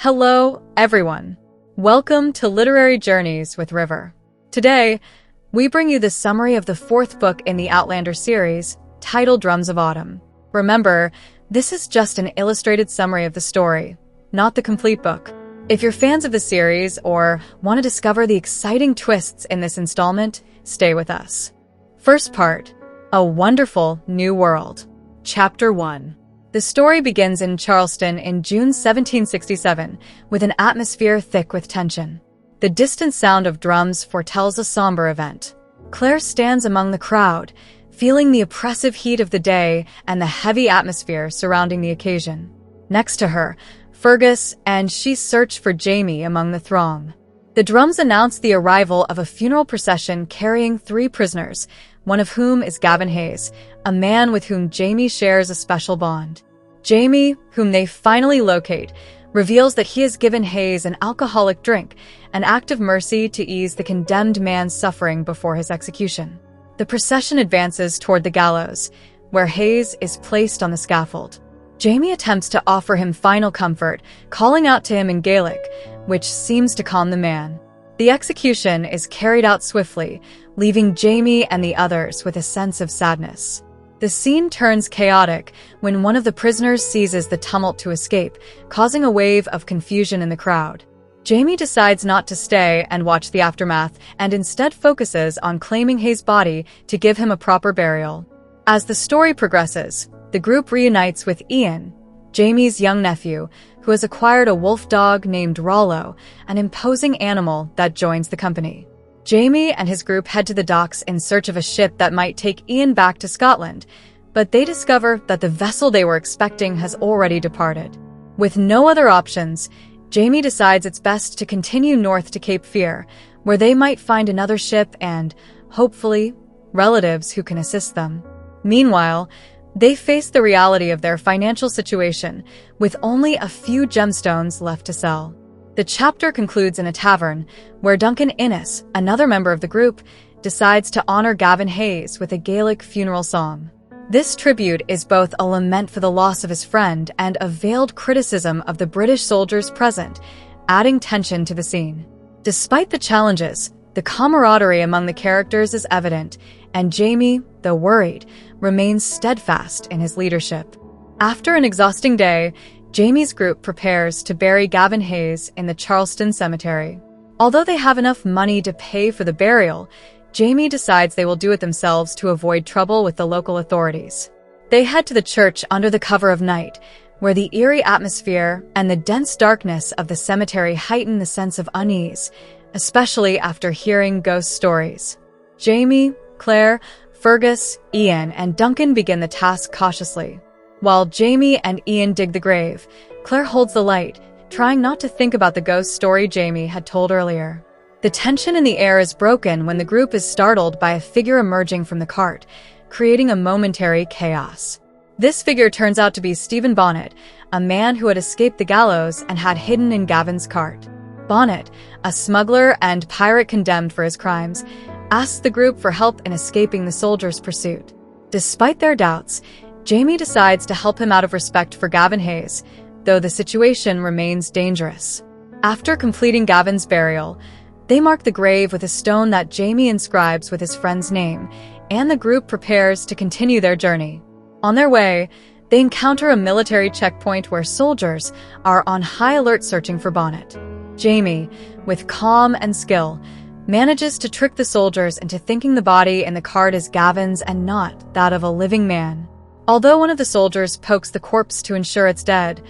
Hello, everyone. Welcome to Literary Journeys with River. Today, we bring you the summary of the fourth book in the Outlander series, titled Drums of Autumn. Remember, this is just an illustrated summary of the story, not the complete book. If you're fans of the series or want to discover the exciting twists in this installment, stay with us. First part, A Wonderful New World. Chapter 1. The story begins in Charleston in June 1767, with an atmosphere thick with tension. The distant sound of drums foretells a somber event. Claire stands among the crowd, feeling the oppressive heat of the day and the heavy atmosphere surrounding the occasion. Next to her, Fergus and she search for Jamie among the throng. The drums announce the arrival of a funeral procession carrying 3 prisoners, one of whom is Gavin Hayes, a man with whom Jamie shares a special bond. Jamie, whom they finally locate, reveals that he has given Hayes an alcoholic drink, an act of mercy to ease the condemned man's suffering before his execution. The procession advances toward the gallows, where Hayes is placed on the scaffold. Jamie attempts to offer him final comfort, calling out to him in Gaelic, which seems to calm the man. The execution is carried out swiftly, leaving Jamie and the others with a sense of sadness. The scene turns chaotic when one of the prisoners seizes the tumult to escape, causing a wave of confusion in the crowd. Jamie decides not to stay and watch the aftermath and instead focuses on claiming Hayes' body to give him a proper burial. As the story progresses, the group reunites with Ian, Jamie's young nephew, who has acquired a wolf dog named Rollo, an imposing animal that joins the company. Jamie and his group head to the docks in search of a ship that might take Ian back to Scotland, but they discover that the vessel they were expecting has already departed. With no other options, Jamie decides it's best to continue north to Cape Fear, where they might find another ship and, hopefully, relatives who can assist them. Meanwhile, they face the reality of their financial situation, with only a few gemstones left to sell. The chapter concludes in a tavern, where Duncan Innes, another member of the group, decides to honor Gavin Hayes with a Gaelic funeral song. This tribute is both a lament for the loss of his friend and a veiled criticism of the British soldiers present, adding tension to the scene. Despite the challenges, the camaraderie among the characters is evident, and Jamie, though worried, remains steadfast in his leadership. After an exhausting day, Jamie's group prepares to bury Gavin Hayes in the Charleston cemetery. Although they have enough money to pay for the burial, Jamie decides they will do it themselves to avoid trouble with the local authorities. They head to the church under the cover of night, where the eerie atmosphere and the dense darkness of the cemetery heighten the sense of unease, especially after hearing ghost stories. Jamie, Claire, Fergus, Ian, and Duncan begin the task cautiously. While Jamie and Ian dig the grave, Claire holds the light, trying not to think about the ghost story Jamie had told earlier. The tension in the air is broken when the group is startled by a figure emerging from the cart, creating a momentary chaos. This figure turns out to be Stephen Bonnet, a man who had escaped the gallows and had hidden in Gavin's cart. Bonnet, a smuggler and pirate condemned for his crimes, asks the group for help in escaping the soldiers' pursuit. Despite their doubts, Jamie decides to help him out of respect for Gavin Hayes, though the situation remains dangerous. After completing Gavin's burial, they mark the grave with a stone that Jamie inscribes with his friend's name, and the group prepares to continue their journey. On their way, they encounter a military checkpoint where soldiers are on high alert searching for Bonnet. Jamie, with calm and skill, manages to trick the soldiers into thinking the body in the cart is Gavin's and not that of a living man. Although one of the soldiers pokes the corpse to ensure it's dead,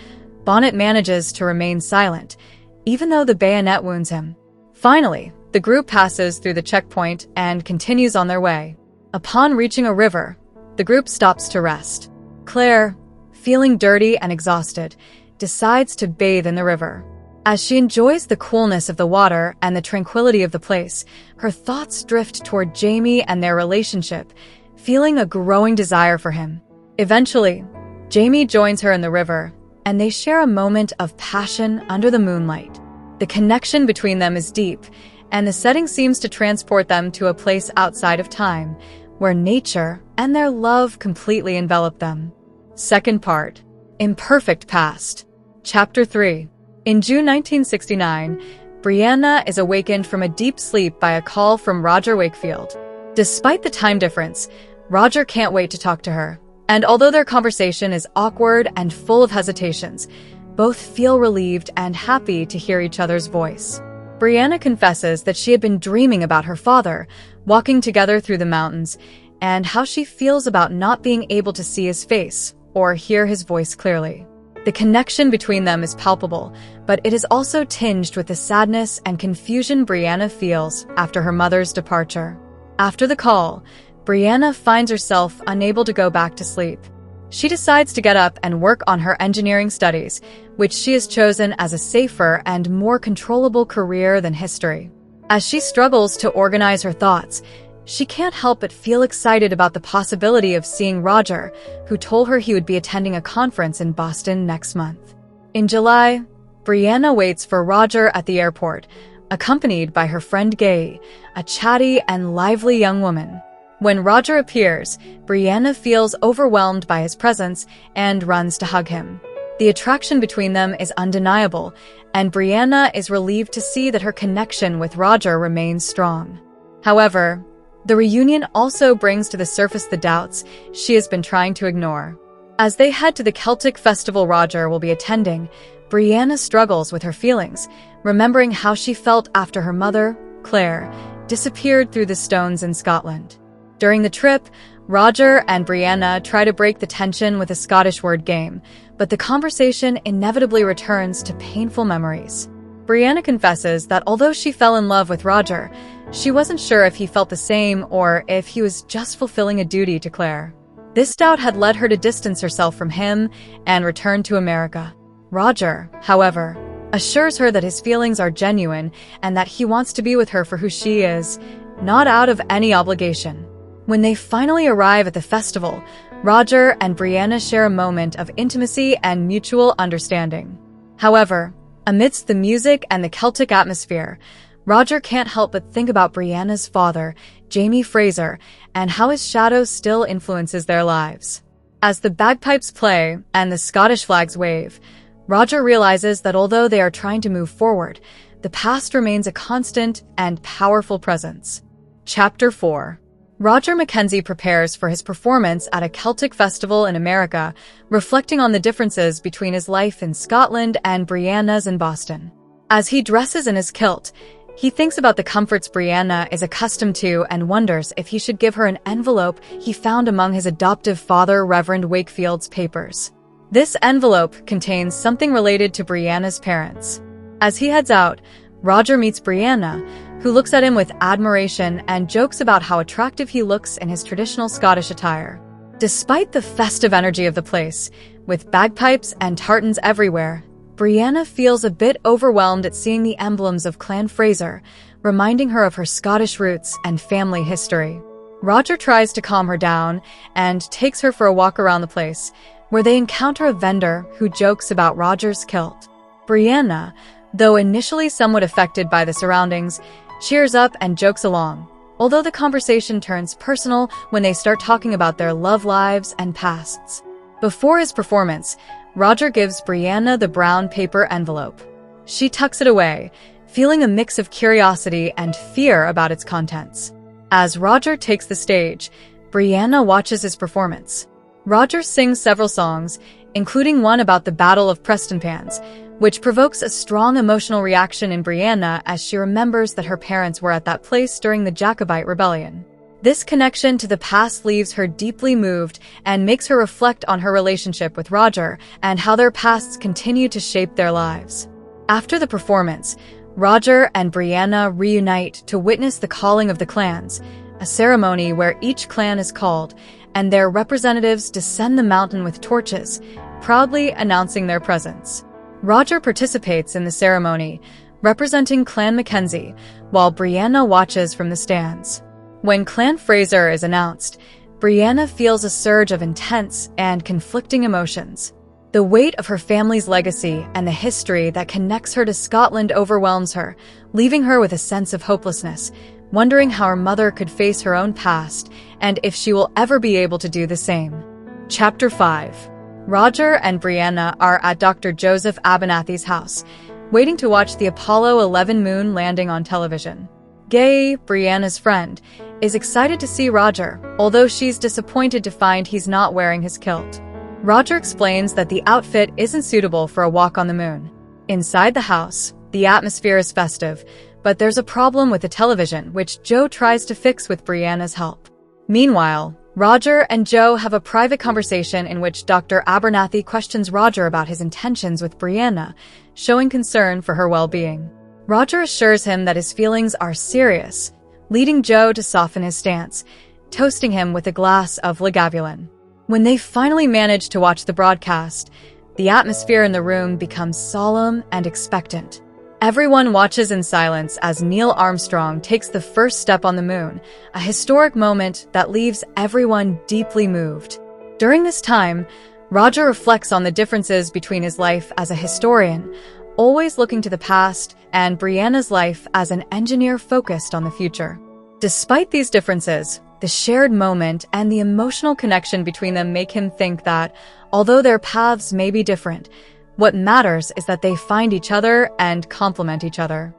Bonnet manages to remain silent, even though the bayonet wounds him. Finally, the group passes through the checkpoint and continues on their way. Upon reaching a river, the group stops to rest. Claire, feeling dirty and exhausted, decides to bathe in the river. As she enjoys the coolness of the water and the tranquility of the place, her thoughts drift toward Jamie and their relationship, feeling a growing desire for him. Eventually, Jamie joins her in the river, and they share a moment of passion under the moonlight. The connection between them is deep, and the setting seems to transport them to a place outside of time, where nature and their love completely envelop them. Second part, Imperfect Past. Chapter 3. In June 1969, Brianna is awakened from a deep sleep by a call from Roger Wakefield. Despite the time difference, Roger can't wait to talk to her. And although their conversation is awkward and full of hesitations, both feel relieved and happy to hear each other's voice. Brianna confesses that she had been dreaming about her father, walking together through the mountains, and how she feels about not being able to see his face or hear his voice clearly. The connection between them is palpable, but it is also tinged with the sadness and confusion Brianna feels after her mother's departure. After the call, Brianna finds herself unable to go back to sleep. She decides to get up and work on her engineering studies, which she has chosen as a safer and more controllable career than history. As she struggles to organize her thoughts, she can't help but feel excited about the possibility of seeing Roger, who told her he would be attending a conference in Boston next month. In July, Brianna waits for Roger at the airport, accompanied by her friend Gay, a chatty and lively young woman. When Roger appears, Brianna feels overwhelmed by his presence and runs to hug him. The attraction between them is undeniable, and Brianna is relieved to see that her connection with Roger remains strong. However, the reunion also brings to the surface the doubts she has been trying to ignore. As they head to the Celtic festival Roger will be attending, Brianna struggles with her feelings, remembering how she felt after her mother, Claire, disappeared through the stones in Scotland. During the trip, Roger and Brianna try to break the tension with a Scottish word game, but the conversation inevitably returns to painful memories. Brianna confesses that although she fell in love with Roger, she wasn't sure if he felt the same or if he was just fulfilling a duty to Claire. This doubt had led her to distance herself from him and return to America. Roger, however, assures her that his feelings are genuine and that he wants to be with her for who she is, not out of any obligation. When they finally arrive at the festival, Roger and Brianna share a moment of intimacy and mutual understanding. However, amidst the music and the Celtic atmosphere, Roger can't help but think about Brianna's father, Jamie Fraser, and how his shadow still influences their lives. As the bagpipes play and the Scottish flags wave, Roger realizes that although they are trying to move forward, the past remains a constant and powerful presence. Chapter 4. Roger Mackenzie prepares for his performance at a Celtic festival in America, reflecting on the differences between his life in Scotland and Brianna's in Boston. As he dresses in his kilt, he thinks about the comforts Brianna is accustomed to and wonders if he should give her an envelope he found among his adoptive father, Reverend Wakefield's papers. This envelope contains something related to Brianna's parents. As he heads out, Roger meets Brianna, who looks at him with admiration and jokes about how attractive he looks in his traditional Scottish attire. Despite the festive energy of the place, with bagpipes and tartans everywhere, Brianna feels a bit overwhelmed at seeing the emblems of Clan Fraser, reminding her of her Scottish roots and family history. Roger tries to calm her down and takes her for a walk around the place, where they encounter a vendor who jokes about Roger's kilt. Brianna, though initially somewhat affected by the surroundings, cheers up and jokes along, although the conversation turns personal when they start talking about their love lives and pasts. Before his performance, Roger gives Brianna the brown paper envelope. She tucks it away, feeling a mix of curiosity and fear about its contents. As Roger takes the stage, Brianna watches his performance. Roger sings several songs, including one about the Battle of Prestonpans, which provokes a strong emotional reaction in Brianna as she remembers that her parents were at that place during the Jacobite Rebellion. This connection to the past leaves her deeply moved and makes her reflect on her relationship with Roger and how their pasts continue to shape their lives. After the performance, Roger and Brianna reunite to witness the calling of the clans, a ceremony where each clan is called, and their representatives descend the mountain with torches, proudly announcing their presence. Roger participates in the ceremony, representing Clan Mackenzie, while Brianna watches from the stands. When Clan Fraser is announced, Brianna feels a surge of intense and conflicting emotions. The weight of her family's legacy and the history that connects her to Scotland overwhelms her, leaving her with a sense of hopelessness, wondering how her mother could face her own past and if she will ever be able to do the same. Chapter 5. Roger and Brianna are at Dr. Joseph Abernathy's house, waiting to watch the Apollo 11 moon landing on television. Gay, Brianna's friend, is excited to see Roger, although she's disappointed to find he's not wearing his kilt. Roger explains that the outfit isn't suitable for a walk on the moon. Inside the house, the atmosphere is festive, but there's a problem with the television, which Joe tries to fix with Brianna's help. Meanwhile, Roger and Joe have a private conversation in which Dr. Abernathy questions Roger about his intentions with Brianna, showing concern for her well-being. Roger assures him that his feelings are serious, leading Joe to soften his stance, toasting him with a glass of Gabaldon. When they finally manage to watch the broadcast, the atmosphere in the room becomes solemn and expectant. Everyone watches in silence as Neil Armstrong takes the first step on the moon, a historic moment that leaves everyone deeply moved. During this time, Roger reflects on the differences between his life as a historian, always looking to the past, and Brianna's life as an engineer focused on the future. Despite these differences, the shared moment and the emotional connection between them make him think that, although their paths may be different, what matters is that they find each other and complement each other.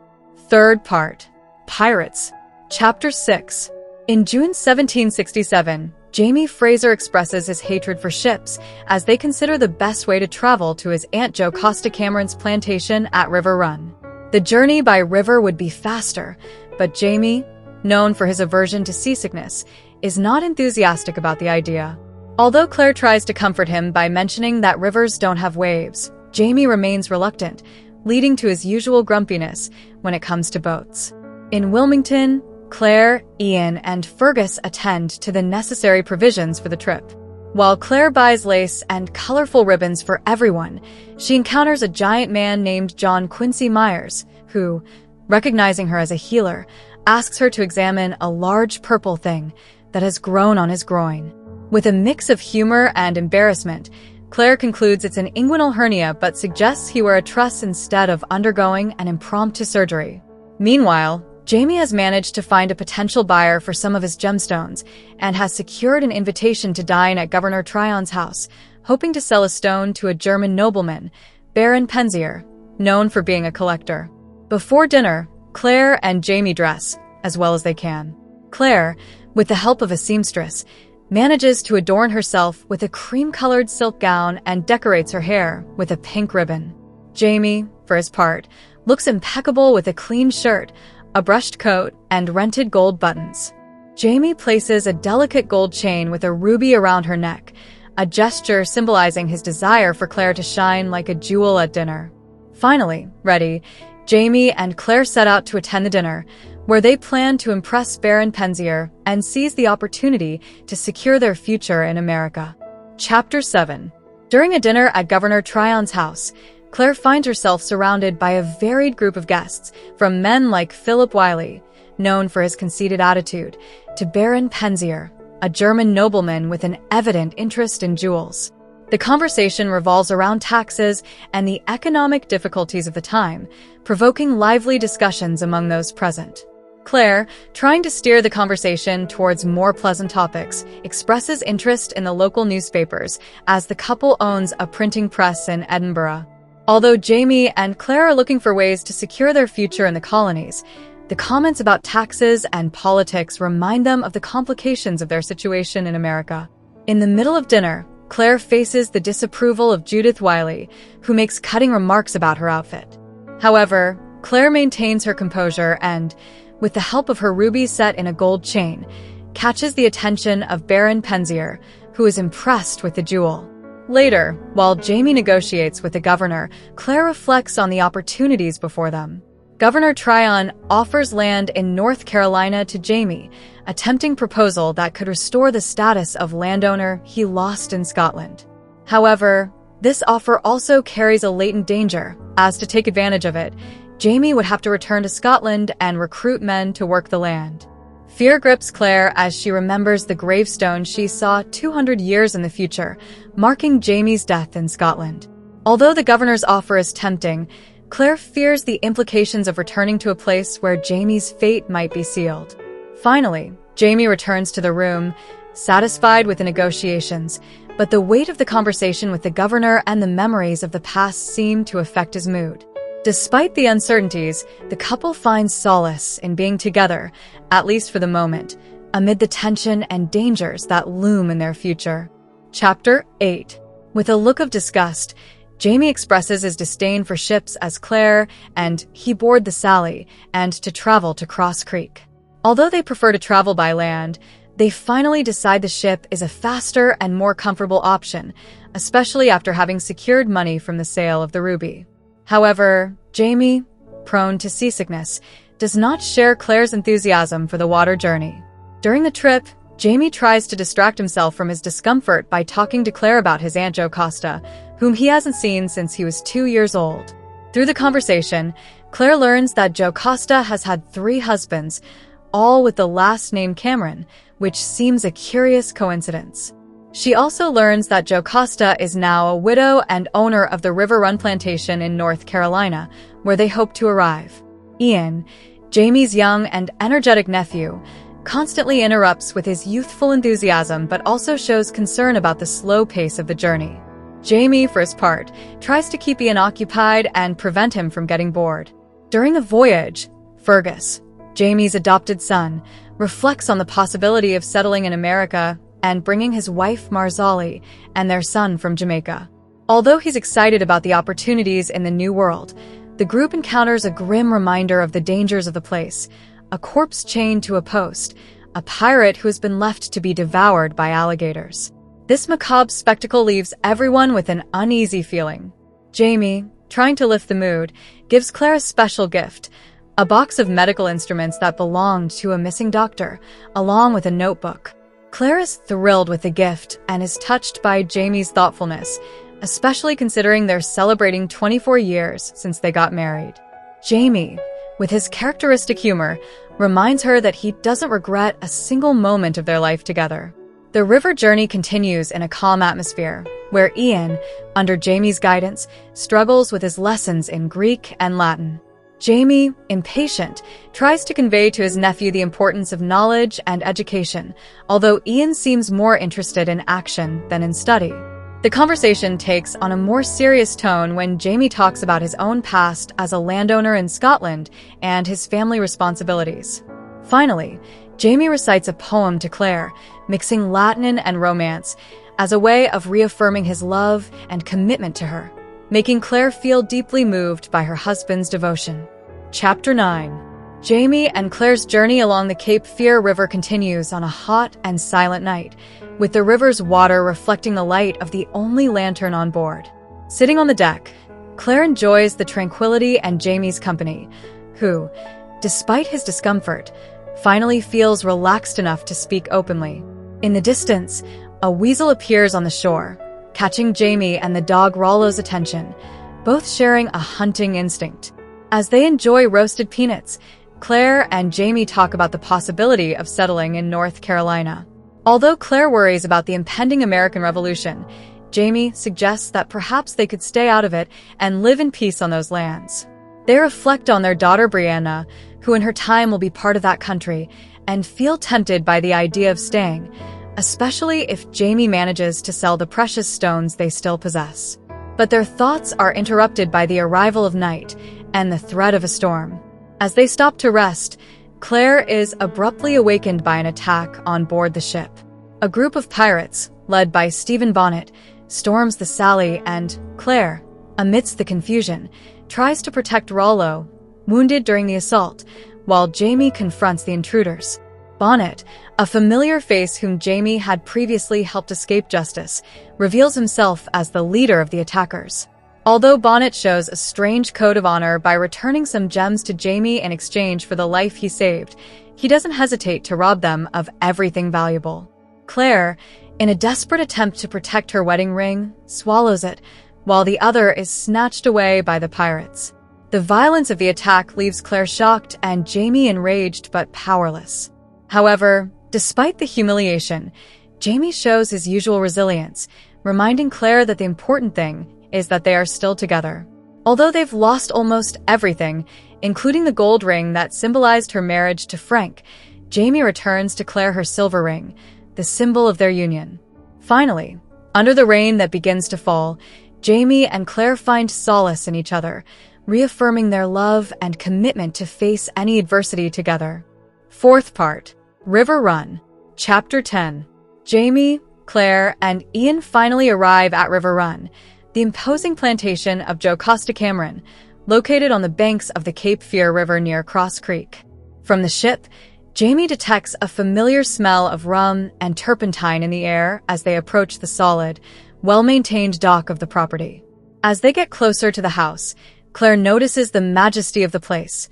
Third part. Pirates. Chapter 6. In June 1767, Jamie Fraser expresses his hatred for ships as they consider the best way to travel to his Aunt Jo Costa Cameron's plantation at River Run. The journey by river would be faster, but Jamie, known for his aversion to seasickness, is not enthusiastic about the idea. Although Claire tries to comfort him by mentioning that rivers don't have waves, Jamie remains reluctant, leading to his usual grumpiness when it comes to boats. In Wilmington, Claire, Ian, and Fergus attend to the necessary provisions for the trip. While Claire buys lace and colorful ribbons for everyone, she encounters a giant man named John Quincy Myers, who, recognizing her as a healer, asks her to examine a large purple thing that has grown on his groin. With a mix of humor and embarrassment, Claire concludes it's an inguinal hernia but suggests he wear a truss instead of undergoing an impromptu surgery. Meanwhile, Jamie has managed to find a potential buyer for some of his gemstones and has secured an invitation to dine at Governor Tryon's house, hoping to sell a stone to a German nobleman, Baron Penzier, known for being a collector. Before dinner, Claire and Jamie dress as well as they can. Claire, with the help of a seamstress, manages to adorn herself with a cream-colored silk gown and decorates her hair with a pink ribbon. Jamie, for his part, looks impeccable with a clean shirt, a brushed coat, and rented gold buttons. Jamie places a delicate gold chain with a ruby around her neck, a gesture symbolizing his desire for Claire to shine like a jewel at dinner. Finally, ready, Jamie and Claire set out to attend the dinner, where they plan to impress Baron Penzier and seize the opportunity to secure their future in America. Chapter 7. During a dinner at Governor Tryon's house, Claire finds herself surrounded by a varied group of guests, from men like Philip Wiley, known for his conceited attitude, to Baron Penzier, a German nobleman with an evident interest in jewels. The conversation revolves around taxes and the economic difficulties of the time, provoking lively discussions among those present. Claire, trying to steer the conversation towards more pleasant topics, expresses interest in the local newspapers as the couple owns a printing press in Edinburgh. Although Jamie and Claire are looking for ways to secure their future in the colonies, the comments about taxes and politics remind them of the complications of their situation in America. In the middle of dinner, Claire faces the disapproval of Judith Wiley, who makes cutting remarks about her outfit. However, Claire maintains her composure and, with the help of her ruby set in a gold chain, catches the attention of Baron Penzier, who is impressed with the jewel. Later, while Jamie negotiates with the governor, Claire reflects on the opportunities before them. Governor Tryon offers land in North Carolina to Jamie, a tempting proposal that could restore the status of landowner he lost in Scotland. However, this offer also carries a latent danger, as to take advantage of it, Jamie would have to return to Scotland and recruit men to work the land. Fear grips Claire as she remembers the gravestone she saw 200 years in the future, marking Jamie's death in Scotland. Although the governor's offer is tempting, Claire fears the implications of returning to a place where Jamie's fate might be sealed. Finally, Jamie returns to the room, satisfied with the negotiations, but the weight of the conversation with the governor and the memories of the past seem to affect his mood. Despite the uncertainties, the couple finds solace in being together, at least for the moment, amid the tension and dangers that loom in their future. Chapter 8. With a look of disgust, Jamie expresses his disdain for ships as Claire and he board the Sally and to travel to Cross Creek. Although they prefer to travel by land, they finally decide the ship is a faster and more comfortable option, especially after having secured money from the sale of the Ruby. However, Jamie, prone to seasickness, does not share Claire's enthusiasm for the water journey. During the trip, Jamie tries to distract himself from his discomfort by talking to Claire about his Aunt Jocasta, whom he hasn't seen since he was 2 years old. Through the conversation, Claire learns that Jocasta has had 3 husbands, all with the last name Cameron, which seems a curious coincidence. She also learns that Jocasta is now a widow and owner of the River Run plantation in North Carolina, where they hope to arrive. Ian, Jamie's young and energetic nephew, constantly interrupts with his youthful enthusiasm but also shows concern about the slow pace of the journey. Jamie, for his part, tries to keep Ian occupied and prevent him from getting bored. During the voyage, Fergus, Jamie's adopted son, reflects on the possibility of settling in America and bringing his wife Marzali and their son from Jamaica. Although he's excited about the opportunities in the New World, the group encounters a grim reminder of the dangers of the place: a corpse chained to a post, a pirate who has been left to be devoured by alligators. This macabre spectacle leaves everyone with an uneasy feeling. Jamie, trying to lift the mood, gives Claire a special gift: a box of medical instruments that belonged to a missing doctor, along with a notebook. Claire is thrilled with the gift and is touched by Jamie's thoughtfulness, especially considering they're celebrating 24 years since they got married. Jamie, with his characteristic humor, reminds her that he doesn't regret a single moment of their life together. The river journey continues in a calm atmosphere, where Ian, under Jamie's guidance, struggles with his lessons in Greek and Latin. Jamie, impatient, tries to convey to his nephew the importance of knowledge and education, although Ian seems more interested in action than in study. The conversation takes on a more serious tone when Jamie talks about his own past as a landowner in Scotland and his family responsibilities. Finally, Jamie recites a poem to Claire, mixing Latin and Romance, as a way of reaffirming his love and commitment to her, making Claire feel deeply moved by her husband's devotion. Chapter 9. Jamie and Claire's journey along the Cape Fear River continues on a hot and silent night, with the river's water reflecting the light of the only lantern on board. Sitting on the deck, Claire enjoys the tranquility and Jamie's company, who, despite his discomfort, finally feels relaxed enough to speak openly. In the distance, a weasel appears on the shore, catching Jamie and the dog Rollo's attention, both sharing a hunting instinct. As they enjoy roasted peanuts, Claire and Jamie talk about the possibility of settling in North Carolina. Although Claire worries about the impending American Revolution, Jamie suggests that perhaps they could stay out of it and live in peace on those lands. They reflect on their daughter Brianna, who in her time will be part of that country, and feel tempted by the idea of staying, especially if Jamie manages to sell the precious stones they still possess. But their thoughts are interrupted by the arrival of night and the threat of a storm. As they stop to rest, Claire is abruptly awakened by an attack on board the ship. A group of pirates, led by Stephen Bonnet, storms the Sally and Claire, amidst the confusion, tries to protect Rollo, wounded during the assault, while Jamie confronts the intruders. Bonnet, a familiar face whom Jamie had previously helped escape justice, reveals himself as the leader of the attackers. Although Bonnet shows a strange code of honor by returning some gems to Jamie in exchange for the life he saved, he doesn't hesitate to rob them of everything valuable. Claire, in a desperate attempt to protect her wedding ring, swallows it, while the other is snatched away by the pirates. The violence of the attack leaves Claire shocked and Jamie enraged but powerless. However, despite the humiliation, Jamie shows his usual resilience, reminding Claire that the important thing is that they are still together. Although they've lost almost everything, including the gold ring that symbolized her marriage to Frank, Jamie returns to Claire her silver ring, the symbol of their union. Finally, under the rain that begins to fall, Jamie and Claire find solace in each other, reaffirming their love and commitment to face any adversity together. Fourth part, River Run, Chapter 10. Jamie, Claire, and Ian finally arrive at River Run, the imposing plantation of Jocasta Cameron, located on the banks of the Cape Fear River near Cross Creek. From the ship, Jamie detects a familiar smell of rum and turpentine in the air as they approach the solid, well-maintained dock of the property. As they get closer to the house, Claire notices the majesty of the place.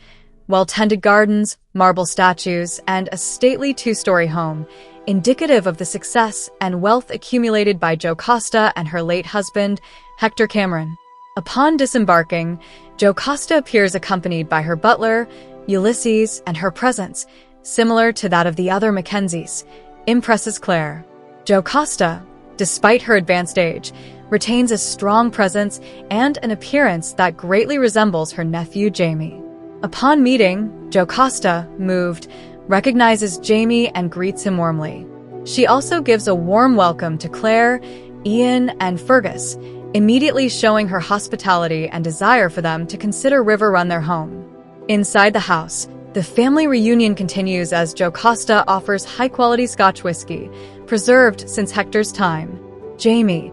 Well-tended gardens, marble statues, and a stately two-story home, indicative of the success and wealth accumulated by Jocasta and her late husband, Hector Cameron. Upon disembarking, Jocasta appears accompanied by her butler, Ulysses, and her presence, similar to that of the other Mackenzies, impresses Claire. Jocasta, despite her advanced age, retains a strong presence and an appearance that greatly resembles her nephew Jamie. Upon meeting, Jocasta, moved, recognizes Jamie and greets him warmly. She also gives a warm welcome to Claire, Ian, and Fergus, immediately showing her hospitality and desire for them to consider River Run their home. Inside the house, the family reunion continues as Jocasta offers high-quality Scotch whiskey, preserved since Hector's time. Jamie,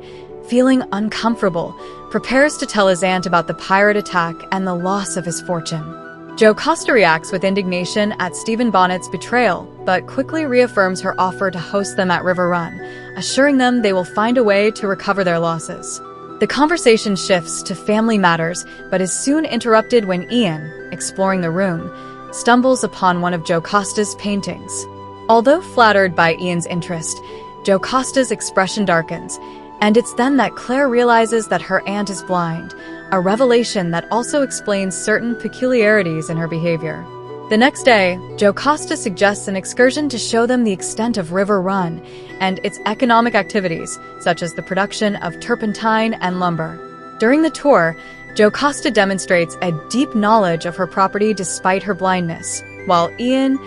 feeling uncomfortable, prepares to tell his aunt about the pirate attack and the loss of his fortune. Jocasta reacts with indignation at Stephen Bonnet's betrayal, but quickly reaffirms her offer to host them at River Run, assuring them they will find a way to recover their losses. The conversation shifts to family matters, but is soon interrupted when Ian, exploring the room, stumbles upon one of Jocasta's paintings. Although flattered by Ian's interest, Jocasta's expression darkens, and it's then that Claire realizes that her aunt is blind, a revelation that also explains certain peculiarities in her behavior. The next day, Jocasta suggests an excursion to show them the extent of River Run and its economic activities, such as the production of turpentine and lumber. During the tour, Jocasta demonstrates a deep knowledge of her property despite her blindness, while Ian,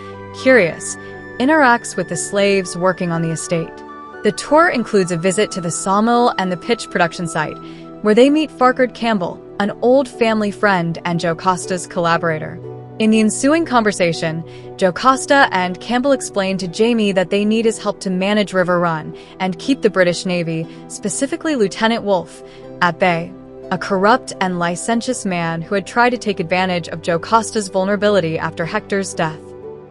curious, interacts with the slaves working on the estate. The tour includes a visit to the sawmill and the pitch production site, where they meet Farquhar Campbell, an old family friend and Jocasta's collaborator. In the ensuing conversation, Jocasta and Campbell explain to Jamie that they need his help to manage River Run and keep the British Navy, specifically Lieutenant Wolfe, at bay, a corrupt and licentious man who had tried to take advantage of Jocasta's vulnerability after Hector's death.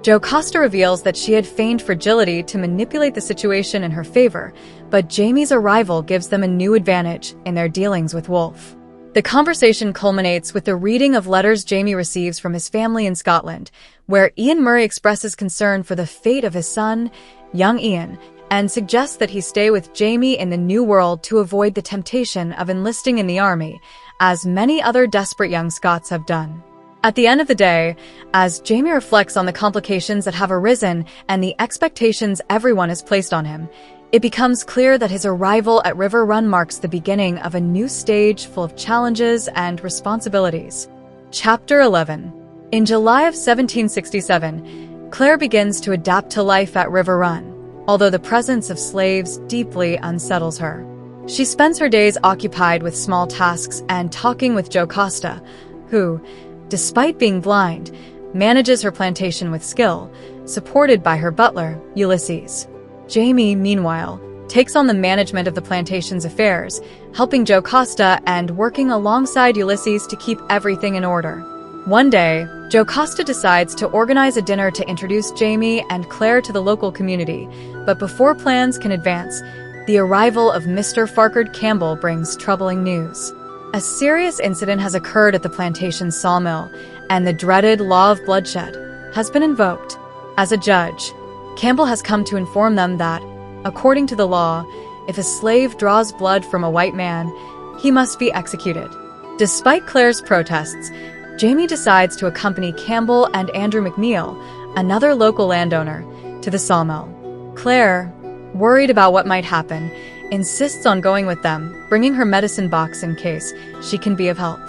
Jocasta reveals that she had feigned fragility to manipulate the situation in her favor, but Jamie's arrival gives them a new advantage in their dealings with Wolfe. The conversation culminates with the reading of letters Jamie receives from his family in Scotland, where Ian Murray expresses concern for the fate of his son, young Ian, and suggests that he stay with Jamie in the New World to avoid the temptation of enlisting in the army, as many other desperate young Scots have done. At the end of the day, as Jamie reflects on the complications that have arisen and the expectations everyone has placed on him, it becomes clear that his arrival at River Run marks the beginning of a new stage full of challenges and responsibilities. Chapter 11. In July of 1767, Claire begins to adapt to life at River Run, although the presence of slaves deeply unsettles her. She spends her days occupied with small tasks and talking with Jocasta, who, despite being blind, manages her plantation with skill, supported by her butler, Ulysses. Jamie, meanwhile, takes on the management of the plantation's affairs, helping Jocasta and working alongside Ulysses to keep everything in order. One day, Jocasta decides to organize a dinner to introduce Jamie and Claire to the local community, but before plans can advance, the arrival of Mr. Farquhar Campbell brings troubling news. A serious incident has occurred at the plantation's sawmill, and the dreaded law of bloodshed has been invoked. As a judge, Campbell has come to inform them that, according to the law, if a slave draws blood from a white man, he must be executed. Despite Claire's protests, Jamie decides to accompany Campbell and Andrew McNeil, another local landowner, to the sawmill. Claire, worried about what might happen, insists on going with them, bringing her medicine box in case she can be of help.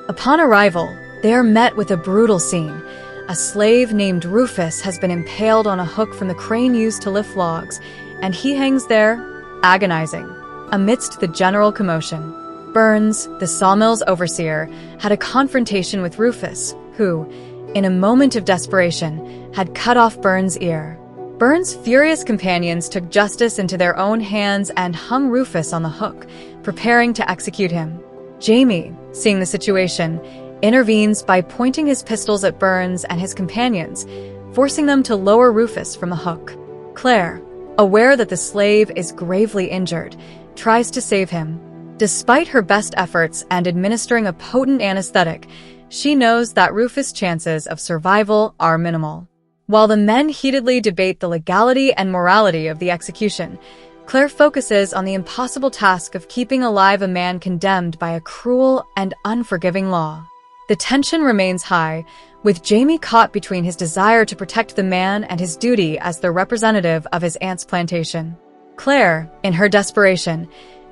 Upon arrival, they are met with a brutal scene. A slave named Rufus has been impaled on a hook from the crane used to lift logs, and he hangs there, agonizing, amidst the general commotion. Burns, the sawmill's overseer, had a confrontation with Rufus, who, in a moment of desperation, had cut off Burns' ear. Burns' furious companions took justice into their own hands and hung Rufus on the hook, preparing to execute him. Jamie, seeing the situation, intervenes by pointing his pistols at Burns and his companions, forcing them to lower Rufus from the hook. Claire, aware that the slave is gravely injured, tries to save him. Despite her best efforts and administering a potent anesthetic, she knows that Rufus' chances of survival are minimal. While the men heatedly debate the legality and morality of the execution, Claire focuses on the impossible task of keeping alive a man condemned by a cruel and unforgiving law. The tension remains high, with Jamie caught between his desire to protect the man and his duty as the representative of his aunt's plantation. Claire, in her desperation,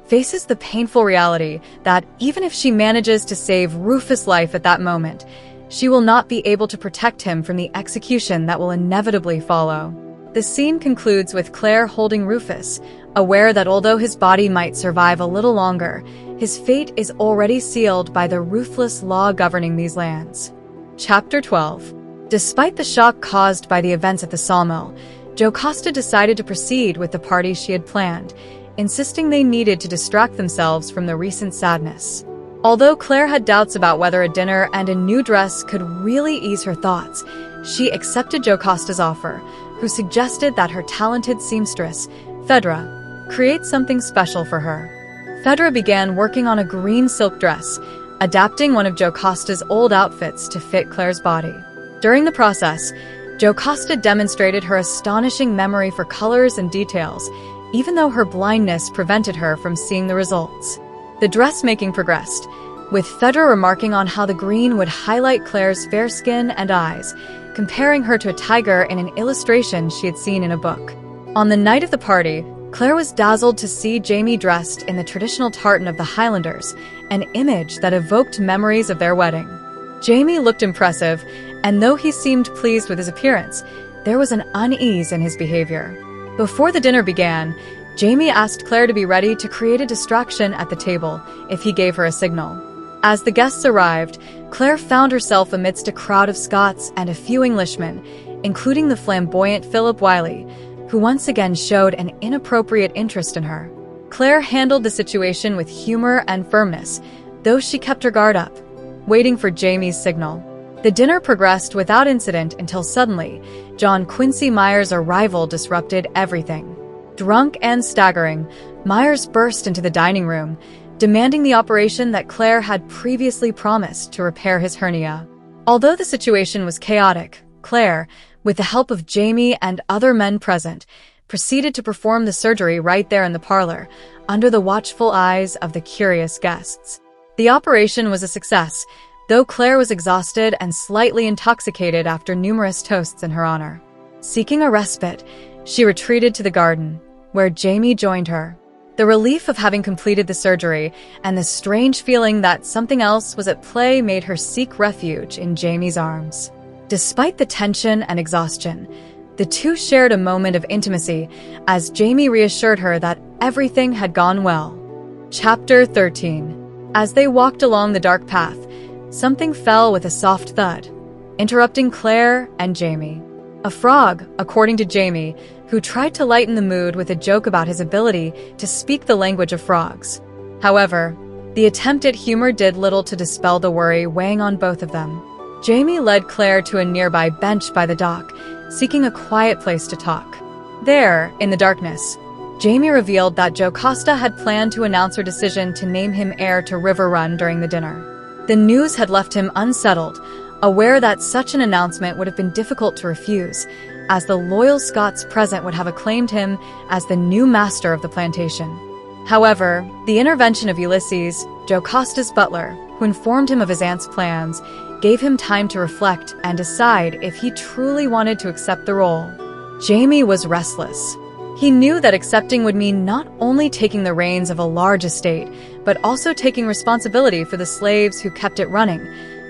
faces the painful reality that even if she manages to save Rufus' life at that moment, she will not be able to protect him from the execution that will inevitably follow. The scene concludes with Claire holding Rufus, aware that although his body might survive a little longer, his fate is already sealed by the ruthless law governing these lands. Chapter 12. Despite the shock caused by the events at the sawmill, Jocasta decided to proceed with the party she had planned, insisting they needed to distract themselves from the recent sadness. Although Claire had doubts about whether a dinner and a new dress could really ease her thoughts, she accepted Jocasta's offer, who suggested that her talented seamstress, Phaedra, create something special for her. Phaedra began working on a green silk dress, adapting one of Jocasta's old outfits to fit Claire's body. During the process, Jocasta demonstrated her astonishing memory for colors and details, even though her blindness prevented her from seeing the results. The dressmaking progressed, with Phaedra remarking on how the green would highlight Claire's fair skin and eyes, comparing her to a tiger in an illustration she had seen in a book. On the night of the party, Claire was dazzled to see Jamie dressed in the traditional tartan of the Highlanders, an image that evoked memories of their wedding. Jamie looked impressive, and though he seemed pleased with his appearance, there was an unease in his behavior. Before the dinner began, Jamie asked Claire to be ready to create a distraction at the table if he gave her a signal. As the guests arrived, Claire found herself amidst a crowd of Scots and a few Englishmen, including the flamboyant Philip Wiley, who once again showed an inappropriate interest in her. Claire handled the situation with humor and firmness, though she kept her guard up, waiting for Jamie's signal. The dinner progressed without incident until suddenly, John Quincy Myers' arrival disrupted everything. Drunk and staggering, Myers burst into the dining room, demanding the operation that Claire had previously promised to repair his hernia. Although the situation was chaotic, Claire, with the help of Jamie and other men present, proceeded to perform the surgery right there in the parlor, under the watchful eyes of the curious guests. The operation was a success, though Claire was exhausted and slightly intoxicated after numerous toasts in her honor. Seeking a respite, she retreated to the garden, where Jamie joined her. The relief of having completed the surgery and the strange feeling that something else was at play made her seek refuge in Jamie's arms. Despite the tension and exhaustion, the two shared a moment of intimacy as Jamie reassured her that everything had gone well. Chapter 13. As they walked along the dark path, something fell with a soft thud, interrupting Claire and Jamie. A frog, according to Jamie, who tried to lighten the mood with a joke about his ability to speak the language of frogs. However, the attempt at humor did little to dispel the worry weighing on both of them. Jamie led Claire to a nearby bench by the dock, seeking a quiet place to talk. There, in the darkness, Jamie revealed that Jocasta had planned to announce her decision to name him heir to River Run during the dinner. The news had left him unsettled, aware that such an announcement would have been difficult to refuse, as the loyal Scots present would have acclaimed him as the new master of the plantation. However, the intervention of Ulysses, Jocasta's butler, who informed him of his aunt's plans, gave him time to reflect and decide if he truly wanted to accept the role. Jamie was restless. He knew that accepting would mean not only taking the reins of a large estate, but also taking responsibility for the slaves who kept it running,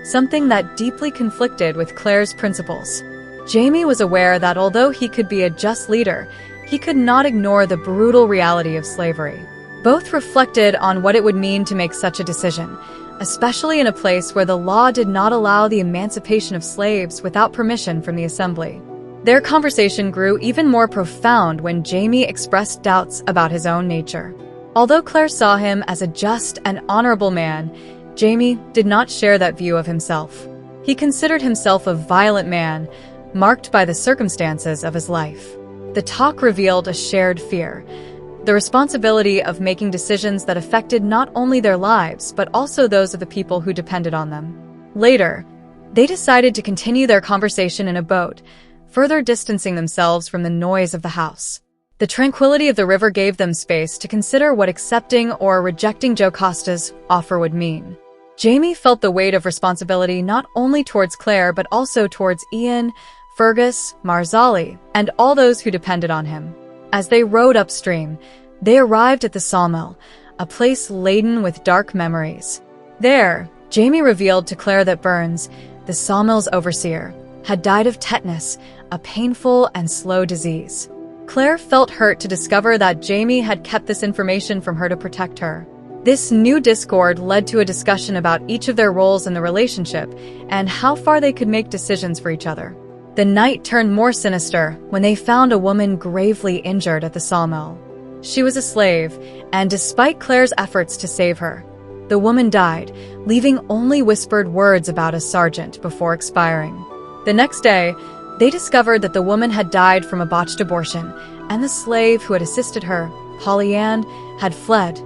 something that deeply conflicted with Claire's principles. Jamie was aware that although he could be a just leader, he could not ignore the brutal reality of slavery. Both reflected on what it would mean to make such a decision, especially in a place where the law did not allow the emancipation of slaves without permission from the assembly. Their conversation grew even more profound when Jamie expressed doubts about his own nature. Although Claire saw him as a just and honorable man, Jamie did not share that view of himself. He considered himself a violent man, marked by the circumstances of his life. The talk revealed a shared fear, the responsibility of making decisions that affected not only their lives, but also those of the people who depended on them. Later, they decided to continue their conversation in a boat, further distancing themselves from the noise of the house. The tranquility of the river gave them space to consider what accepting or rejecting Jocasta's offer would mean. Jamie felt the weight of responsibility not only towards Claire, but also towards Ian, Fergus, Marzali, and all those who depended on him. As they rowed upstream, they arrived at the sawmill, a place laden with dark memories. There, Jamie revealed to Claire that Burns, the sawmill's overseer, had died of tetanus, a painful and slow disease. Claire felt hurt to discover that Jamie had kept this information from her to protect her. This new discord led to a discussion about each of their roles in the relationship and how far they could make decisions for each other. The night turned more sinister when they found a woman gravely injured at the sawmill. She was a slave, and despite Claire's efforts to save her, the woman died, leaving only whispered words about a sergeant before expiring. The next day, they discovered that the woman had died from a botched abortion, and the slave who had assisted her, Pollyann, had fled,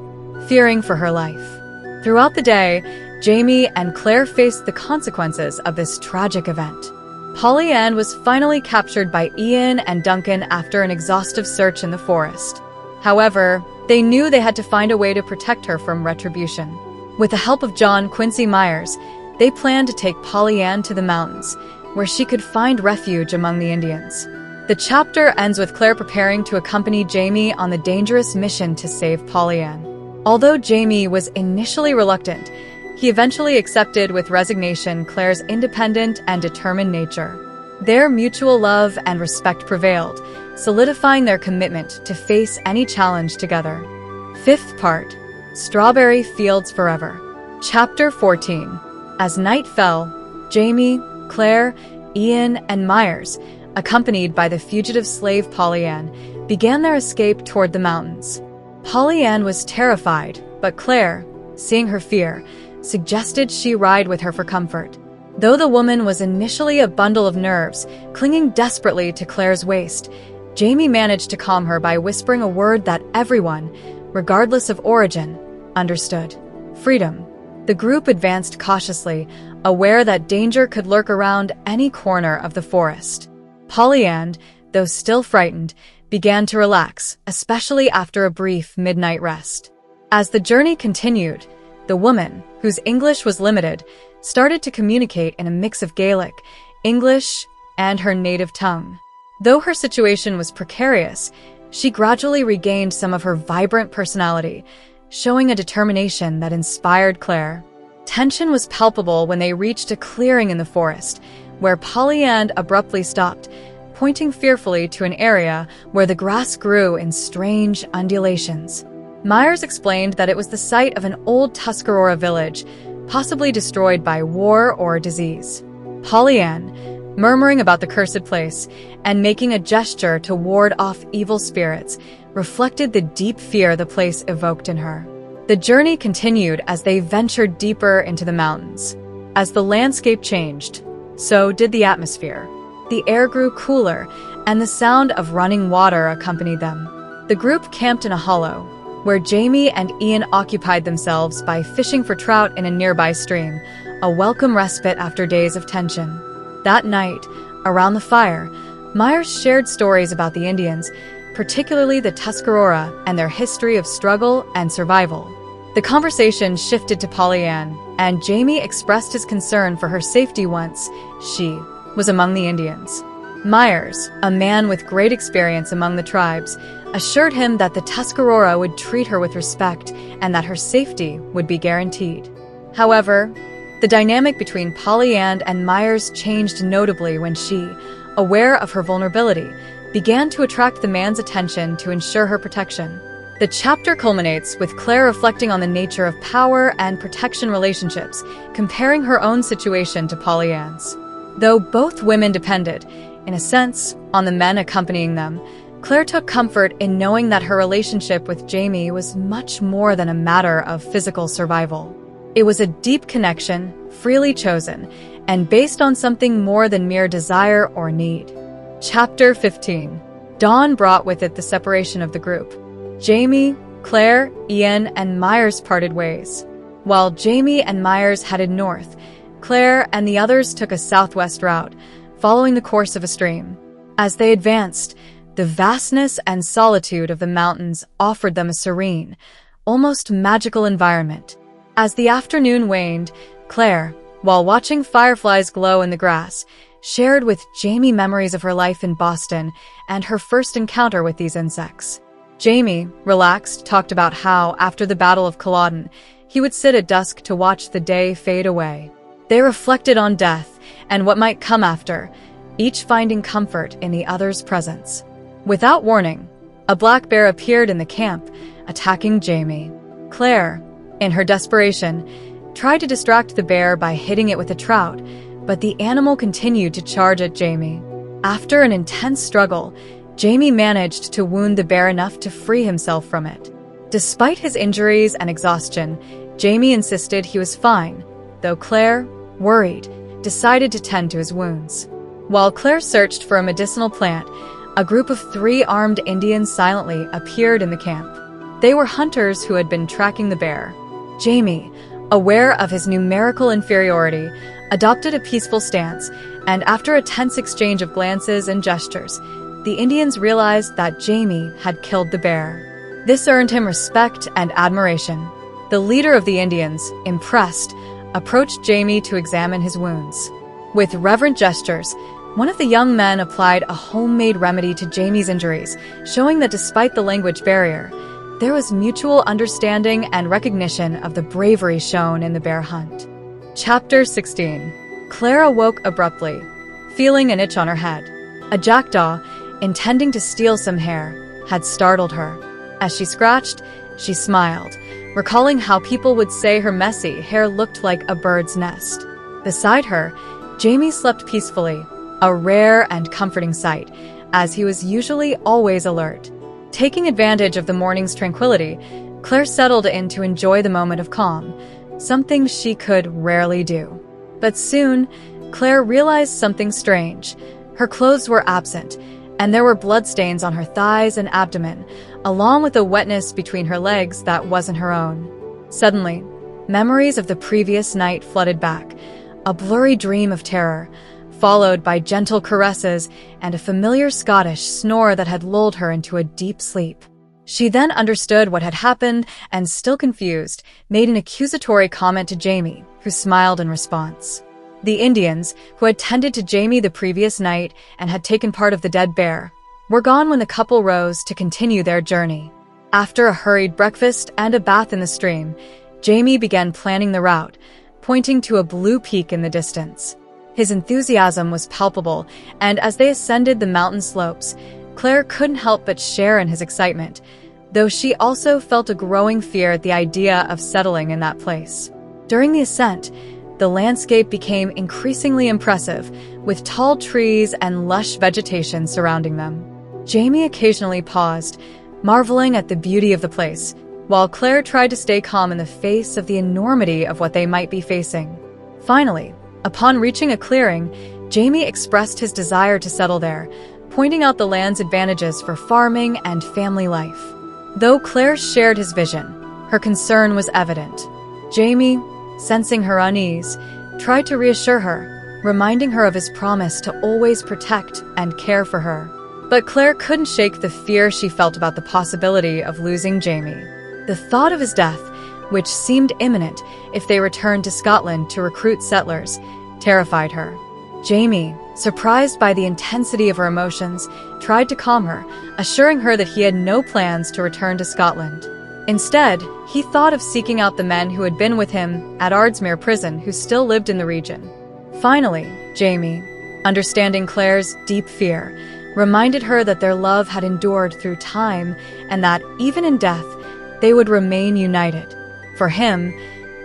fearing for her life. Throughout the day, Jamie and Claire faced the consequences of this tragic event. Pollyann was finally captured by Ian and Duncan after an exhaustive search in the forest. However, they knew they had to find a way to protect her from retribution. With the help of John Quincy Myers, they planned to take Pollyann to the mountains, where she could find refuge among the Indians. The chapter ends with Claire preparing to accompany Jamie on the dangerous mission to save Pollyann. Although Jamie was initially reluctant, he eventually accepted with resignation Claire's independent and determined nature. Their mutual love and respect prevailed, solidifying their commitment to face any challenge together. Fifth part, Strawberry Fields Forever. Chapter 14. As night fell, Jamie, Claire, Ian, and Myers, accompanied by the fugitive slave Pollyann, began their escape toward the mountains. Pollyann was terrified, but Claire, seeing her fear, suggested she ride with her for comfort. Though the woman was initially a bundle of nerves, clinging desperately to Claire's waist, Jamie managed to calm her by whispering a word that everyone, regardless of origin, understood: freedom. The group advanced cautiously, aware that danger could lurk around any corner of the forest. Pollyann, though still frightened, began to relax, especially after a brief midnight rest. As the journey continued, the woman, whose English was limited, started to communicate in a mix of Gaelic, English, and her native tongue. Though her situation was precarious, she gradually regained some of her vibrant personality, showing a determination that inspired Claire. Tension was palpable when they reached a clearing in the forest, where Pollyann abruptly stopped, pointing fearfully to an area where the grass grew in strange undulations. Myers explained that it was the site of an old Tuscarora village, possibly destroyed by war or disease. Pollyann, murmuring about the cursed place and making a gesture to ward off evil spirits, reflected the deep fear the place evoked in her. The journey continued as they ventured deeper into the mountains. As the landscape changed, so did the atmosphere. The air grew cooler, and the sound of running water accompanied them. The group camped in a hollow, where Jamie and Ian occupied themselves by fishing for trout in a nearby stream, a welcome respite after days of tension. That night, around the fire, Myers shared stories about the Indians, particularly the Tuscarora, and their history of struggle and survival. The conversation shifted to Pollyann, and Jamie expressed his concern for her safety once she was among the Indians. Myers, a man with great experience among the tribes, assured him that the Tuscarora would treat her with respect and that her safety would be guaranteed. However, the dynamic between Pollyann and Myers changed notably when she, aware of her vulnerability, began to attract the man's attention to ensure her protection. The chapter culminates with Claire reflecting on the nature of power and protection relationships, comparing her own situation to Pollyanne's. Though both women depended, in a sense, on the men accompanying them, Claire took comfort in knowing that her relationship with Jamie was much more than a matter of physical survival. It was a deep connection, freely chosen, and based on something more than mere desire or need. Chapter 15. Dawn brought with it the separation of the group. Jamie, Claire, Ian, and Myers parted ways. While Jamie and Myers headed north, Claire and the others took a southwest route, following the course of a stream. As they advanced, the vastness and solitude of the mountains offered them a serene, almost magical environment. As the afternoon waned, Claire, while watching fireflies glow in the grass, shared with Jamie memories of her life in Boston and her first encounter with these insects. Jamie, relaxed, talked about how, after the Battle of Culloden, he would sit at dusk to watch the day fade away. They reflected on death and what might come after, each finding comfort in the other's presence. Without warning, a black bear appeared in the camp, attacking Jamie. Claire, in her desperation, tried to distract the bear by hitting it with a trout, but the animal continued to charge at Jamie. After an intense struggle, Jamie managed to wound the bear enough to free himself from it. Despite his injuries and exhaustion, Jamie insisted he was fine, though Claire, worried, decided to tend to his wounds. While Claire searched for a medicinal plant, a group of 3 armed Indians silently appeared in the camp. They were hunters who had been tracking the bear. Jamie, aware of his numerical inferiority, adopted a peaceful stance, and after a tense exchange of glances and gestures, the Indians realized that Jamie had killed the bear. This earned him respect and admiration. The leader of the Indians, impressed, approached Jamie to examine his wounds. With reverent gestures, one of the young men applied a homemade remedy to Jamie's injuries, showing that despite the language barrier, there was mutual understanding and recognition of the bravery shown in the bear hunt. Chapter 16. Claire awoke abruptly, feeling an itch on her head. A jackdaw, intending to steal some hair, had startled her. As she scratched, she smiled, recalling how people would say her messy hair looked like a bird's nest. Beside her, Jamie slept peacefully, a rare and comforting sight, as he was usually always alert. Taking advantage of the morning's tranquility, Claire settled in to enjoy the moment of calm, something she could rarely do. But soon, Claire realized something strange. Her clothes were absent, and there were bloodstains on her thighs and abdomen, along with a wetness between her legs that wasn't her own. Suddenly, memories of the previous night flooded back, a blurry dream of terror, followed by gentle caresses and a familiar Scottish snore that had lulled her into a deep sleep. She then understood what had happened and, still confused, made an accusatory comment to Jamie, who smiled in response. The Indians, who had tended to Jamie the previous night and had taken part of the dead bear, were gone when the couple rose to continue their journey. After a hurried breakfast and a bath in the stream, Jamie began planning the route, pointing to a blue peak in the distance. His enthusiasm was palpable, and as they ascended the mountain slopes, Claire couldn't help but share in his excitement, though she also felt a growing fear at the idea of settling in that place. During the ascent, the landscape became increasingly impressive, with tall trees and lush vegetation surrounding them. Jamie occasionally paused, marveling at the beauty of the place, while Claire tried to stay calm in the face of the enormity of what they might be facing. Finally, upon reaching a clearing, Jamie expressed his desire to settle there, pointing out the land's advantages for farming and family life. Though Claire shared his vision, her concern was evident. Jamie, sensing her unease, tried to reassure her, reminding her of his promise to always protect and care for her. But Claire couldn't shake the fear she felt about the possibility of losing Jamie. The thought of his death, which seemed imminent if they returned to Scotland to recruit settlers, terrified her. Jamie, surprised by the intensity of her emotions, tried to calm her, assuring her that he had no plans to return to Scotland. Instead, he thought of seeking out the men who had been with him at Ardsmuir prison who still lived in the region. Finally, Jamie, understanding Claire's deep fear, reminded her that their love had endured through time and that, even in death, they would remain united. For him,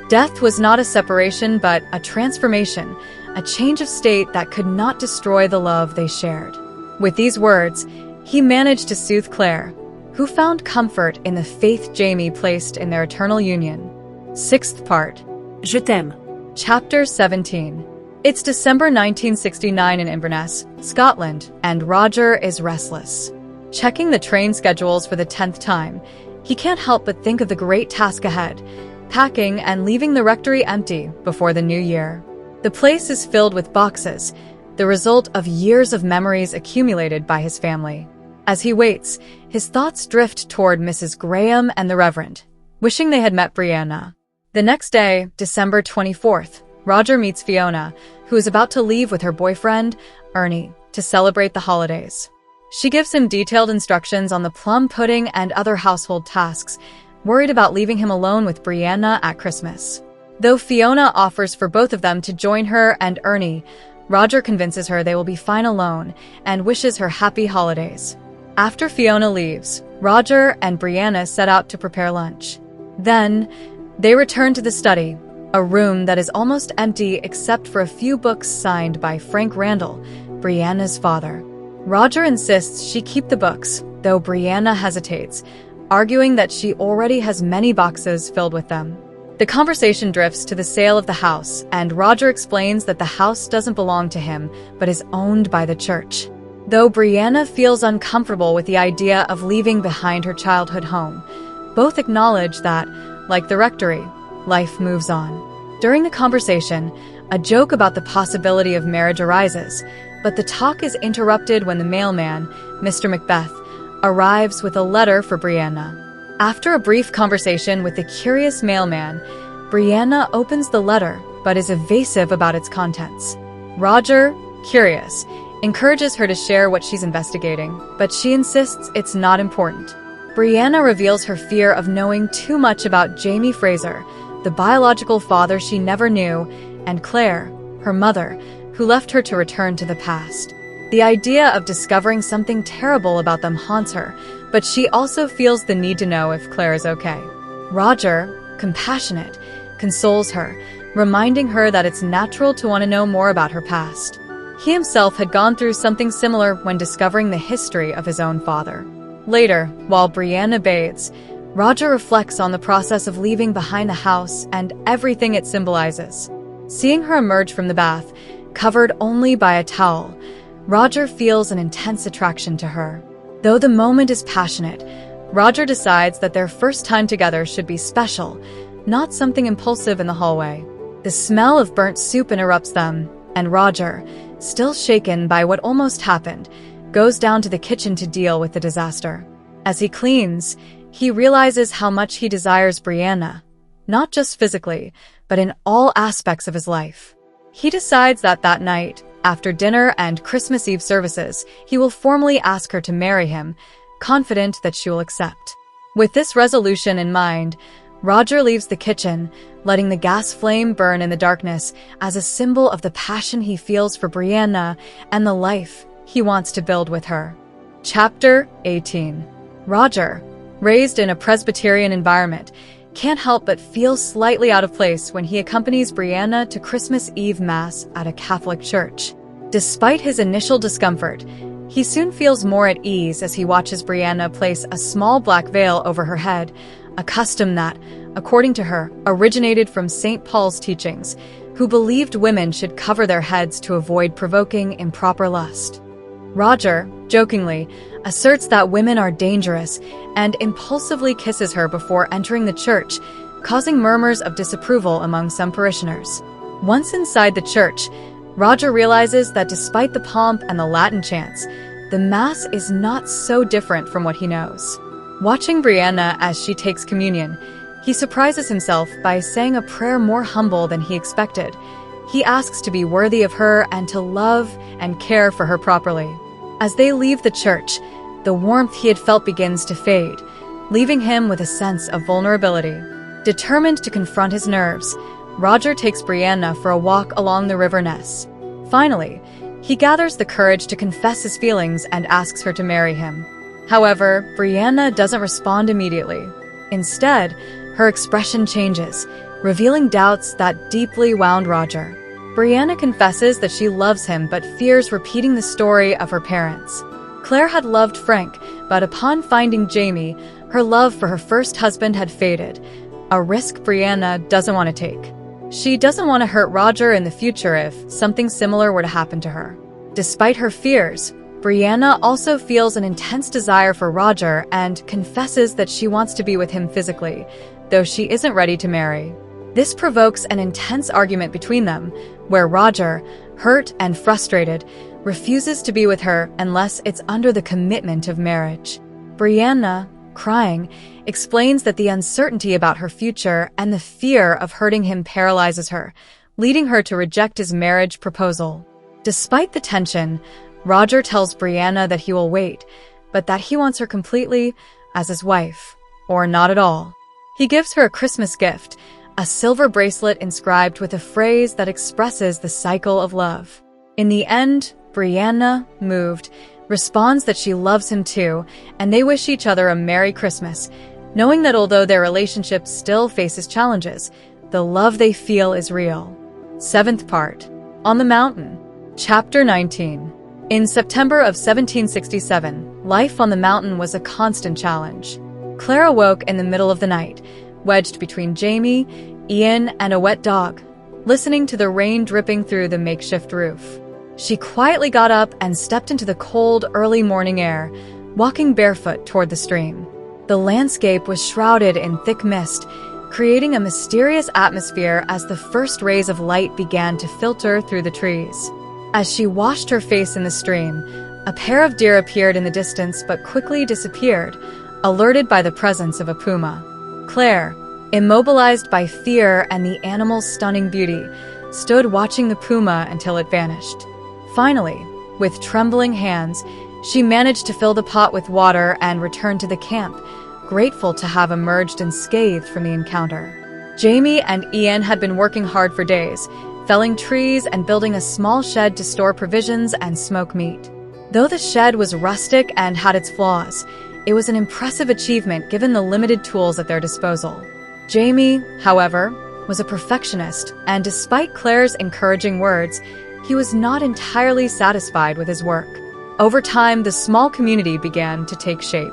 death was not a separation but a transformation, a change of state that could not destroy the love they shared. With these words, he managed to soothe Claire, who found comfort in the faith Jamie placed in their eternal union. Sixth part. Je t'aime. Chapter 17. It's December 1969 in Inverness, Scotland, and Roger is restless. Checking the train schedules for the 10th time, he can't help but think of the great task ahead, packing and leaving the rectory empty before the new year. The place is filled with boxes, the result of years of memories accumulated by his family. As he waits, his thoughts drift toward Mrs. Graham and the Reverend, wishing they had met Brianna. The next day, December 24th, Roger meets Fiona, who is about to leave with her boyfriend, Ernie, to celebrate the holidays. She gives him detailed instructions on the plum pudding and other household tasks, worried about leaving him alone with Brianna at Christmas. Though Fiona offers for both of them to join her and Ernie, Roger convinces her they will be fine alone and wishes her happy holidays. After Fiona leaves, Roger and Brianna set out to prepare lunch. Then, they return to the study, a room that is almost empty except for a few books signed by Frank Randall, Brianna's father. Roger insists she keep the books, though Brianna hesitates, arguing that she already has many boxes filled with them. The conversation drifts to the sale of the house, and Roger explains that the house doesn't belong to him, but is owned by the church. Though Brianna feels uncomfortable with the idea of leaving behind her childhood home, both acknowledge that, like the rectory, life moves on. During the conversation, a joke about the possibility of marriage arises, but the talk is interrupted when the mailman, Mr. Macbeth, arrives with a letter for Brianna. After a brief conversation with the curious mailman, Brianna opens the letter but is evasive about its contents. Roger, curious, encourages her to share what she's investigating, but she insists it's not important. Brianna reveals her fear of knowing too much about Jamie Fraser, the biological father she never knew, and Claire, her mother, who left her to return to the past. The idea of discovering something terrible about them haunts her, but she also feels the need to know if Claire is okay. Roger, compassionate, consoles her, reminding her that it's natural to want to know more about her past. He himself had gone through something similar when discovering the history of his own father. Later, while Brianna bathes, Roger reflects on the process of leaving behind the house and everything it symbolizes. Seeing her emerge from the bath, covered only by a towel, Roger feels an intense attraction to her. Though the moment is passionate, Roger decides that their first time together should be special, not something impulsive in the hallway. The smell of burnt soup interrupts them, and Roger, still shaken by what almost happened, goes down to the kitchen to deal with the disaster. As he cleans, he realizes how much he desires Brianna, not just physically, but in all aspects of his life. He decides that night, after dinner and Christmas Eve services, he will formally ask her to marry him, confident that she will accept. With this resolution in mind, Roger leaves the kitchen, letting the gas flame burn in the darkness as a symbol of the passion he feels for Brianna and the life he wants to build with her. Chapter 18. Roger, raised in a Presbyterian environment, can't help but feel slightly out of place when he accompanies Brianna to Christmas Eve Mass at a Catholic church. Despite his initial discomfort, he soon feels more at ease as he watches Brianna place a small black veil over her head, a custom that, according to her, originated from St. Paul's teachings, who believed women should cover their heads to avoid provoking improper lust. Roger, jokingly, asserts that women are dangerous and impulsively kisses her before entering the church, causing murmurs of disapproval among some parishioners. Once inside the church, Roger realizes that despite the pomp and the Latin chants, the Mass is not so different from what he knows. Watching Brianna as she takes communion, he surprises himself by saying a prayer more humble than he expected. He asks to be worthy of her and to love and care for her properly. As they leave the church, the warmth he had felt begins to fade, leaving him with a sense of vulnerability. Determined to confront his nerves, Roger takes Brianna for a walk along the River Ness. Finally, He gathers the courage to confess his feelings and asks her to marry him. However, Brianna doesn't respond immediately. Instead, her expression changes, revealing doubts that deeply wound Roger. Brianna confesses that she loves him but fears repeating the story of her parents. Claire had loved Frank, but upon finding Jamie, her love for her first husband had faded, a risk Brianna doesn't want to take. She doesn't want to hurt Roger in the future if something similar were to happen to her. Despite her fears, Brianna also feels an intense desire for Roger and confesses that she wants to be with him physically, though she isn't ready to marry. This provokes an intense argument between them, where Roger, hurt and frustrated, refuses to be with her unless it's under the commitment of marriage. Brianna, crying, explains that the uncertainty about her future and the fear of hurting him paralyzes her, leading her to reject his marriage proposal. Despite the tension, Roger tells Brianna that he will wait, but that he wants her completely as his wife, or not at all. He gives her a Christmas gift, a silver bracelet inscribed with a phrase that expresses the cycle of love. In the end, Brianna, moved, responds that she loves him too, and they wish each other a Merry Christmas, knowing that although their relationship still faces challenges, the love they feel is real. 7th part. On the Mountain. Chapter 19. In September of 1767, life on the mountain was a constant challenge. Claire awoke in the middle of the night, wedged between Jamie, Ian, and a wet dog, listening to the rain dripping through the makeshift roof. She quietly got up and stepped into the cold, early morning air, walking barefoot toward the stream. The landscape was shrouded in thick mist, creating a mysterious atmosphere as the first rays of light began to filter through the trees. As she washed her face in the stream, a pair of deer appeared in the distance but quickly disappeared, alerted by the presence of a puma. Claire, immobilized by fear and the animal's stunning beauty, stood watching the puma until it vanished. Finally, with trembling hands, she managed to fill the pot with water and return to the camp, grateful to have emerged unscathed from the encounter. Jamie and Ian had been working hard for days, felling trees and building a small shed to store provisions and smoke meat. Though the shed was rustic and had its flaws, it was an impressive achievement given the limited tools at their disposal. Jamie, however, was a perfectionist, and despite Claire's encouraging words, he was not entirely satisfied with his work. Over time, the small community began to take shape.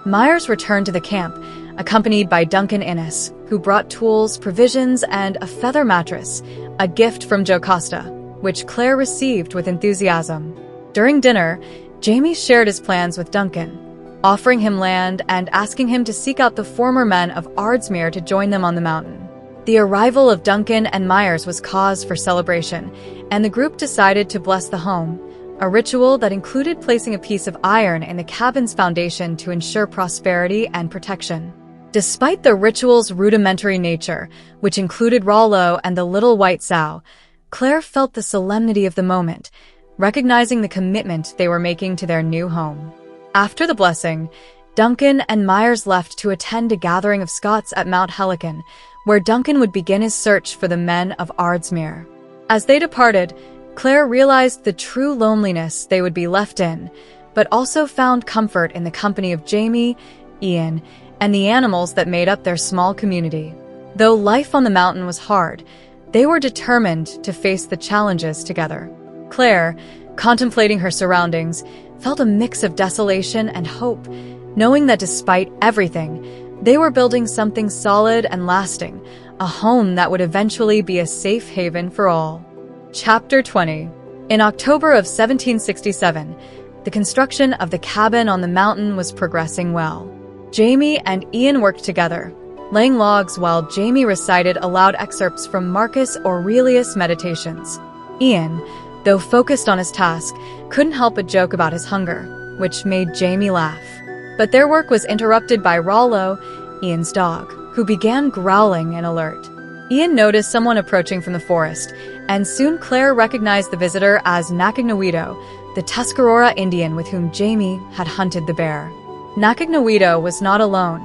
Myers returned to the camp, accompanied by Duncan Innes, who brought tools, provisions, and a feather mattress, a gift from Jocasta, which Claire received with enthusiasm. During dinner, Jamie shared his plans with Duncan, offering him land and asking him to seek out the former men of Ardsmuir to join them on the mountain. The arrival of Duncan and Myers was cause for celebration, and the group decided to bless the home, a ritual that included placing a piece of iron in the cabin's foundation to ensure prosperity and protection. Despite the ritual's rudimentary nature, which included Rollo and the little white sow, Claire felt the solemnity of the moment, recognizing the commitment they were making to their new home. After the blessing, Duncan and Myers left to attend a gathering of Scots at Mount Helican, where Duncan would begin his search for the men of Ardsmuir. As they departed, Claire realized the true loneliness they would be left in, but also found comfort in the company of Jamie, Ian, and the animals that made up their small community. Though life on the mountain was hard, they were determined to face the challenges together. Claire, contemplating her surroundings, felt a mix of desolation and hope, knowing that despite everything, they were building something solid and lasting, a home that would eventually be a safe haven for all. Chapter 20. In October of 1767, the construction of the cabin on the mountain was progressing well. Jamie and Ian worked together, laying logs while Jamie recited aloud excerpts from Marcus Aurelius' Meditations. Ian, though focused on his task, couldn't help but joke about his hunger, which made Jamie laugh. But their work was interrupted by Rollo, Ian's dog, who began growling in alert. Ian noticed someone approaching from the forest, and soon Claire recognized the visitor as Nakignawedo, the Tuscarora Indian with whom Jamie had hunted the bear. Nakignawedo was not alone.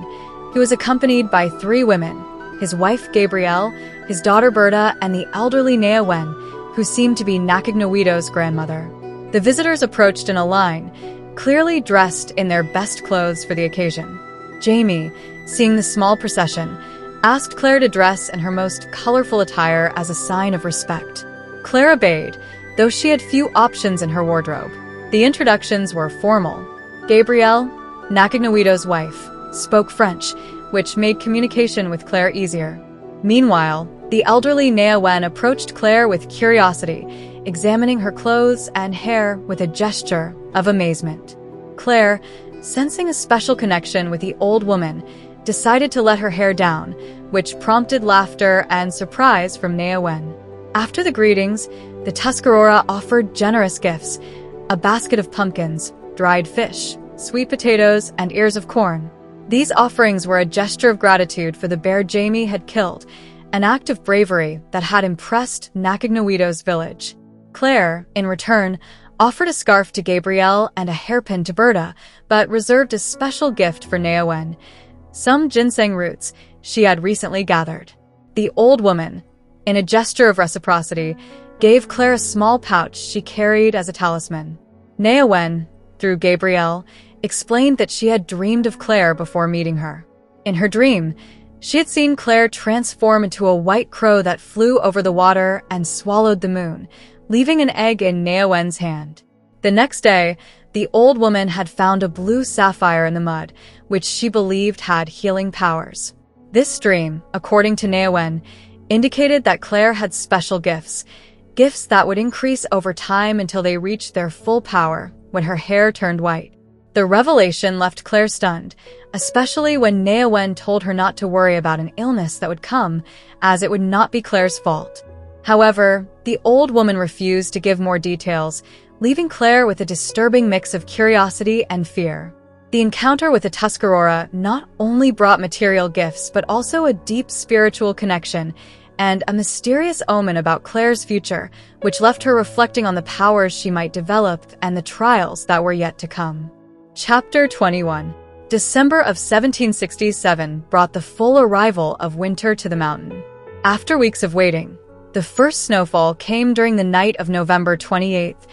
He was accompanied by 3 women, his wife Gabrielle, his daughter Berta, and the elderly Neawen, who seemed to be Nakignawedo's grandmother. The visitors approached in a line, clearly dressed in their best clothes for the occasion. Jamie, seeing the small procession, asked Claire to dress in her most colorful attire as a sign of respect. Claire obeyed, though she had few options in her wardrobe. The introductions were formal. Gabrielle, Nakagnoito's wife, spoke French, which made communication with Claire easier. Meanwhile, the elderly Neawen approached Claire with curiosity, examining her clothes and hair with a gesture of amazement. Claire, sensing a special connection with the old woman, decided to let her hair down, which prompted laughter and surprise from Neawen. After the greetings, the Tuscarora offered generous gifts: a basket of pumpkins, dried fish, sweet potatoes, and ears of corn. These offerings were a gesture of gratitude for the bear Jamie had killed, an act of bravery that had impressed Nakagnoito's village. Claire, in return, offered a scarf to Gabrielle and a hairpin to Berta, but reserved a special gift for Neawen: some ginseng roots she had recently gathered. The old woman, in a gesture of reciprocity, gave Claire a small pouch she carried as a talisman. Neawen, through Gabrielle, explained that she had dreamed of Claire before meeting her. In her dream, she had seen Claire transform into a white crow that flew over the water and swallowed the moon, leaving an egg in Neawen's hand. The next day, the old woman had found a blue sapphire in the mud, which she believed had healing powers. This dream, according to Neawen, indicated that Claire had special gifts that would increase over time until they reached their full power when her hair turned white. The revelation left Claire stunned, especially when Neawen told her not to worry about an illness that would come, as it would not be Claire's fault. However, the old woman refused to give more details, leaving Claire with a disturbing mix of curiosity and fear. The encounter with the Tuscarora not only brought material gifts but also a deep spiritual connection and a mysterious omen about Claire's future, which left her reflecting on the powers she might develop and the trials that were yet to come. Chapter 21. December of 1767 brought the full arrival of winter to the mountain. After weeks of waiting, the first snowfall came during the night of November 28th,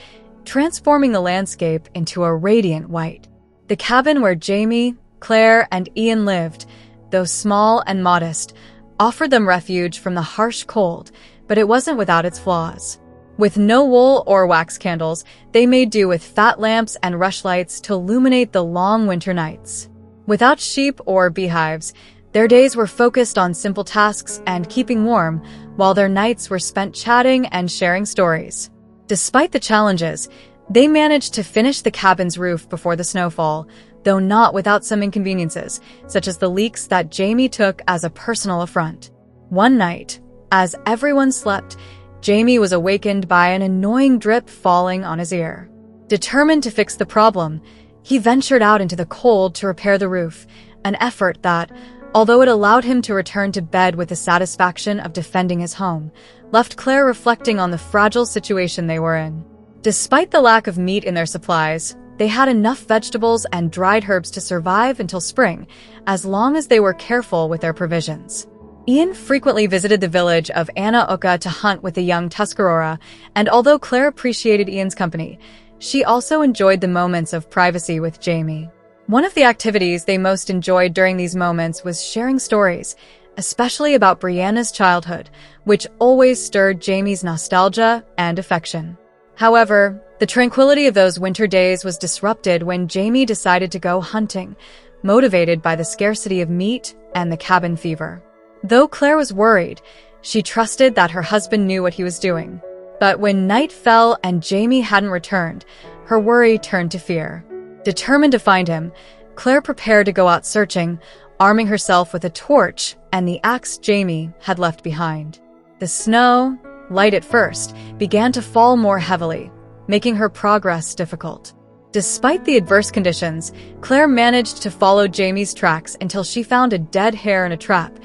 transforming the landscape into a radiant white. The cabin where Jamie, Claire, and Ian lived, though small and modest, offered them refuge from the harsh cold, but it wasn't without its flaws. With no wool or wax candles, they made do with fat lamps and rushlights to illuminate the long winter nights. Without sheep or beehives, their days were focused on simple tasks and keeping warm, while their nights were spent chatting and sharing stories. Despite the challenges, they managed to finish the cabin's roof before the snowfall, though not without some inconveniences, such as the leaks that Jamie took as a personal affront. One night, as everyone slept, Jamie was awakened by an annoying drip falling on his ear. Determined to fix the problem, he ventured out into the cold to repair the roof, an effort that, although it allowed him to return to bed with the satisfaction of defending his home, left Claire reflecting on the fragile situation they were in. Despite the lack of meat in their supplies, they had enough vegetables and dried herbs to survive until spring, as long as they were careful with their provisions. Ian frequently visited the village of Anaoka to hunt with the young Tuscarora, and although Claire appreciated Ian's company, she also enjoyed the moments of privacy with Jamie. One of the activities they most enjoyed during these moments was sharing stories, especially about Brianna's childhood, which always stirred Jamie's nostalgia and affection. However, the tranquility of those winter days was disrupted when Jamie decided to go hunting, motivated by the scarcity of meat and the cabin fever. Though Claire was worried, she trusted that her husband knew what he was doing. But when night fell and Jamie hadn't returned, her worry turned to fear. Determined to find him, Claire prepared to go out searching, arming herself with a torch and the axe Jamie had left behind. The snow, light at first, began to fall more heavily, making her progress difficult. Despite the adverse conditions, Claire managed to follow Jamie's tracks until she found a dead hare in a trap,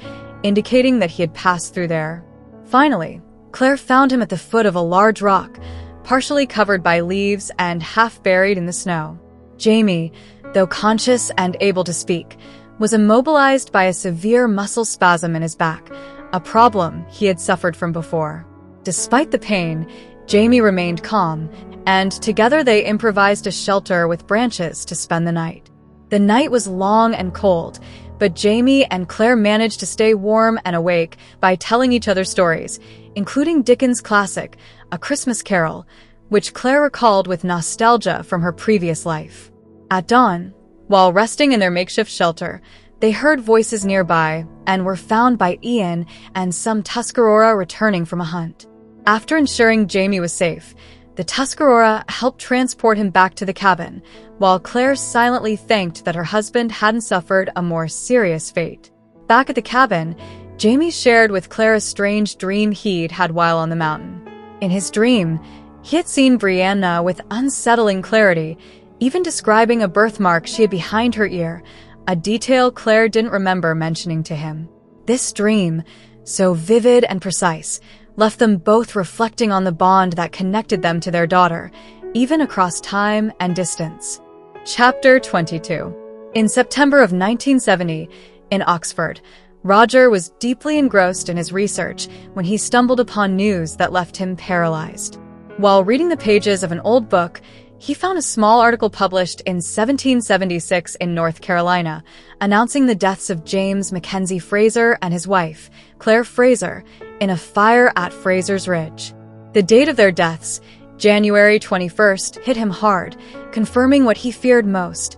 indicating that he had passed through there. Finally, Claire found him at the foot of a large rock, partially covered by leaves and half buried in the snow. Jamie, though conscious and able to speak, was immobilized by a severe muscle spasm in his back, a problem he had suffered from before. Despite the pain, Jamie remained calm, and together they improvised a shelter with branches to spend the night. The night was long and cold, but Jamie and Claire managed to stay warm and awake by telling each other stories, including Dickens' classic, A Christmas Carol, which Claire recalled with nostalgia from her previous life. At dawn, while resting in their makeshift shelter, they heard voices nearby and were found by Ian and some Tuscarora returning from a hunt. After ensuring Jamie was safe, the Tuscarora helped transport him back to the cabin, while Claire silently thanked that her husband hadn't suffered a more serious fate. Back at the cabin, Jamie shared with Claire a strange dream he'd had while on the mountain. In his dream, he had seen Brianna with unsettling clarity, even describing a birthmark she had behind her ear, a detail Claire didn't remember mentioning to him. This dream, so vivid and precise, left them both reflecting on the bond that connected them to their daughter, even across time and distance. Chapter 22. In September of 1970, in Oxford, Roger was deeply engrossed in his research when he stumbled upon news that left him paralyzed. While reading the pages of an old book, he found a small article published in 1776 in North Carolina, announcing the deaths of James Mackenzie Fraser and his wife, Claire Fraser, in a fire at Fraser's Ridge. The date of their deaths, January 21st, hit him hard, confirming what he feared most.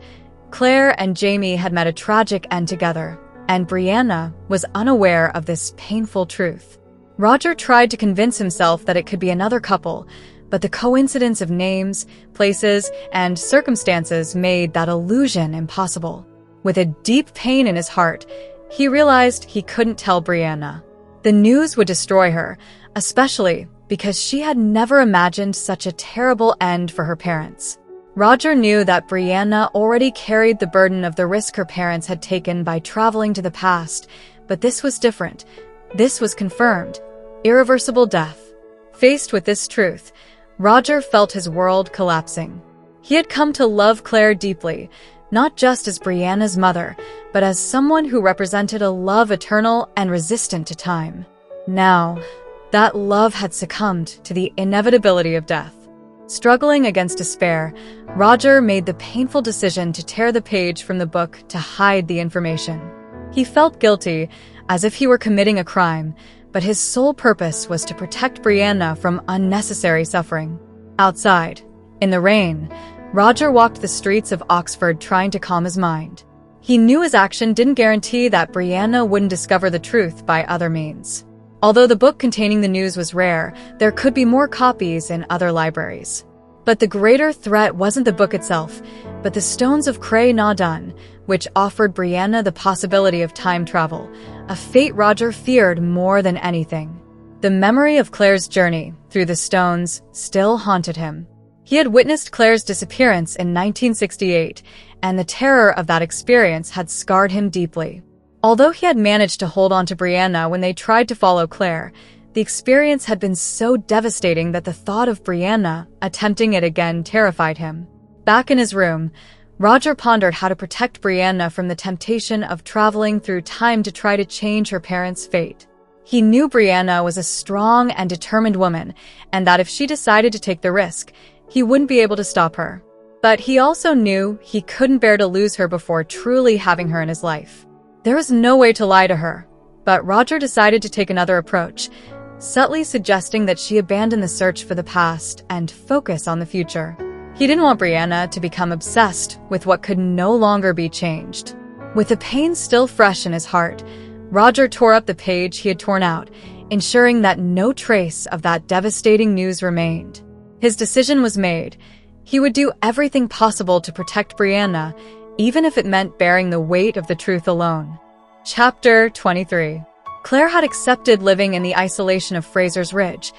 Claire and Jamie had met a tragic end together, and Brianna was unaware of this painful truth. Roger tried to convince himself that it could be another couple, but the coincidence of names, places, and circumstances made that illusion impossible. With a deep pain in his heart, he realized he couldn't tell Brianna. The news would destroy her, especially because she had never imagined such a terrible end for her parents. Roger knew that Brianna already carried the burden of the risk her parents had taken by traveling to the past, but this was different. This was confirmed. Irreversible death. Faced with this truth, Roger felt his world collapsing. He had come to love Claire deeply, not just as Brianna's mother, but as someone who represented a love eternal and resistant to time. Now, that love had succumbed to the inevitability of death. Struggling against despair, Roger made the painful decision to tear the page from the book to hide the information. He felt guilty, as if he were committing a crime, but his sole purpose was to protect Brianna from unnecessary suffering. Outside, in the rain, Roger walked the streets of Oxford trying to calm his mind. He knew his action didn't guarantee that Brianna wouldn't discover the truth by other means. Although the book containing the news was rare, there could be more copies in other libraries. But the greater threat wasn't the book itself, but the stones of Cray na Dun, which offered Brianna the possibility of time travel, a fate Roger feared more than anything. The memory of Claire's journey through the stones still haunted him. He had witnessed Claire's disappearance in 1968, and the terror of that experience had scarred him deeply. Although he had managed to hold on to Brianna when they tried to follow Claire, the experience had been so devastating that the thought of Brianna attempting it again terrified him. Back in his room, Roger pondered how to protect Brianna from the temptation of traveling through time to try to change her parents' fate. He knew Brianna was a strong and determined woman, and that if she decided to take the risk, he wouldn't be able to stop her. But he also knew he couldn't bear to lose her before truly having her in his life. There was no way to lie to her, but Roger decided to take another approach, subtly suggesting that she abandon the search for the past and focus on the future. He didn't want Brianna to become obsessed with what could no longer be changed. With the pain still fresh in his heart, Roger tore up the page he had torn out, ensuring that no trace of that devastating news remained. His decision was made. He would do everything possible to protect Brianna, even if it meant bearing the weight of the truth alone. Chapter 23. Claire had accepted living in the isolation of Fraser's Ridge,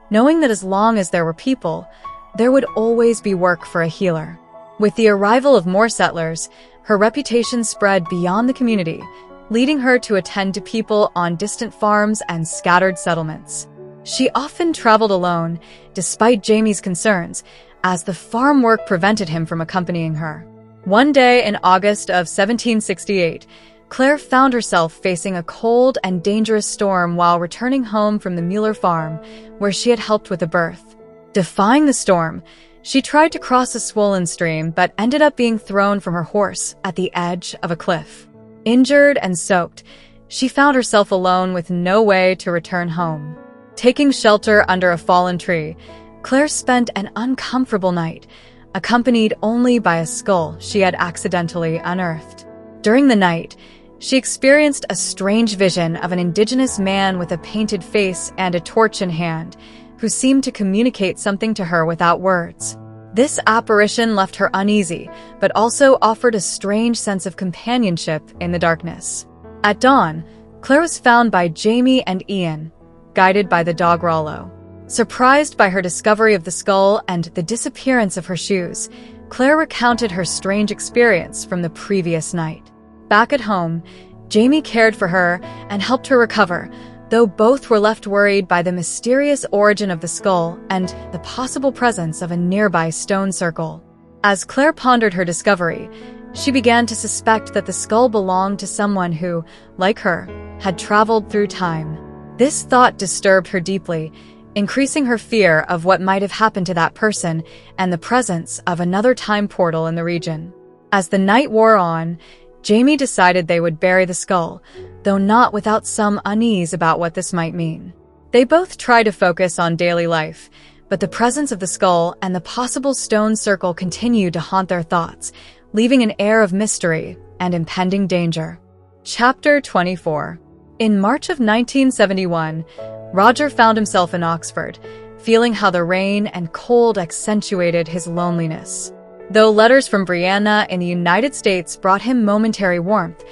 knowing that as long as there were people, there would always be work for a healer. With the arrival of more settlers, her reputation spread beyond the community, leading her to attend to people on distant farms and scattered settlements. She often traveled alone, despite Jamie's concerns, as the farm work prevented him from accompanying her. One day in August of 1768, Claire found herself facing a cold and dangerous storm while returning home from the Mueller farm, where she had helped with the birth. Defying the storm, She tried to cross a swollen stream but ended up being thrown from her horse at the edge of a cliff. Injured and soaked, she found herself alone with no way to return home. Taking shelter under a fallen tree, Claire spent an uncomfortable night, accompanied only by a skull she had accidentally unearthed. During the night, she experienced a strange vision of an indigenous man with a painted face and a torch in hand, who seemed to communicate something to her without words. This apparition left her uneasy, but also offered a strange sense of companionship in the darkness. At dawn, Claire was found by Jamie and Ian, guided by the dog Rollo. Surprised by her discovery of the skull and the disappearance of her shoes, Claire recounted her strange experience from the previous night. Back at home, Jamie cared for her and helped her recover, though both were left worried by the mysterious origin of the skull and the possible presence of a nearby stone circle. As Claire pondered her discovery, she began to suspect that the skull belonged to someone who, like her, had traveled through time. This thought disturbed her deeply, increasing her fear of what might have happened to that person and the presence of another time portal in the region. As the night wore on, Jamie decided they would bury the skull, though not without some unease about what this might mean. They both tried to focus on daily life, but the presence of the skull and the possible stone circle continued to haunt their thoughts, leaving an air of mystery and impending danger. Chapter 24. In March of 1971, Roger found himself in Oxford, feeling how the rain and cold accentuated his loneliness. Though letters from Brianna in the United States brought him momentary warmth,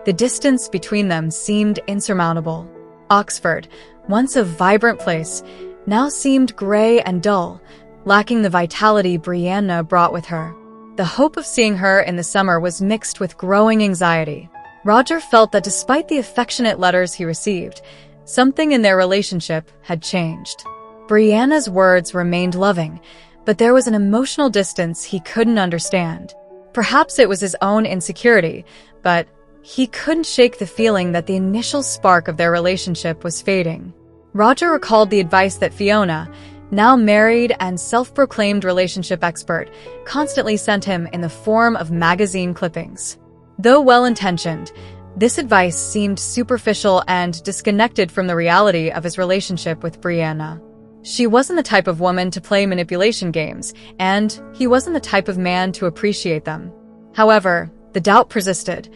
the distance between them seemed insurmountable. Oxford, once a vibrant place, now seemed gray and dull, lacking the vitality Brianna brought with her. The hope of seeing her in the summer was mixed with growing anxiety. Roger felt that despite the affectionate letters he received, something in their relationship had changed. Brianna's words remained loving, but there was an emotional distance he couldn't understand. Perhaps it was his own insecurity, but he couldn't shake the feeling that the initial spark of their relationship was fading. Roger recalled the advice that Fiona, now married and self-proclaimed relationship expert, constantly sent him in the form of magazine clippings. Though well-intentioned, this advice seemed superficial and disconnected from the reality of his relationship with Brianna. She wasn't the type of woman to play manipulation games, and he wasn't the type of man to appreciate them. However, the doubt persisted.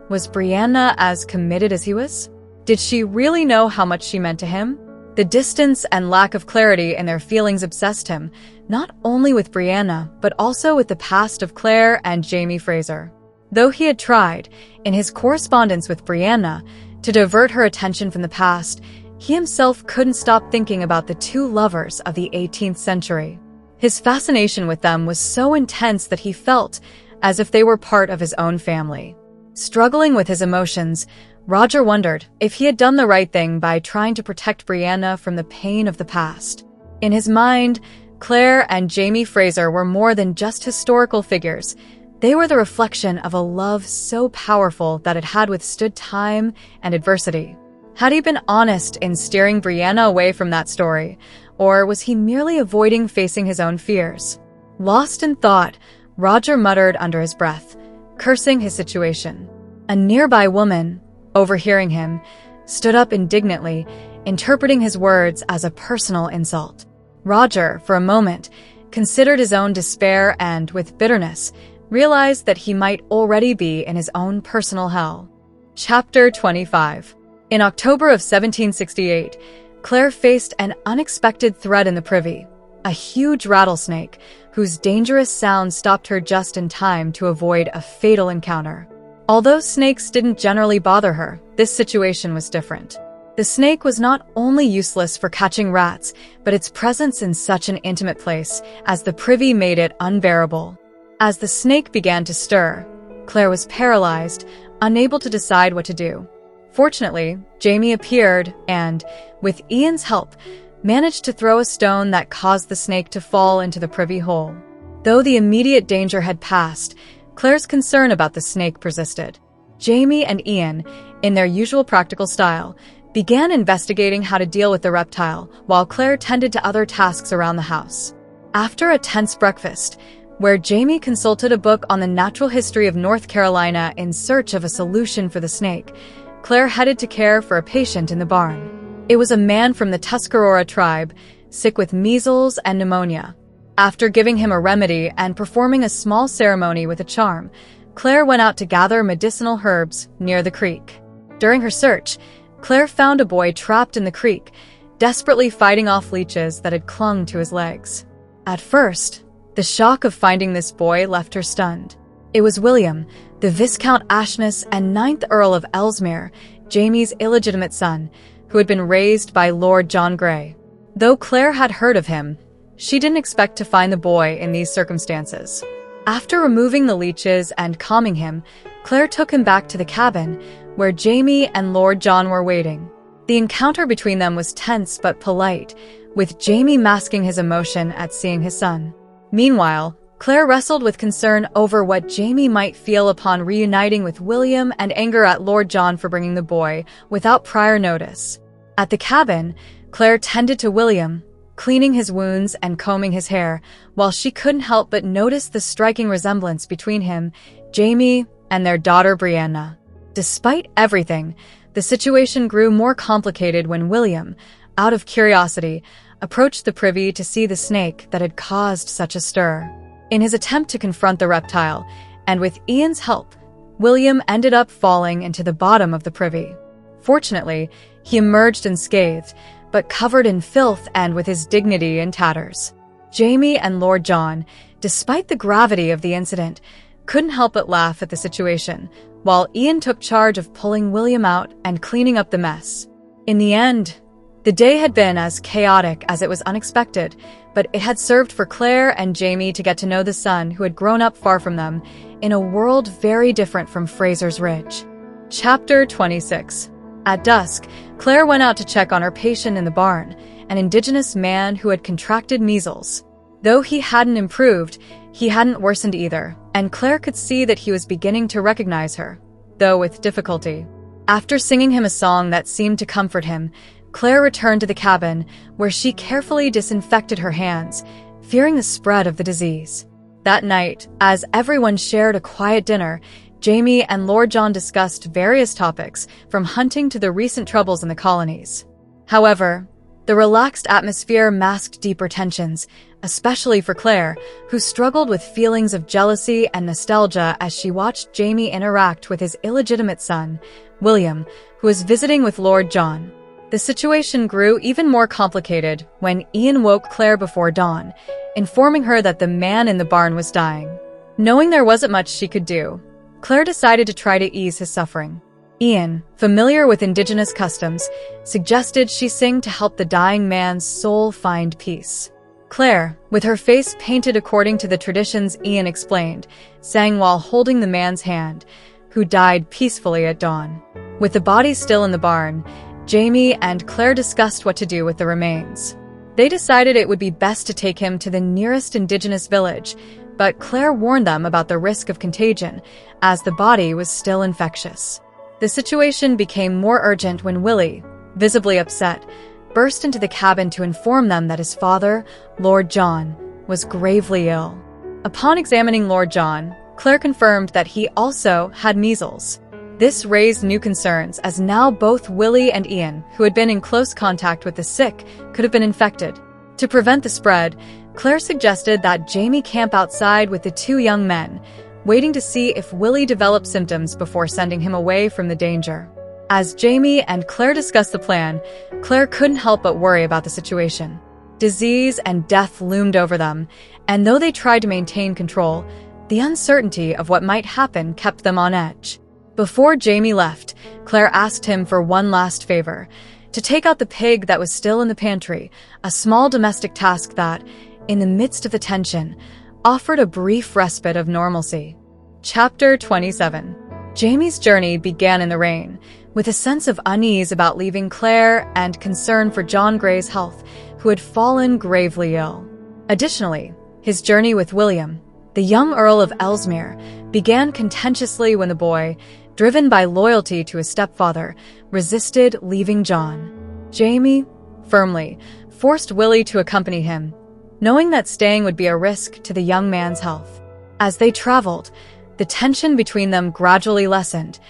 Was Brianna as committed as he was? Did she really know how much she meant to him? The distance and lack of clarity in their feelings obsessed him, not only with Brianna, but also with the past of Claire and Jamie Fraser. Though he had tried, in his correspondence with Brianna, to divert her attention from the past, he himself couldn't stop thinking about the two lovers of the 18th century. His fascination with them was so intense that he felt as if they were part of his own family. Struggling with his emotions, Roger wondered if he had done the right thing by trying to protect Brianna from the pain of the past. In his mind, Claire and Jamie Fraser were more than just historical figures. They were the reflection of a love so powerful that it had withstood time and adversity. Had he been honest in steering Brianna away from that story, or was he merely avoiding facing his own fears? Lost in thought, Roger muttered under his breath, cursing his situation. A nearby woman, overhearing him, stood up indignantly, interpreting his words as a personal insult. Roger, for a moment, considered his own despair and, with bitterness, realized that he might already be in his own personal hell. Chapter 25. In October of 1768, Claire faced an unexpected threat in the privy, a huge rattlesnake whose dangerous sound stopped her just in time to avoid a fatal encounter. Although snakes didn't generally bother her, this situation was different. The snake was not only useless for catching rats, but its presence in such an intimate place as the privy made it unbearable. As the snake began to stir, Claire was paralyzed, unable to decide what to do. Fortunately, Jamie appeared and, with Ian's help, managed to throw a stone that caused the snake to fall into the privy hole. Though the immediate danger had passed, Claire's concern about the snake persisted. Jamie and Ian, in their usual practical style, began investigating how to deal with the reptile, while Claire tended to other tasks around the house. After a tense breakfast, where Jamie consulted a book on the natural history of North Carolina in search of a solution for the snake, Claire headed to care for a patient in the barn. It was a man from the Tuscarora tribe, sick with measles and pneumonia. After giving him a remedy and performing a small ceremony with a charm, Claire went out to gather medicinal herbs near the creek. During her search, Claire found a boy trapped in the creek, desperately fighting off leeches that had clung to his legs. At first, the shock of finding this boy left her stunned. It was William, the Viscount Ashness and 9th Earl of Ellesmere, Jamie's illegitimate son, who had been raised by Lord John Grey. Though Claire had heard of him, she didn't expect to find the boy in these circumstances. After removing the leeches and calming him, Claire took him back to the cabin, where Jamie and Lord John were waiting. The encounter between them was tense but polite, with Jamie masking his emotion at seeing his son. Meanwhile, Claire wrestled with concern over what Jamie might feel upon reuniting with William and anger at Lord John for bringing the boy without prior notice. At the cabin, Claire tended to William, cleaning his wounds and combing his hair, while she couldn't help but notice the striking resemblance between him, Jamie, and their daughter Brianna. Despite everything, the situation grew more complicated when William, out of curiosity, approached the privy to see the snake that had caused such a stir. In his attempt to confront the reptile, and with Ian's help, William ended up falling into the bottom of the privy. Fortunately, he emerged unscathed, but covered in filth and with his dignity in tatters. Jamie and Lord John, despite the gravity of the incident, couldn't help but laugh at the situation, while Ian took charge of pulling William out and cleaning up the mess. In the end, the day had been as chaotic as it was unexpected, but it had served for Claire and Jamie to get to know the son who had grown up far from them, in a world very different from Fraser's Ridge. Chapter 26. At dusk, Claire went out to check on her patient in the barn, an indigenous man who had contracted measles. Though he hadn't improved, he hadn't worsened either, and Claire could see that he was beginning to recognize her, though with difficulty. After singing him a song that seemed to comfort him, Claire returned to the cabin, where she carefully disinfected her hands, fearing the spread of the disease. That night, as everyone shared a quiet dinner, Jamie and Lord John discussed various topics, from hunting to the recent troubles in the colonies. However, the relaxed atmosphere masked deeper tensions, especially for Claire, who struggled with feelings of jealousy and nostalgia as she watched Jamie interact with his illegitimate son, William, who was visiting with Lord John. The situation grew even more complicated when Ian woke Claire before dawn, informing her that the man in the barn was dying. Knowing there wasn't much she could do, Claire decided to try to ease his suffering. Ian, familiar with indigenous customs, suggested she sing to help the dying man's soul find peace. Claire, with her face painted according to the traditions Ian explained, sang while holding the man's hand, who died peacefully at dawn. With the body still in the barn, Jamie and Claire discussed what to do with the remains. They decided it would be best to take him to the nearest indigenous village, but Claire warned them about the risk of contagion, as the body was still infectious. The situation became more urgent when Willie, visibly upset, burst into the cabin to inform them that his father, Lord John, was gravely ill. Upon examining Lord John, Claire confirmed that he also had measles. This raised new concerns, as now both Willie and Ian, who had been in close contact with the sick, could have been infected. To prevent the spread, Claire suggested that Jamie camp outside with the two young men, waiting to see if Willie developed symptoms before sending him away from the danger. As Jamie and Claire discussed the plan, Claire couldn't help but worry about the situation. Disease and death loomed over them, and though they tried to maintain control, the uncertainty of what might happen kept them on edge. Before Jamie left, Claire asked him for one last favor: to take out the pig that was still in the pantry, a small domestic task that, in the midst of the tension, offered a brief respite of normalcy. Chapter 27. Jamie's journey began in the rain, with a sense of unease about leaving Claire and concern for John Grey's health, who had fallen gravely ill. Additionally, his journey with William, the young Earl of Ellesmere, began contentiously when the boy, driven by loyalty to his stepfather, resisted leaving John. Jamie, firmly, forced Willie to accompany him, knowing that staying would be a risk to the young man's health. As they traveled, the tension between them gradually lessened,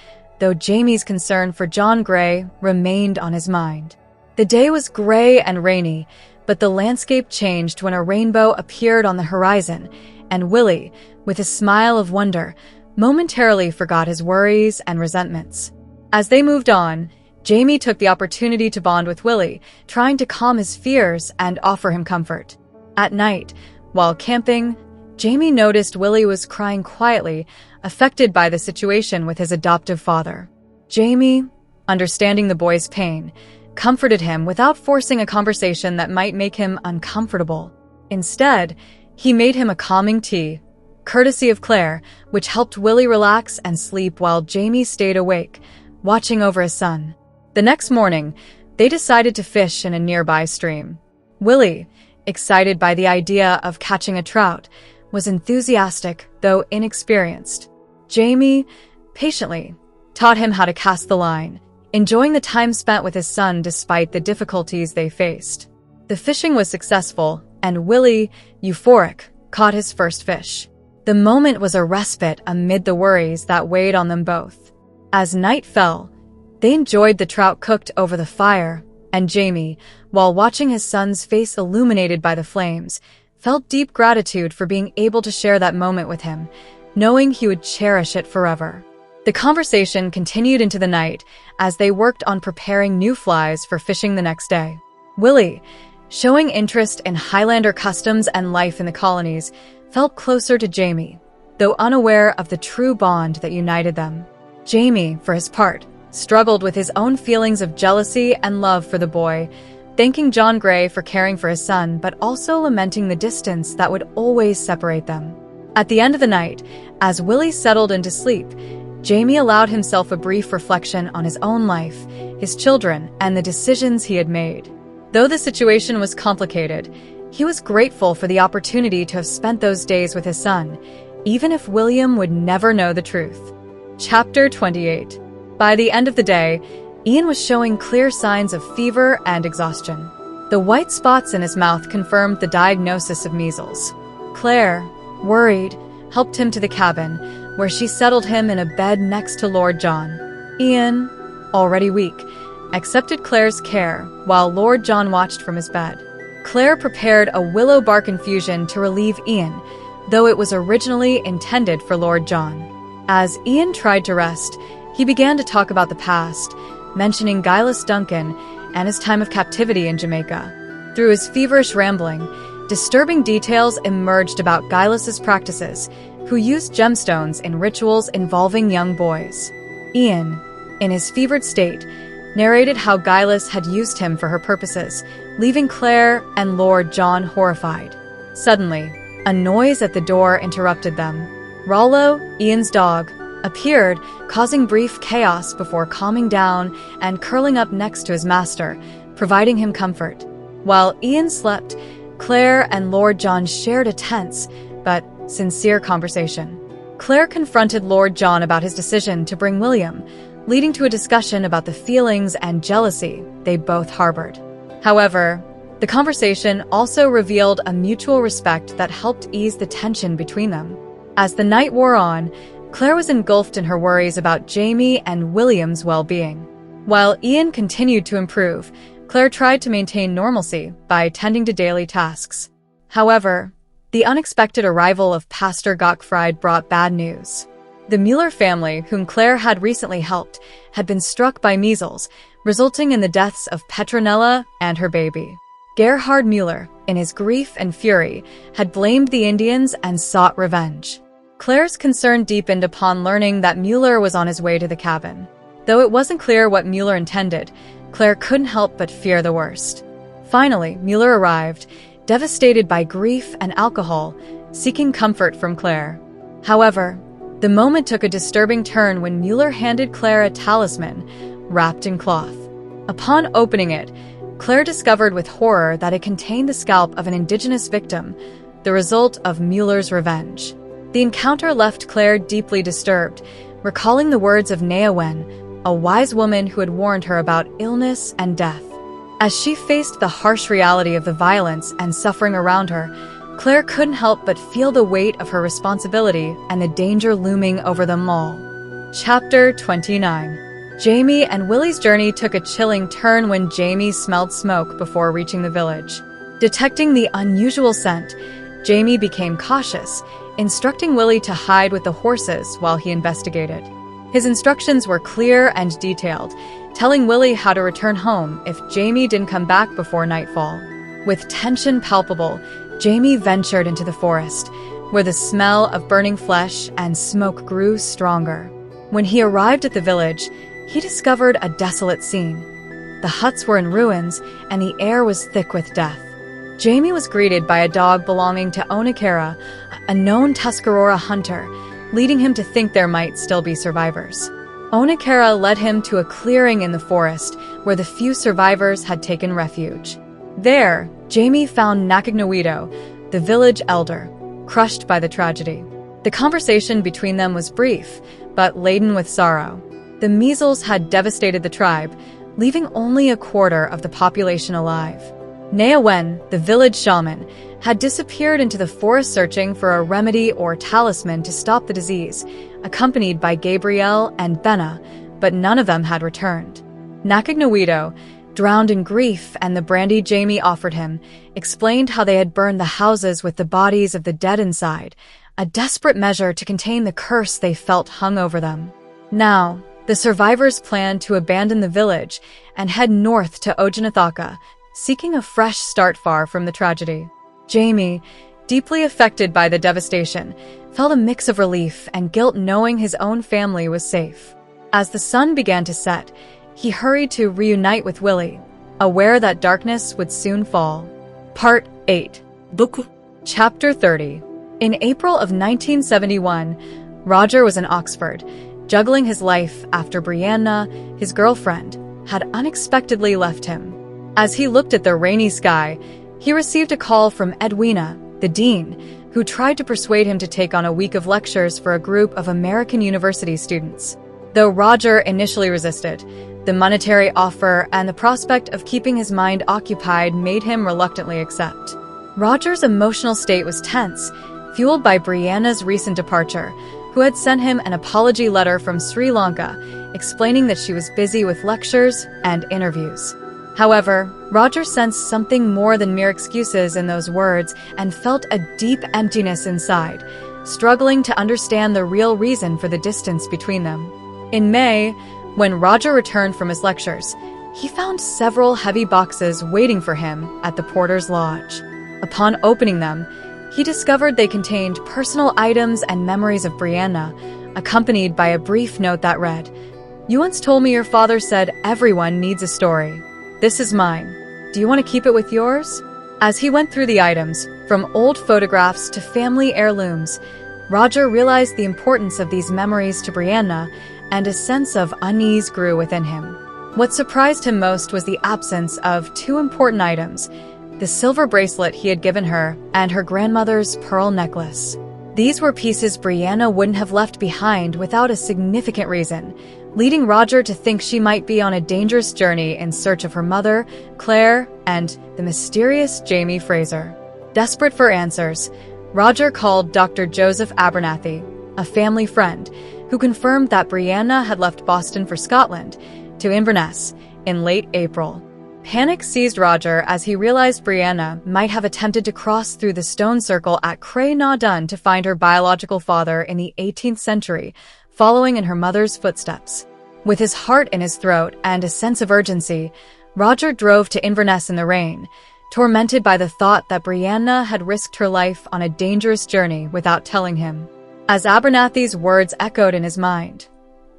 though Jamie's concern for John Grey remained on his mind. The day was gray and rainy, but the landscape changed when a rainbow appeared on the horizon, and Willie, with a smile of wonder, momentarily forgot his worries and resentments. As they moved on, Jamie took the opportunity to bond with Willie, trying to calm his fears and offer him comfort. At night, while camping, Jamie noticed Willie was crying quietly, affected by the situation with his adoptive father. Jamie, understanding the boy's pain, comforted him without forcing a conversation that might make him uncomfortable. Instead, he made him a calming tea, courtesy of Claire, which helped Willie relax and sleep while Jamie stayed awake, watching over his son. The next morning, they decided to fish in a nearby stream. Willie, excited by the idea of catching a trout, was enthusiastic, though inexperienced. Jamie, patiently, taught him how to cast the line, enjoying the time spent with his son despite the difficulties they faced. The fishing was successful, and Willie, euphoric, caught his first fish. The moment was a respite amid the worries that weighed on them both. As night fell, they enjoyed the trout cooked over the fire, and Jamie, while watching his son's face illuminated by the flames, felt deep gratitude for being able to share that moment with him, knowing he would cherish it forever. The conversation continued into the night as they worked on preparing new flies for fishing the next day. Willie, showing interest in Highlander customs and life in the colonies, felt closer to Jamie, though unaware of the true bond that united them. Jamie, for his part, struggled with his own feelings of jealousy and love for the boy, thanking John Grey for caring for his son, but also lamenting the distance that would always separate them. At the end of the night, as Willie settled into sleep, Jamie allowed himself a brief reflection on his own life, his children, and the decisions he had made. Though the situation was complicated, he was grateful for the opportunity to have spent those days with his son, even if William would never know the truth. Chapter 28. By the end of the day, Ian was showing clear signs of fever and exhaustion. The white spots in his mouth confirmed the diagnosis of measles. Claire, worried, helped him to the cabin, where she settled him in a bed next to Lord John. Ian, already weak, accepted Claire's care while Lord John watched from his bed. Claire prepared a willow bark infusion to relieve Ian, though it was originally intended for Lord John. As Ian tried to rest, he began to talk about the past, mentioning Gilus Duncan and his time of captivity in Jamaica. Through his feverish rambling, disturbing details emerged about Gilus's practices, who used gemstones in rituals involving young boys. Ian, in his fevered state, narrated how Gilus had used him for her purposes, leaving Claire and Lord John horrified. Suddenly, a noise at the door interrupted them. Rollo, Ian's dog, appeared, causing brief chaos before calming down and curling up next to his master, providing him comfort. While Ian slept, Claire and Lord John shared a tense but sincere conversation. Claire confronted Lord John about his decision to bring William, leading to a discussion about the feelings and jealousy they both harbored. However, the conversation also revealed a mutual respect that helped ease the tension between them. As the night wore on, Claire was engulfed in her worries about Jamie and William's well-being. While Ian continued to improve, Claire tried to maintain normalcy by tending to daily tasks. However, the unexpected arrival of Pastor Gottfried brought bad news. The Mueller family, whom Claire had recently helped, had been struck by measles, resulting in the deaths of Petronella and her baby. Gerhard Mueller, in his grief and fury, had blamed the Indians and sought revenge. Claire's concern deepened upon learning that Mueller was on his way to the cabin. Though it wasn't clear what Mueller intended, Claire couldn't help but fear the worst. Finally, Mueller arrived, devastated by grief and alcohol, seeking comfort from Claire. However, the moment took a disturbing turn when Mueller handed Claire a talisman wrapped in cloth. Upon opening it, Claire discovered with horror that it contained the scalp of an indigenous victim, the result of Mueller's revenge. The encounter left Claire deeply disturbed, recalling the words of Neawen, a wise woman who had warned her about illness and death. As she faced the harsh reality of the violence and suffering around her, Claire couldn't help but feel the weight of her responsibility and the danger looming over them all. Chapter 29. Jamie and Willie's journey took a chilling turn when Jamie smelled smoke before reaching the village. Detecting the unusual scent, Jamie became cautious, instructing Willie to hide with the horses while he investigated. His instructions were clear and detailed, telling Willie how to return home if Jamie didn't come back before nightfall. With tension palpable, Jamie ventured into the forest, where the smell of burning flesh and smoke grew stronger. When he arrived at the village, he discovered a desolate scene. The huts were in ruins, and the air was thick with death. Jamie was greeted by a dog belonging to Onakera, a known Tuscarora hunter, leading him to think there might still be survivors. Onakera led him to a clearing in the forest where the few survivors had taken refuge. There, Jamie found Nakagnawido, the village elder, crushed by the tragedy. The conversation between them was brief, but laden with sorrow. The measles had devastated the tribe, leaving only a quarter of the population alive. Neawen, the village shaman, had disappeared into the forest searching for a remedy or talisman to stop the disease, accompanied by Gabrielle and Benna, but none of them had returned. Nakagnawido, drowned in grief and the brandy Jamie offered him, explained how they had burned the houses with the bodies of the dead inside, a desperate measure to contain the curse they felt hung over them. Now, the survivors planned to abandon the village and head north to Ojinathaka, seeking a fresh start far from the tragedy. Jamie, deeply affected by the devastation, felt a mix of relief and guilt knowing his own family was safe. As the sun began to set, he hurried to reunite with Willie, aware that darkness would soon fall. Part 8. Chapter 30. In April of 1971, Roger was in Oxford, juggling his life after Brianna, his girlfriend, had unexpectedly left him. As he looked at the rainy sky, he received a call from Edwina, the dean, who tried to persuade him to take on a week of lectures for a group of American university students. Though Roger initially resisted, the monetary offer and the prospect of keeping his mind occupied made him reluctantly accept. Roger's emotional state was tense, fueled by Brianna's recent departure, who had sent him an apology letter from Sri Lanka, explaining that she was busy with lectures and interviews. However, Roger sensed something more than mere excuses in those words and felt a deep emptiness inside, struggling to understand the real reason for the distance between them. In May, when Roger returned from his lectures, he found several heavy boxes waiting for him at the porter's lodge. Upon opening them, he discovered they contained personal items and memories of Brianna, accompanied by a brief note that read, "You once told me your father said everyone needs a story. This is mine. Do you want to keep it with yours?" As he went through the items, from old photographs to family heirlooms, Roger realized the importance of these memories to Brianna, and a sense of unease grew within him. What surprised him most was the absence of two important items: the silver bracelet he had given her and her grandmother's pearl necklace. These were pieces Brianna wouldn't have left behind without a significant reason, leading Roger to think she might be on a dangerous journey in search of her mother, Claire, and the mysterious Jamie Fraser. Desperate for answers, Roger called Dr. Joseph Abernathy, a family friend, who confirmed that Brianna had left Boston for Scotland, to Inverness, in late April. Panic seized Roger as he realized Brianna might have attempted to cross through the stone circle at Cray na Dun to find her biological father in the 18th century, following in her mother's footsteps. With his heart in his throat and a sense of urgency, Roger drove to Inverness in the rain, tormented by the thought that Brianna had risked her life on a dangerous journey without telling him. As Abernathy's words echoed in his mind,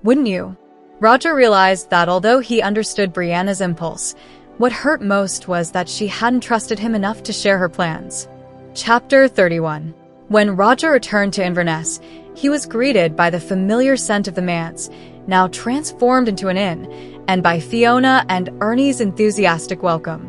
"Wouldn't you?" Roger realized that although he understood Brianna's impulse, what hurt most was that she hadn't trusted him enough to share her plans. Chapter 31. When Roger returned to Inverness, he was greeted by the familiar scent of the manse, now transformed into an inn, and by Fiona and Ernie's enthusiastic welcome.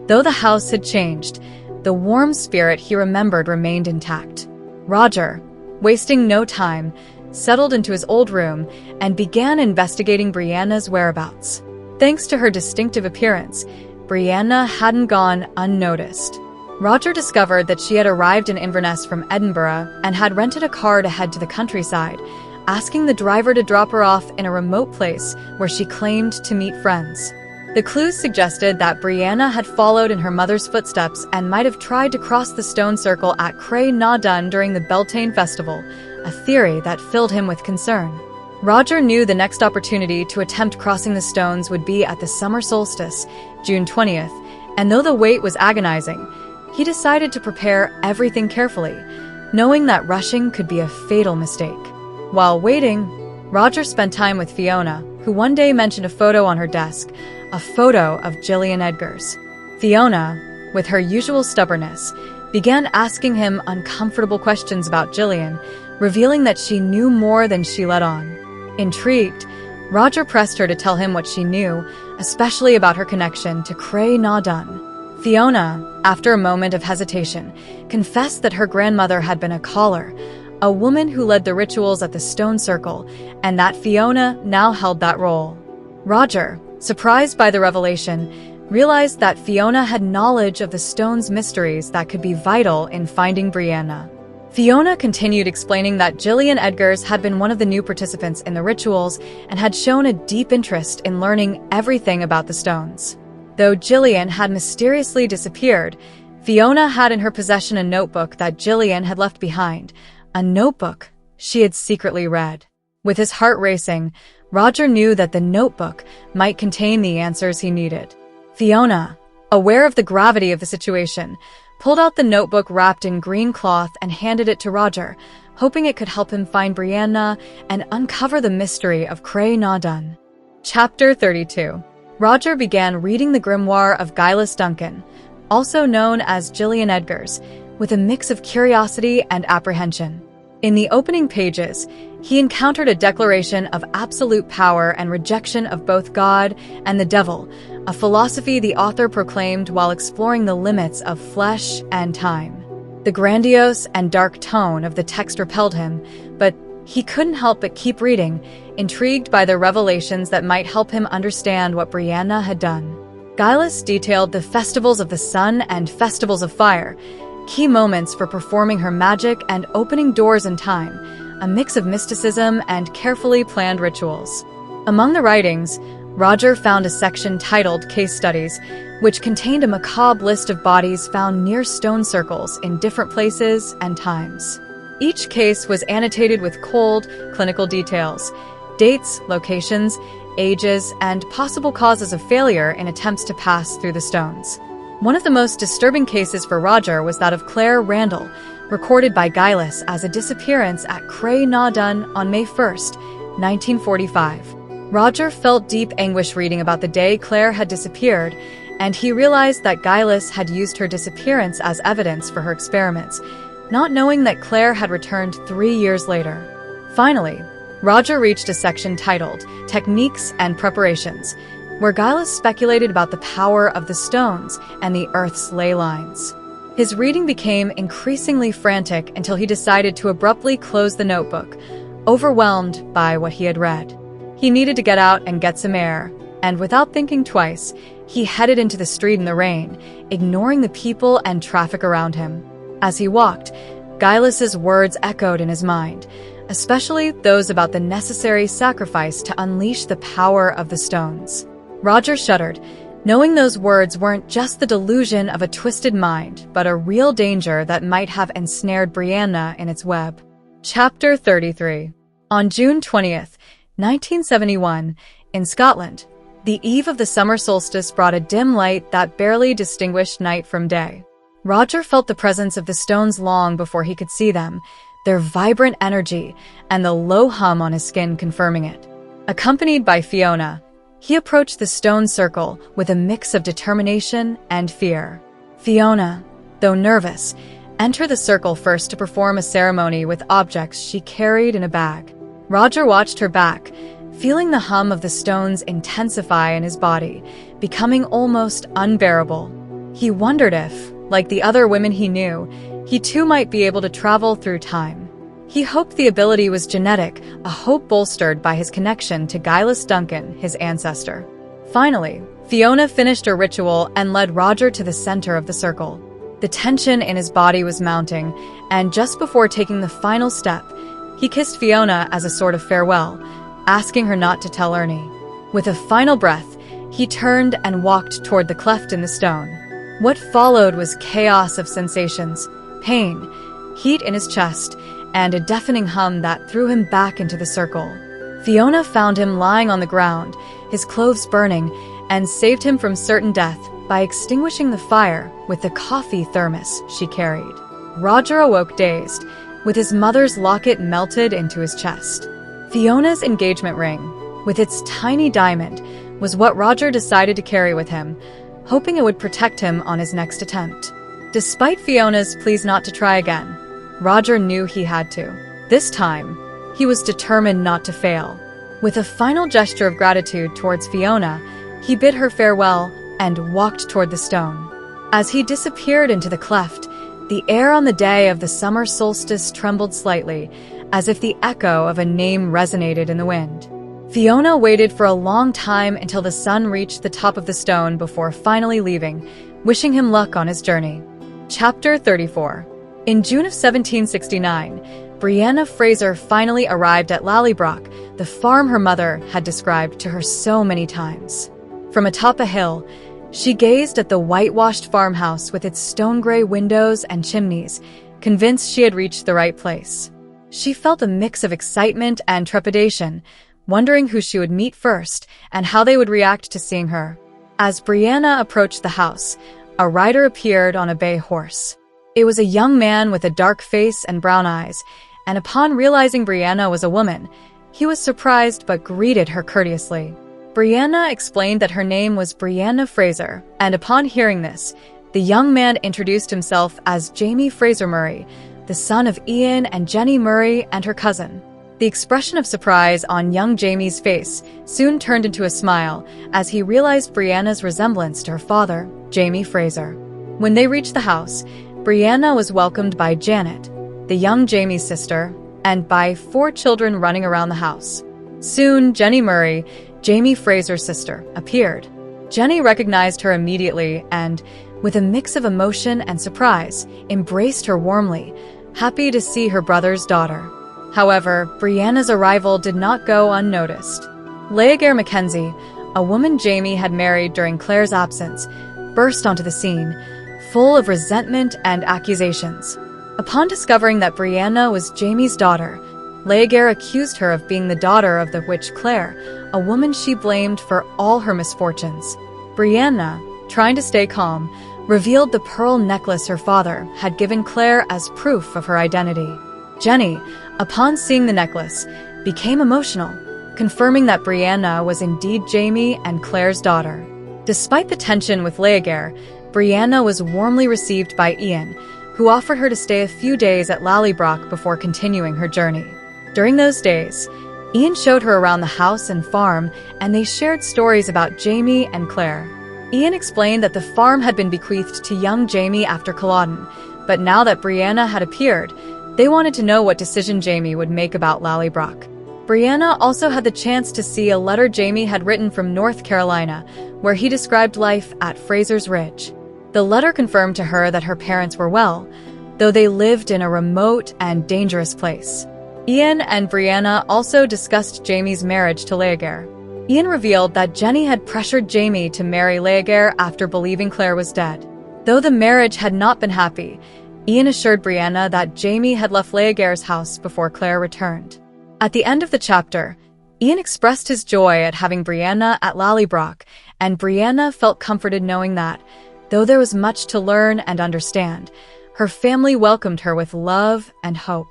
Though the house had changed, the warm spirit he remembered remained intact. Roger, wasting no time, settled into his old room and began investigating Brianna's whereabouts. Thanks to her distinctive appearance, Brianna hadn't gone unnoticed. Roger discovered that she had arrived in Inverness from Edinburgh and had rented a car to head to the countryside, asking the driver to drop her off in a remote place where she claimed to meet friends. The clues suggested that Brianna had followed in her mother's footsteps and might have tried to cross the stone circle at Cray na Dun during the Beltane festival, a theory that filled him with concern. Roger knew the next opportunity to attempt crossing the stones would be at the summer solstice, June 20th, and though the wait was agonizing, he decided to prepare everything carefully, knowing that rushing could be a fatal mistake. While waiting, Roger spent time with Fiona, who one day mentioned a photo on her desk, a photo of Gillian Edgars. Fiona, with her usual stubbornness, began asking him uncomfortable questions about Gillian, revealing that she knew more than she let on. Intrigued, Roger pressed her to tell him what she knew, especially about her connection to Cray na Dun. Fiona, after a moment of hesitation, confessed that her grandmother had been a caller, a woman who led the rituals at the stone circle, and that Fiona now held that role. Roger, surprised by the revelation, realized that Fiona had knowledge of the stone's mysteries that could be vital in finding Brianna. Fiona continued explaining that Gillian Edgars had been one of the new participants in the rituals and had shown a deep interest in learning everything about the stones. Though Gillian had mysteriously disappeared, Fiona had in her possession a notebook that Gillian had left behind, a notebook she had secretly read. With his heart racing, Roger knew that the notebook might contain the answers he needed. Fiona, aware of the gravity of the situation, pulled out the notebook wrapped in green cloth and handed it to Roger, hoping it could help him find Brianna and uncover the mystery of Cray na Dun. Chapter 32. Roger began reading the grimoire of Gillis Duncan, also known as Gillian Edgars, with a mix of curiosity and apprehension. In the opening pages, he encountered a declaration of absolute power and rejection of both God and the devil, a philosophy the author proclaimed while exploring the limits of flesh and time. The grandiose and dark tone of the text repelled him, but he couldn't help but keep reading, intrigued by the revelations that might help him understand what Brianna had done. Gillis detailed the festivals of the sun and festivals of fire, key moments for performing her magic and opening doors in time, a mix of mysticism and carefully planned rituals. Among the writings, Roger found a section titled Case Studies, which contained a macabre list of bodies found near stone circles in different places and times. Each case was annotated with cold, clinical details, dates, locations, ages, and possible causes of failure in attempts to pass through the stones. One of the most disturbing cases for Roger was that of Claire Randall, recorded by Gillis as a disappearance at Cray na Dun on May 1st, 1945. Roger felt deep anguish reading about the day Claire had disappeared, and he realized that Gillis had used her disappearance as evidence for her experiments, not knowing that Claire had returned 3 years later. Finally, Roger reached a section titled Techniques and Preparations, where Gillis speculated about the power of the stones and the Earth's ley lines. His reading became increasingly frantic until he decided to abruptly close the notebook, overwhelmed by what he had read. He needed to get out and get some air, and without thinking twice, he headed into the street in the rain, ignoring the people and traffic around him. As he walked, Gillis's words echoed in his mind, especially those about the necessary sacrifice to unleash the power of the stones. Roger shuddered, knowing those words weren't just the delusion of a twisted mind, but a real danger that might have ensnared Brianna in its web. Chapter 33. On June 20th, 1971, in Scotland, the eve of the summer solstice brought a dim light that barely distinguished night from day. Roger felt the presence of the stones long before he could see them, their vibrant energy and the low hum on his skin confirming it. Accompanied by Fiona, he approached the stone circle with a mix of determination and fear. Fiona, though nervous, entered the circle first to perform a ceremony with objects she carried in a bag. Roger watched her back, feeling the hum of the stones intensify in his body, becoming almost unbearable. He wondered if, like the other women he knew, he too might be able to travel through time. He hoped the ability was genetic, a hope bolstered by his connection to Gillis Duncan, his ancestor. Finally, Fiona finished her ritual and led Roger to the center of the circle. The tension in his body was mounting, and just before taking the final step, he kissed Fiona as a sort of farewell, asking her not to tell Ernie. With a final breath, he turned and walked toward the cleft in the stone. What followed was chaos of sensations, pain, heat in his chest, and a deafening hum that threw him back into the circle. Fiona found him lying on the ground, his clothes burning, and saved him from certain death by extinguishing the fire with the coffee thermos she carried. Roger awoke dazed, with his mother's locket melted into his chest. Fiona's engagement ring, with its tiny diamond, was what Roger decided to carry with him, hoping it would protect him on his next attempt. Despite Fiona's pleas not to try again, Roger knew he had to. This time, he was determined not to fail. With a final gesture of gratitude towards Fiona, he bid her farewell and walked toward the stone. As he disappeared into the cleft, the air on the day of the summer solstice trembled slightly, as if the echo of a name resonated in the wind. Fiona waited for a long time until the sun reached the top of the stone before finally leaving, wishing him luck on his journey. Chapter 34. In June of 1769, Brianna Fraser finally arrived at Lallybroch, the farm her mother had described to her so many times. From atop a hill, she gazed at the whitewashed farmhouse with its stone-gray windows and chimneys, convinced she had reached the right place. She felt a mix of excitement and trepidation, wondering who she would meet first and how they would react to seeing her. As Brianna approached the house, a rider appeared on a bay horse. It was a young man with a dark face and brown eyes, and upon realizing Brianna was a woman, he was surprised but greeted her courteously. Brianna explained that her name was Brianna Fraser, and upon hearing this, the young man introduced himself as Jamie Fraser Murray, the son of Ian and Jenny Murray and her cousin. The expression of surprise on young Jamie's face soon turned into a smile as he realized Brianna's resemblance to her father, Jamie Fraser. When they reached the house, Brianna was welcomed by Janet, the young Jamie's sister, and by 4 children running around the house. Soon, Jenny Murray, Jamie Fraser's sister, appeared. Jenny recognized her immediately and, with a mix of emotion and surprise, embraced her warmly, happy to see her brother's daughter. However, Brianna's arrival did not go unnoticed. Leaguer Mackenzie, a woman Jamie had married during Claire's absence, burst onto the scene, full of resentment and accusations. Upon discovering that Brianna was Jamie's daughter, Leaguer accused her of being the daughter of the witch Claire, a woman she blamed for all her misfortunes. Brianna, trying to stay calm, revealed the pearl necklace her father had given Claire as proof of her identity. Jenny, upon seeing the necklace, became emotional, confirming that Brianna was indeed Jamie and Claire's daughter. Despite the tension with Leaguer, Brianna was warmly received by Ian, who offered her to stay a few days at Lallybroch before continuing her journey. During those days, Ian showed her around the house and farm, and they shared stories about Jamie and Claire. Ian explained that the farm had been bequeathed to young Jamie after Culloden, but now that Brianna had appeared, they wanted to know what decision Jamie would make about Lallybroch. Brianna also had the chance to see a letter Jamie had written from North Carolina, where he described life at Fraser's Ridge. The letter confirmed to her that her parents were well, though they lived in a remote and dangerous place. Ian and Brianna also discussed Jamie's marriage to Leaguer. Ian revealed that Jenny had pressured Jamie to marry Leaguer after believing Claire was dead. Though the marriage had not been happy, Ian assured Brianna that Jamie had left Leaguer's house before Claire returned. At the end of the chapter, Ian expressed his joy at having Brianna at Lallybroch, and Brianna felt comforted knowing that, though there was much to learn and understand, her family welcomed her with love and hope.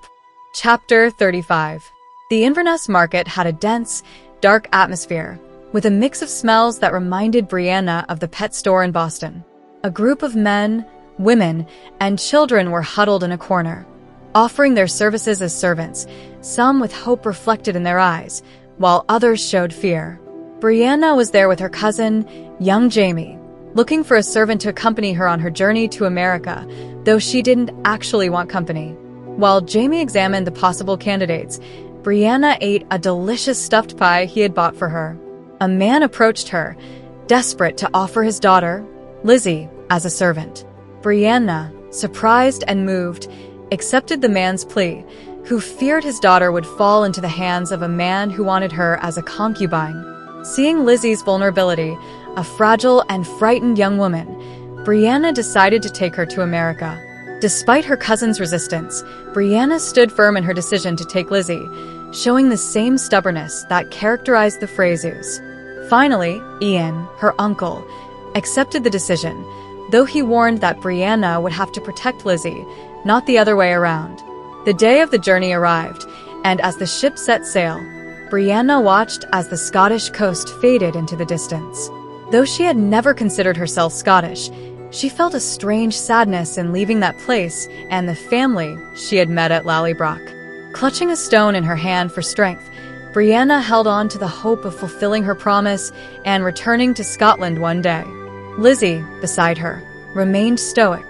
Chapter 35. The Inverness market had a dense, dark atmosphere, with a mix of smells that reminded Brianna of the pet store in Boston. A group of men, women, and children were huddled in a corner, offering their services as servants, some with hope reflected in their eyes, while others showed fear. Brianna was there with her cousin, young Jamie, looking for a servant to accompany her on her journey to America, though she didn't actually want company. While Jamie examined the possible candidates, Brianna ate a delicious stuffed pie he had bought for her. A man approached her, desperate to offer his daughter, Lizzie, as a servant. Brianna, surprised and moved, accepted the man's plea, who feared his daughter would fall into the hands of a man who wanted her as a concubine. Seeing Lizzie's vulnerability, a fragile and frightened young woman, Brianna decided to take her to America. Despite her cousin's resistance, Brianna stood firm in her decision to take Lizzie, showing the same stubbornness that characterized the Frasers. Finally, Ian, her uncle, accepted the decision, though he warned that Brianna would have to protect Lizzie, not the other way around. The day of the journey arrived, and as the ship set sail, Brianna watched as the Scottish coast faded into the distance. Though she had never considered herself Scottish, she felt a strange sadness in leaving that place and the family she had met at Lallybroch. Clutching a stone in her hand for strength, Brianna held on to the hope of fulfilling her promise and returning to Scotland one day. Lizzie, beside her, remained stoic,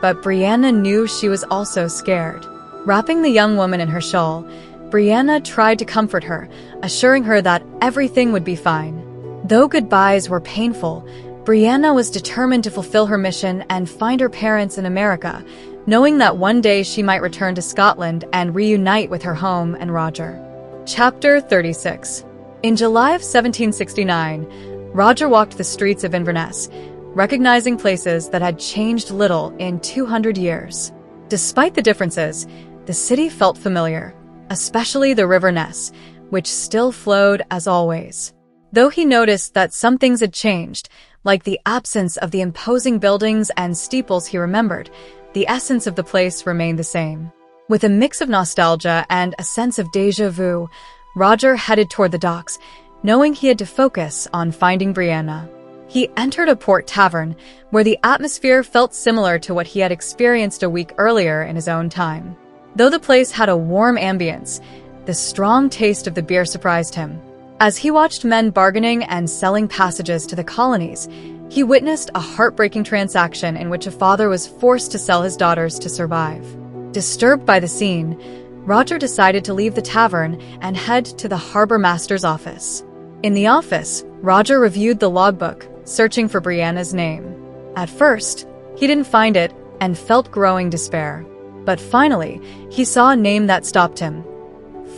but Brianna knew she was also scared. Wrapping the young woman in her shawl, Brianna tried to comfort her, assuring her that everything would be fine. Though goodbyes were painful, Brianna was determined to fulfill her mission and find her parents in America, knowing that one day she might return to Scotland and reunite with her home and Roger. Chapter 36. In July of 1769, Roger walked the streets of Inverness, recognizing places that had changed little in 200 years. Despite the differences, the city felt familiar, especially the River Ness, which still flowed as always. Though he noticed that some things had changed, like the absence of the imposing buildings and steeples he remembered, the essence of the place remained the same. With a mix of nostalgia and a sense of déjà vu, Roger headed toward the docks, knowing he had to focus on finding Brianna. He entered a port tavern, where the atmosphere felt similar to what he had experienced a week earlier in his own time. Though the place had a warm ambience, the strong taste of the beer surprised him. As he watched men bargaining and selling passages to the colonies, he witnessed a heartbreaking transaction in which a father was forced to sell his daughters to survive. Disturbed by the scene, Roger decided to leave the tavern and head to the harbor master's office. In the office, Roger reviewed the logbook, searching for Brianna's name. At first, he didn't find it and felt growing despair. But finally, he saw a name that stopped him.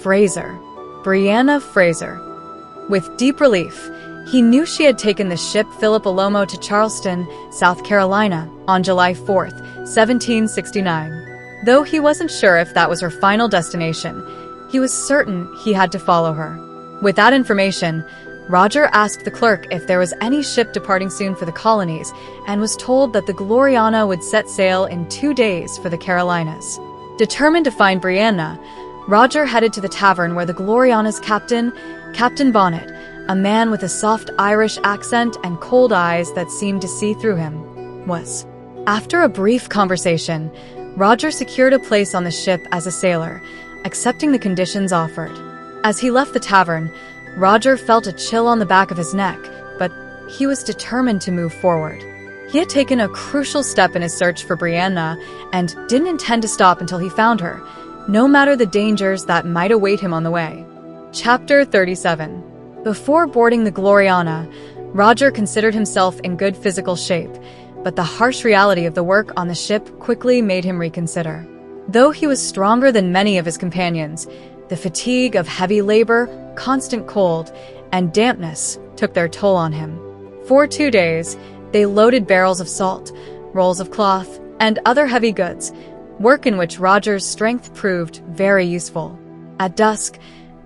Fraser. Brianna Fraser. With deep relief, he knew she had taken the ship Philip Alomo to Charleston, South Carolina, on July 4th, 1769. Though he wasn't sure if that was her final destination, he was certain he had to follow her. With that information, Roger asked the clerk if there was any ship departing soon for the colonies and was told that the Gloriana would set sail in 2 days for the Carolinas. Determined to find Brianna, Roger headed to the tavern where the Gloriana's captain, Captain Bonnet, a man with a soft Irish accent and cold eyes that seemed to see through him, was. After a brief conversation, Roger secured a place on the ship as a sailor, accepting the conditions offered. As he left the tavern, Roger felt a chill on the back of his neck, but he was determined to move forward. He had taken a crucial step in his search for Brianna and didn't intend to stop until he found her, no matter the dangers that might await him on the way. Chapter 37. Before boarding the Gloriana, Roger considered himself in good physical shape, but the harsh reality of the work on the ship quickly made him reconsider. Though he was stronger than many of his companions, the fatigue of heavy labor, constant cold, and dampness took their toll on him. For 2 days, they loaded barrels of salt, rolls of cloth, and other heavy goods, work in which Roger's strength proved very useful. At dusk,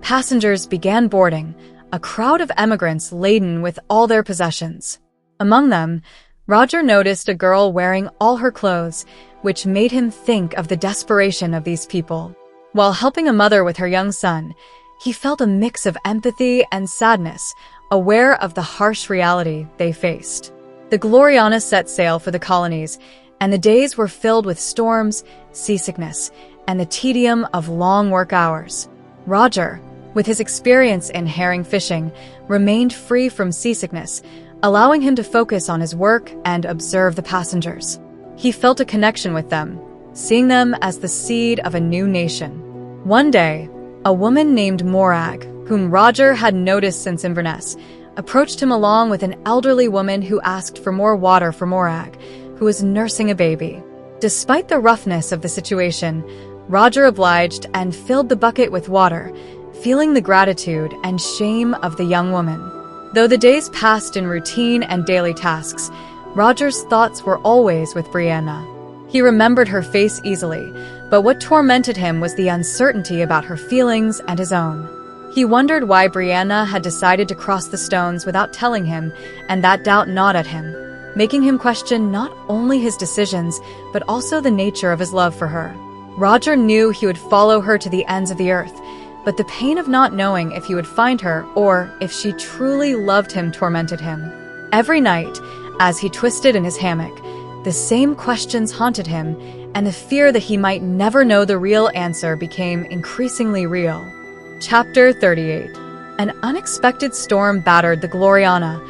passengers began boarding, a crowd of emigrants laden with all their possessions. Among them, Roger noticed a girl wearing all her clothes, which made him think of the desperation of these people. While helping a mother with her young son, he felt a mix of empathy and sadness, aware of the harsh reality they faced. The Gloriana set sail for the colonies, and the days were filled with storms, seasickness, and the tedium of long work hours. Roger, with his experience in herring fishing, remained free from seasickness, allowing him to focus on his work and observe the passengers. He felt a connection with them, seeing them as the seed of a new nation. One day, a woman named Morag, whom Roger had noticed since Inverness, approached him along with an elderly woman who asked for more water for Morag, who was nursing a baby. Despite the roughness of the situation, Roger obliged and filled the bucket with water, feeling the gratitude and shame of the young woman. Though the days passed in routine and daily tasks, Roger's thoughts were always with Brianna. He remembered her face easily, but what tormented him was the uncertainty about her feelings and his own. He wondered why Brianna had decided to cross the stones without telling him, and that doubt gnawed at him, making him question not only his decisions, but also the nature of his love for her. Roger knew he would follow her to the ends of the earth, but the pain of not knowing if he would find her or if she truly loved him tormented him. Every night, as he twisted in his hammock, the same questions haunted him, and the fear that he might never know the real answer became increasingly real. Chapter 38. An unexpected storm battered the Gloriana,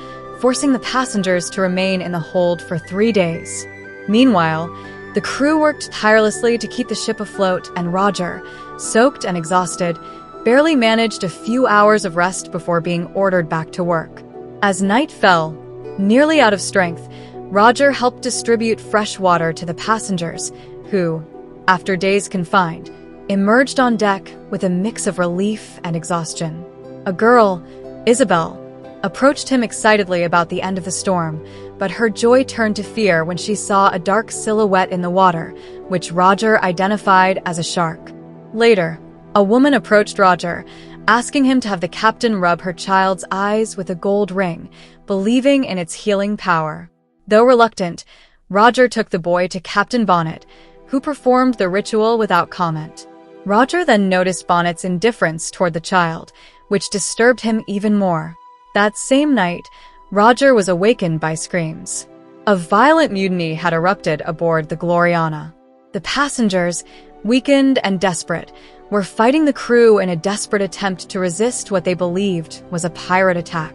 forcing the passengers to remain in the hold for 3 days. Meanwhile, the crew worked tirelessly to keep the ship afloat, and Roger, soaked and exhausted, barely managed a few hours of rest before being ordered back to work. As night fell, nearly out of strength, Roger helped distribute fresh water to the passengers, who, after days confined, emerged on deck with a mix of relief and exhaustion. A girl, Isabel, approached him excitedly about the end of the storm, but her joy turned to fear when she saw a dark silhouette in the water, which Roger identified as a shark. Later, a woman approached Roger, asking him to have the captain rub her child's eyes with a gold ring, believing in its healing power. Though reluctant, Roger took the boy to Captain Bonnet, who performed the ritual without comment. Roger then noticed Bonnet's indifference toward the child, which disturbed him even more. That same night, Roger was awakened by screams. A violent mutiny had erupted aboard the Gloriana. The passengers, weakened and desperate, were fighting the crew in a desperate attempt to resist what they believed was a pirate attack.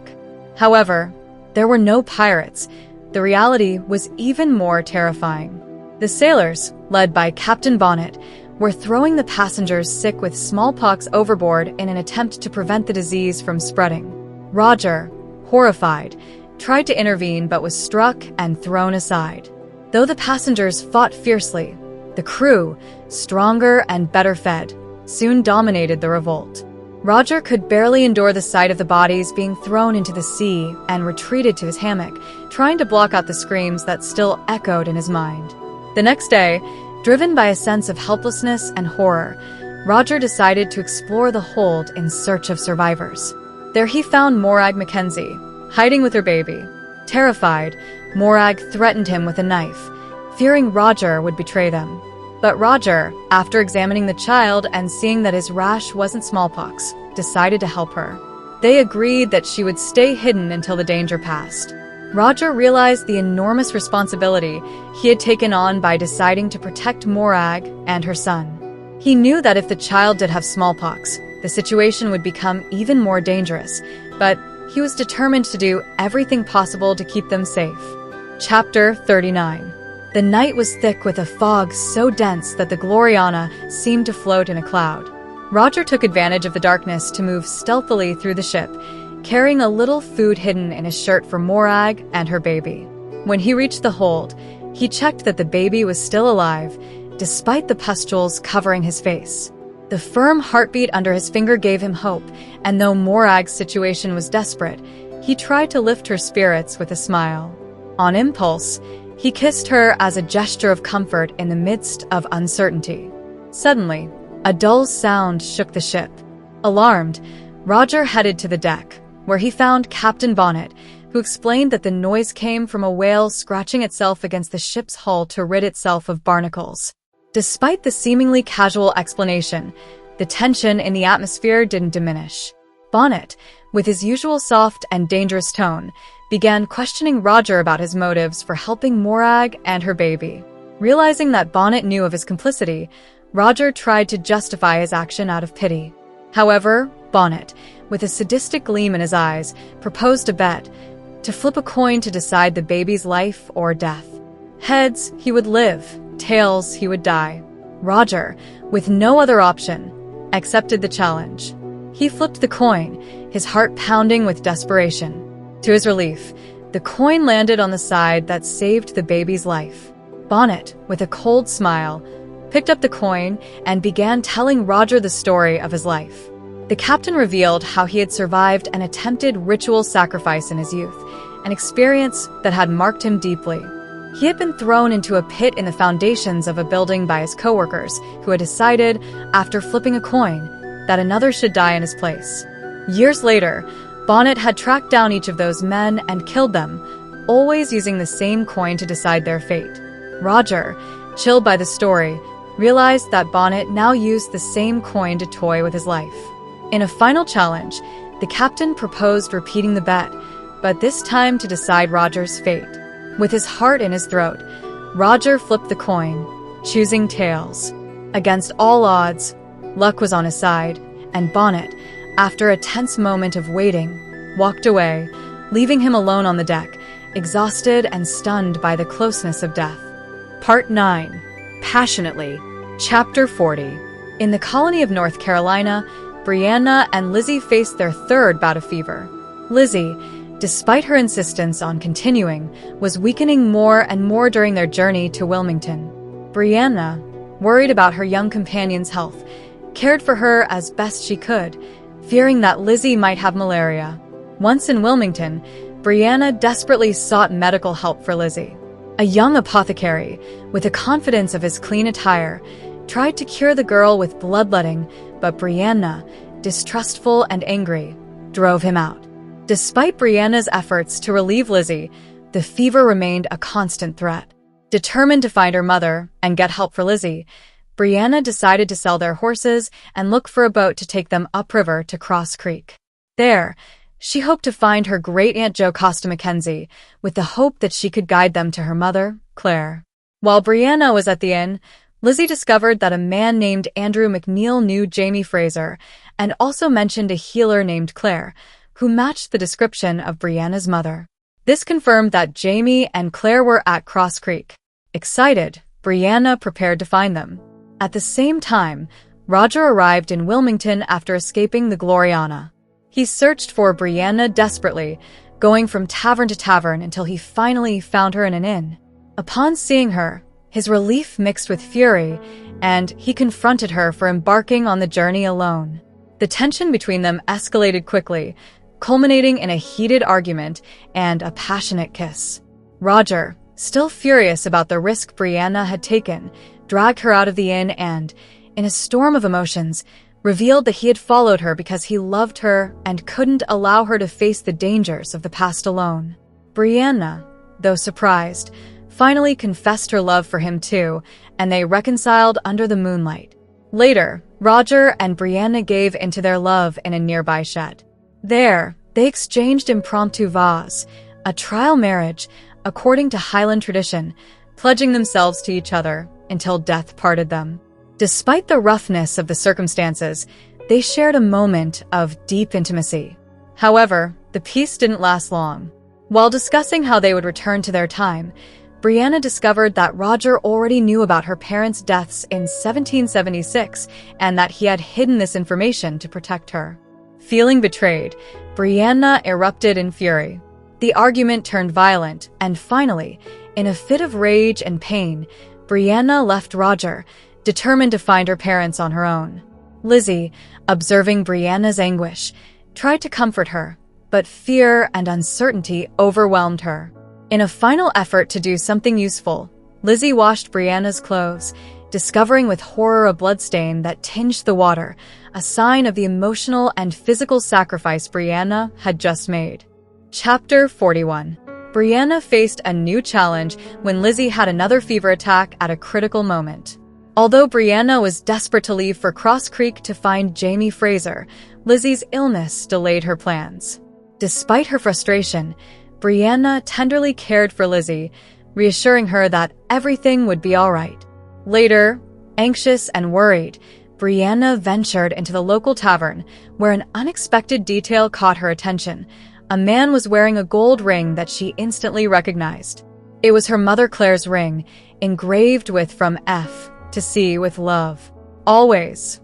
However, there were no pirates. The reality was even more terrifying. The sailors, led by Captain Bonnet, were throwing the passengers sick with smallpox overboard in an attempt to prevent the disease from spreading. Roger, horrified, tried to intervene but was struck and thrown aside. Though the passengers fought fiercely, the crew, stronger and better fed, soon dominated the revolt. Roger could barely endure the sight of the bodies being thrown into the sea and retreated to his hammock, trying to block out the screams that still echoed in his mind. The next day, driven by a sense of helplessness and horror, Roger decided to explore the hold in search of survivors. There he found Morag Mackenzie, hiding with her baby. Terrified, Morag threatened him with a knife, fearing Roger would betray them. But Roger, after examining the child and seeing that his rash wasn't smallpox, decided to help her. They agreed that she would stay hidden until the danger passed. Roger realized the enormous responsibility he had taken on by deciding to protect Morag and her son. He knew that if the child did have smallpox, the situation would become even more dangerous, but he was determined to do everything possible to keep them safe. Chapter 39. The night was thick with a fog so dense that the Gloriana seemed to float in a cloud. Roger took advantage of the darkness to move stealthily through the ship, carrying a little food hidden in his shirt for Morag and her baby. When he reached the hold, he checked that the baby was still alive, despite the pustules covering his face. The firm heartbeat under his finger gave him hope, and though Morag's situation was desperate, he tried to lift her spirits with a smile. On impulse, he kissed her as a gesture of comfort in the midst of uncertainty. Suddenly, a dull sound shook the ship. Alarmed, Roger headed to the deck, where he found Captain Bonnet, who explained that the noise came from a whale scratching itself against the ship's hull to rid itself of barnacles. Despite the seemingly casual explanation, the tension in the atmosphere didn't diminish. Bonnet, with his usual soft and dangerous tone, began questioning Roger about his motives for helping Morag and her baby. Realizing that Bonnet knew of his complicity, Roger tried to justify his action out of pity. However, Bonnet, with a sadistic gleam in his eyes, proposed a bet, to flip a coin to decide the baby's life or death. Heads, he would live. Tails, he would die. Roger, with no other option, accepted the challenge. He flipped the coin, his heart pounding with desperation. To his relief, the coin landed on the side that saved the baby's life. Bonnet, with a cold smile, picked up the coin and began telling Roger the story of his life. The captain revealed how he had survived an attempted ritual sacrifice in his youth, an experience that had marked him deeply. He had been thrown into a pit in the foundations of a building by his coworkers, who had decided, after flipping a coin, that another should die in his place. Years later, Bonnet had tracked down each of those men and killed them, always using the same coin to decide their fate. Roger, chilled by the story, realized that Bonnet now used the same coin to toy with his life. In a final challenge, the captain proposed repeating the bet, but this time to decide Roger's fate. With his heart in his throat, Roger flipped the coin, choosing tails. Against all odds, luck was on his side, and Bonnet, after a tense moment of waiting, walked away, leaving him alone on the deck, exhausted and stunned by the closeness of death. Part 9. Passionately. Chapter 40. In the colony of North Carolina, Brianna and Lizzie faced their third bout of fever. Lizzie, despite her insistence on continuing, was weakening more and more during their journey to Wilmington. Brianna, worried about her young companion's health, cared for her as best she could, fearing that Lizzie might have malaria. Once in Wilmington, Brianna desperately sought medical help for Lizzie. A young apothecary, with the confidence of his clean attire, tried to cure the girl with bloodletting, but Brianna, distrustful and angry, drove him out. Despite Brianna's efforts to relieve Lizzie, the fever remained a constant threat. Determined to find her mother and get help for Lizzie, Brianna decided to sell their horses and look for a boat to take them upriver to Cross Creek. There, she hoped to find her great-aunt Jocasta Mackenzie, with the hope that she could guide them to her mother, Claire. While Brianna was at the inn, Lizzie discovered that a man named Andrew McNeil knew Jamie Fraser, and also mentioned a healer named Claire, who matched the description of Brianna's mother. This confirmed that Jamie and Claire were at Cross Creek. Excited, Brianna prepared to find them. At the same time, Roger arrived in Wilmington after escaping the Gloriana. He searched for Brianna desperately, going from tavern to tavern until he finally found her in an inn. Upon seeing her, his relief mixed with fury, and he confronted her for embarking on the journey alone. The tension between them escalated quickly, culminating in a heated argument and a passionate kiss. Roger, still furious about the risk Brianna had taken, dragged her out of the inn and, in a storm of emotions, revealed that he had followed her because he loved her and couldn't allow her to face the dangers of the past alone. Brianna, though surprised, finally confessed her love for him too, and they reconciled under the moonlight. Later, Roger and Brianna gave into their love in a nearby shed. There, they exchanged impromptu vows, a trial marriage, according to Highland tradition, pledging themselves to each other until death parted them. Despite the roughness of the circumstances, they shared a moment of deep intimacy. However, the peace didn't last long. While discussing how they would return to their time, Brianna discovered that Roger already knew about her parents' deaths in 1776 and that he had hidden this information to protect her. Feeling betrayed, Brianna erupted in fury. The argument turned violent, and finally, in a fit of rage and pain, Brianna left Roger, determined to find her parents on her own. Lizzie, observing Brianna's anguish, tried to comfort her, but fear and uncertainty overwhelmed her. In a final effort to do something useful, Lizzie washed Brianna's clothes, discovering with horror a bloodstain that tinged the water, a sign of the emotional and physical sacrifice Brianna had just made. Chapter 41. Brianna faced a new challenge when Lizzie had another fever attack at a critical moment. Although Brianna was desperate to leave for Cross Creek to find Jamie Fraser, Lizzie's illness delayed her plans. Despite her frustration, Brianna tenderly cared for Lizzie, reassuring her that everything would be all right. Later, anxious and worried, Brianna ventured into the local tavern, where an unexpected detail caught her attention. A man was wearing a gold ring that she instantly recognized. It was her mother Claire's ring, engraved with "From F to C with love. Always."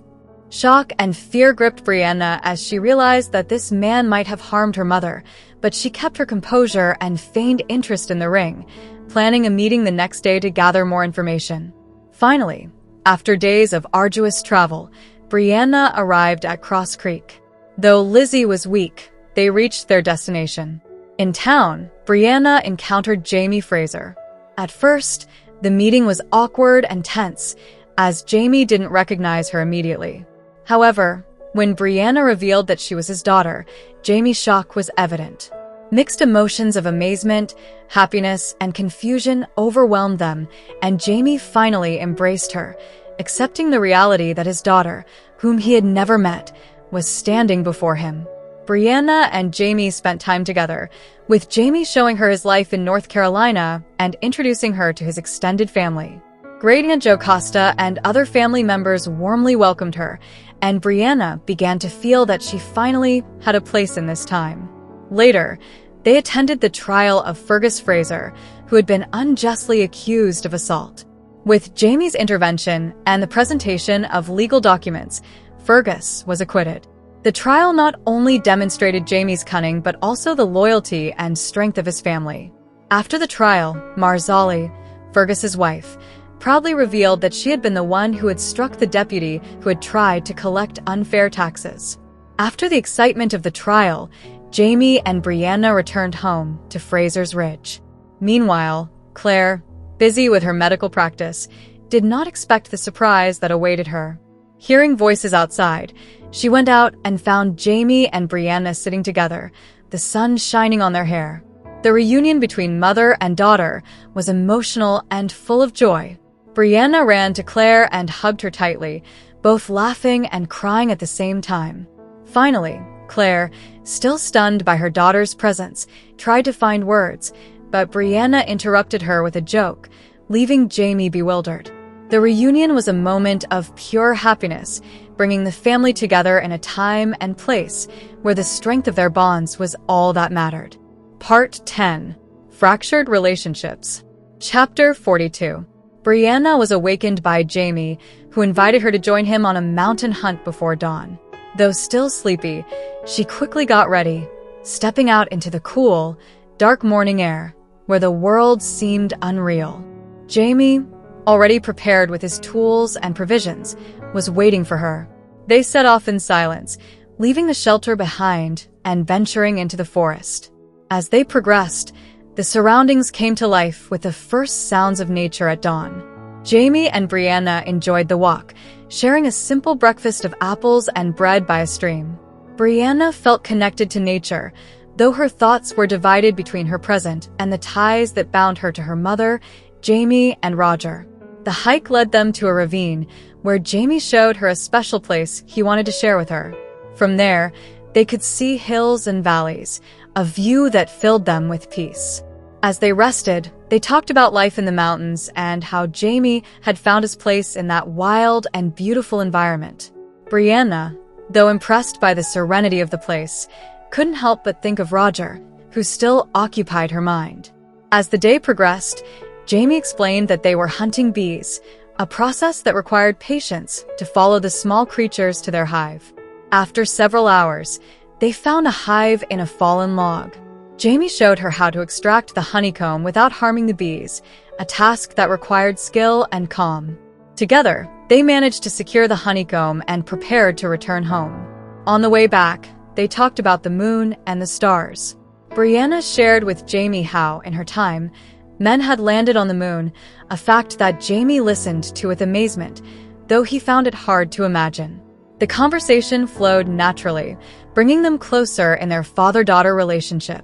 Shock and fear gripped Brianna as she realized that this man might have harmed her mother, but she kept her composure and feigned interest in the ring, planning a meeting the next day to gather more information. Finally, after days of arduous travel, Brianna arrived at Cross Creek. Though Lizzie was weak, they reached their destination. In town, Brianna encountered Jamie Fraser. At first, the meeting was awkward and tense, as Jamie didn't recognize her immediately. However, when Brianna revealed that she was his daughter, Jamie's shock was evident. Mixed emotions of amazement, happiness, and confusion overwhelmed them, and Jamie finally embraced her, accepting the reality that his daughter, whom he had never met, was standing before him. Brianna and Jamie spent time together, with Jamie showing her his life in North Carolina and introducing her to his extended family. Brianna Jocasta and other family members warmly welcomed her, and Brianna began to feel that she finally had a place in this time. Later, they attended the trial of Fergus Fraser, who had been unjustly accused of assault. With Jamie's intervention and the presentation of legal documents, Fergus was acquitted. The trial not only demonstrated Jamie's cunning but also the loyalty and strength of his family. After the trial, Marzali, Fergus's wife, proudly revealed that she had been the one who had struck the deputy who had tried to collect unfair taxes. After the excitement of the trial, Jamie and Brianna returned home to Fraser's Ridge. Meanwhile, Claire, busy with her medical practice, did not expect the surprise that awaited her. Hearing voices outside, she went out and found Jamie and Brianna sitting together, the sun shining on their hair. The reunion between mother and daughter was emotional and full of joy. Brianna ran to Claire and hugged her tightly, both laughing and crying at the same time. Finally, Claire, still stunned by her daughter's presence, tried to find words, but Brianna interrupted her with a joke, leaving Jamie bewildered. The reunion was a moment of pure happiness, bringing the family together in a time and place where the strength of their bonds was all that mattered. Part 10. Fractured Relationships. Chapter 42. Brianna was awakened by Jamie, who invited her to join him on a mountain hunt before dawn. Though still sleepy, she quickly got ready, stepping out into the cool, dark morning air, where the world seemed unreal. Jamie, already prepared with his tools and provisions, was waiting for her. They set off in silence, leaving the shelter behind and venturing into the forest. As they progressed, the surroundings came to life with the first sounds of nature at dawn. Jamie and Brianna enjoyed the walk, sharing a simple breakfast of apples and bread by a stream. Brianna felt connected to nature, though her thoughts were divided between her present and the ties that bound her to her mother, Jamie, and Roger. The hike led them to a ravine, where Jamie showed her a special place he wanted to share with her. From there, they could see hills and valleys, a view that filled them with peace. As they rested, they talked about life in the mountains and how Jamie had found his place in that wild and beautiful environment. Brianna, though impressed by the serenity of the place, couldn't help but think of Roger, who still occupied her mind. As the day progressed, Jamie explained that they were hunting bees, a process that required patience to follow the small creatures to their hive. After several hours, they found a hive in a fallen log. Jamie showed her how to extract the honeycomb without harming the bees, a task that required skill and calm. Together, they managed to secure the honeycomb and prepared to return home. On the way back, they talked about the moon and the stars. Brianna shared with Jamie how, in her time, men had landed on the moon, a fact that Jamie listened to with amazement, though he found it hard to imagine. The conversation flowed naturally, bringing them closer in their father-daughter relationship.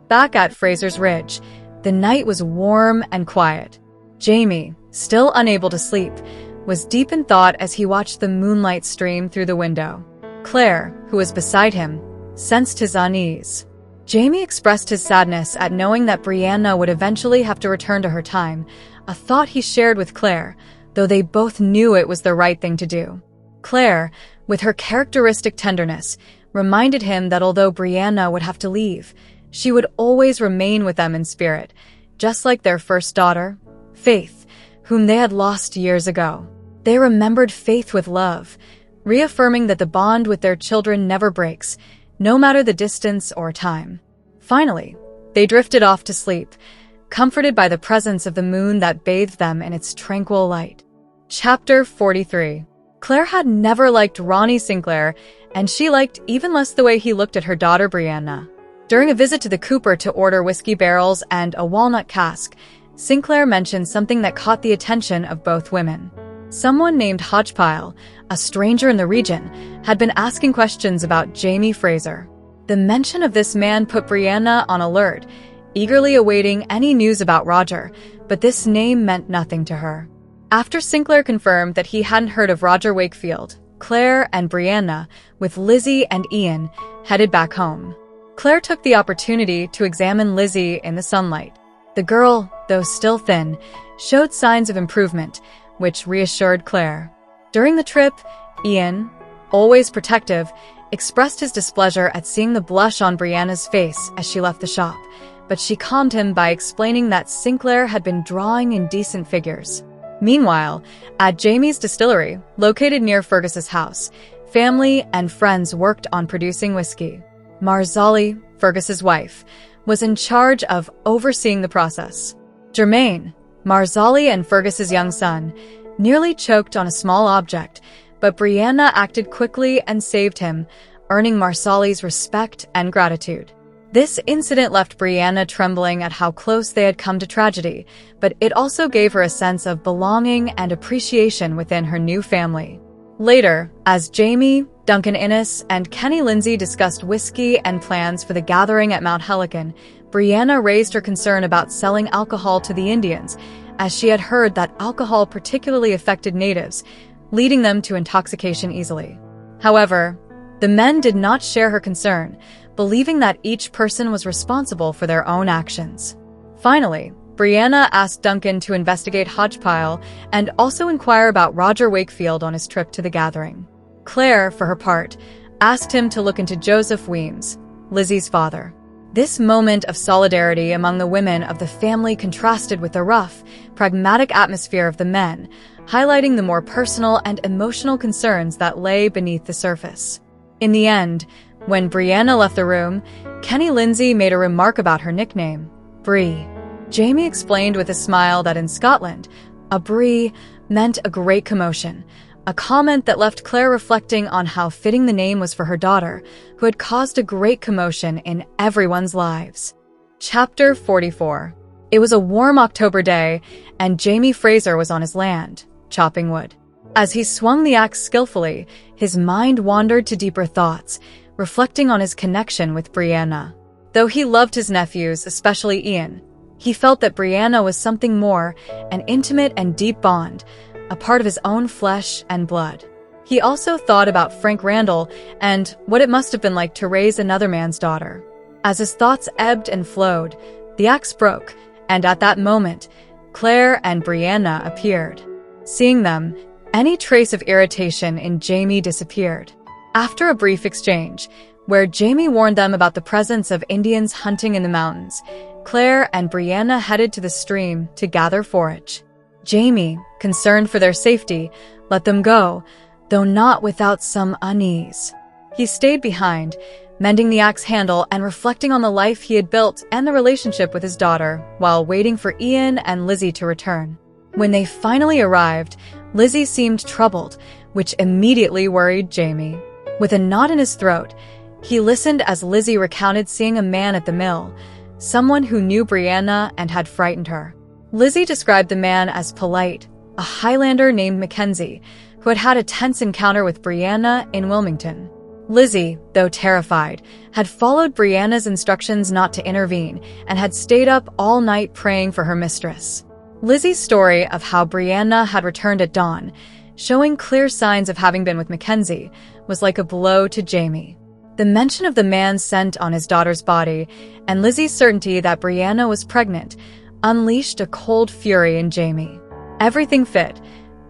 Back at Fraser's Ridge, the night was warm and quiet. Jamie, still unable to sleep, was deep in thought as he watched the moonlight stream through the window. Claire, who was beside him, sensed his unease. Jamie expressed his sadness at knowing that Brianna would eventually have to return to her time, a thought he shared with Claire, though they both knew it was the right thing to do. Claire, with her characteristic tenderness, reminded him that although Brianna would have to leave, she would always remain with them in spirit, just like their first daughter, Faith, whom they had lost years ago. They remembered Faith with love, reaffirming that the bond with their children never breaks, no matter the distance or time. Finally, they drifted off to sleep, comforted by the presence of the moon that bathed them in its tranquil light. Chapter 43. Claire had never liked Ronnie Sinclair, and she liked even less the way he looked at her daughter Brianna. During a visit to the cooper to order whiskey barrels and a walnut cask, Sinclair mentioned something that caught the attention of both women. Someone named Hodgepile, a stranger in the region, had been asking questions about Jamie Fraser. The mention of this man put Brianna on alert, eagerly awaiting any news about Roger, but this name meant nothing to her. After Sinclair confirmed that he hadn't heard of Roger Wakefield, Claire and Brianna, with Lizzie and Ian, headed back home. Claire took the opportunity to examine Lizzie in the sunlight. The girl, though still thin, showed signs of improvement, which reassured Claire. During the trip, Ian, always protective, expressed his displeasure at seeing the blush on Brianna's face as she left the shop, but she calmed him by explaining that Sinclair had been drawing indecent figures. Meanwhile, at Jamie's distillery, located near Fergus's house, family and friends worked on producing whiskey. Marzali, Fergus's wife, was in charge of overseeing the process. Germain, Marzali and Fergus's young son, nearly choked on a small object, but Brianna acted quickly and saved him, earning Marzali's respect and gratitude. This incident left Brianna trembling at how close they had come to tragedy, but it also gave her a sense of belonging and appreciation within her new family. Later, as Jamie, Duncan Innes, and Kenny Lindsay discussed whiskey and plans for the gathering at Mount Helican, Brianna raised her concern about selling alcohol to the Indians, as she had heard that alcohol particularly affected natives, leading them to intoxication easily. However, the men did not share her concern, believing that each person was responsible for their own actions. Finally, Brianna asked Duncan to investigate Hodgepile and also inquire about Roger Wakefield on his trip to the gathering. Claire, for her part, asked him to look into Joseph Weems, Lizzie's father. This moment of solidarity among the women of the family contrasted with the rough, pragmatic atmosphere of the men, highlighting the more personal and emotional concerns that lay beneath the surface. In the end, when Brianna left the room, Kenny Lindsay made a remark about her nickname, Brie. Jamie explained with a smile that in Scotland, a Brie meant a great commotion, a comment that left Claire reflecting on how fitting the name was for her daughter, who had caused a great commotion in everyone's lives. Chapter 44. It was a warm October day, and Jamie Fraser was on his land, chopping wood. As he swung the axe skillfully, his mind wandered to deeper thoughts, reflecting on his connection with Brianna. Though he loved his nephews, especially Ian, he felt that Brianna was something more, an intimate and deep bond, a part of his own flesh and blood. He also thought about Frank Randall and what it must have been like to raise another man's daughter. As his thoughts ebbed and flowed, the axe broke, and at that moment, Claire and Brianna appeared. Seeing them, any trace of irritation in Jamie disappeared. After a brief exchange, where Jamie warned them about the presence of Indians hunting in the mountains, Claire and Brianna headed to the stream to gather forage. Jamie, concerned for their safety, let them go, though not without some unease. He stayed behind, mending the axe handle and reflecting on the life he had built and the relationship with his daughter, while waiting for Ian and Lizzie to return. When they finally arrived, Lizzie seemed troubled, which immediately worried Jamie. With a knot in his throat, he listened as Lizzie recounted seeing a man at the mill, someone who knew Brianna and had frightened her. Lizzie described the man as polite, a Highlander named Mackenzie, who had had a tense encounter with Brianna in Wilmington. Lizzie, though terrified, had followed Brianna's instructions not to intervene and had stayed up all night praying for her mistress. Lizzie's story of how Brianna had returned at dawn, showing clear signs of having been with Mackenzie, was like a blow to Jamie. The mention of the man's scent on his daughter's body and Lizzie's certainty that Brianna was pregnant unleashed a cold fury in Jamie. Everything fit: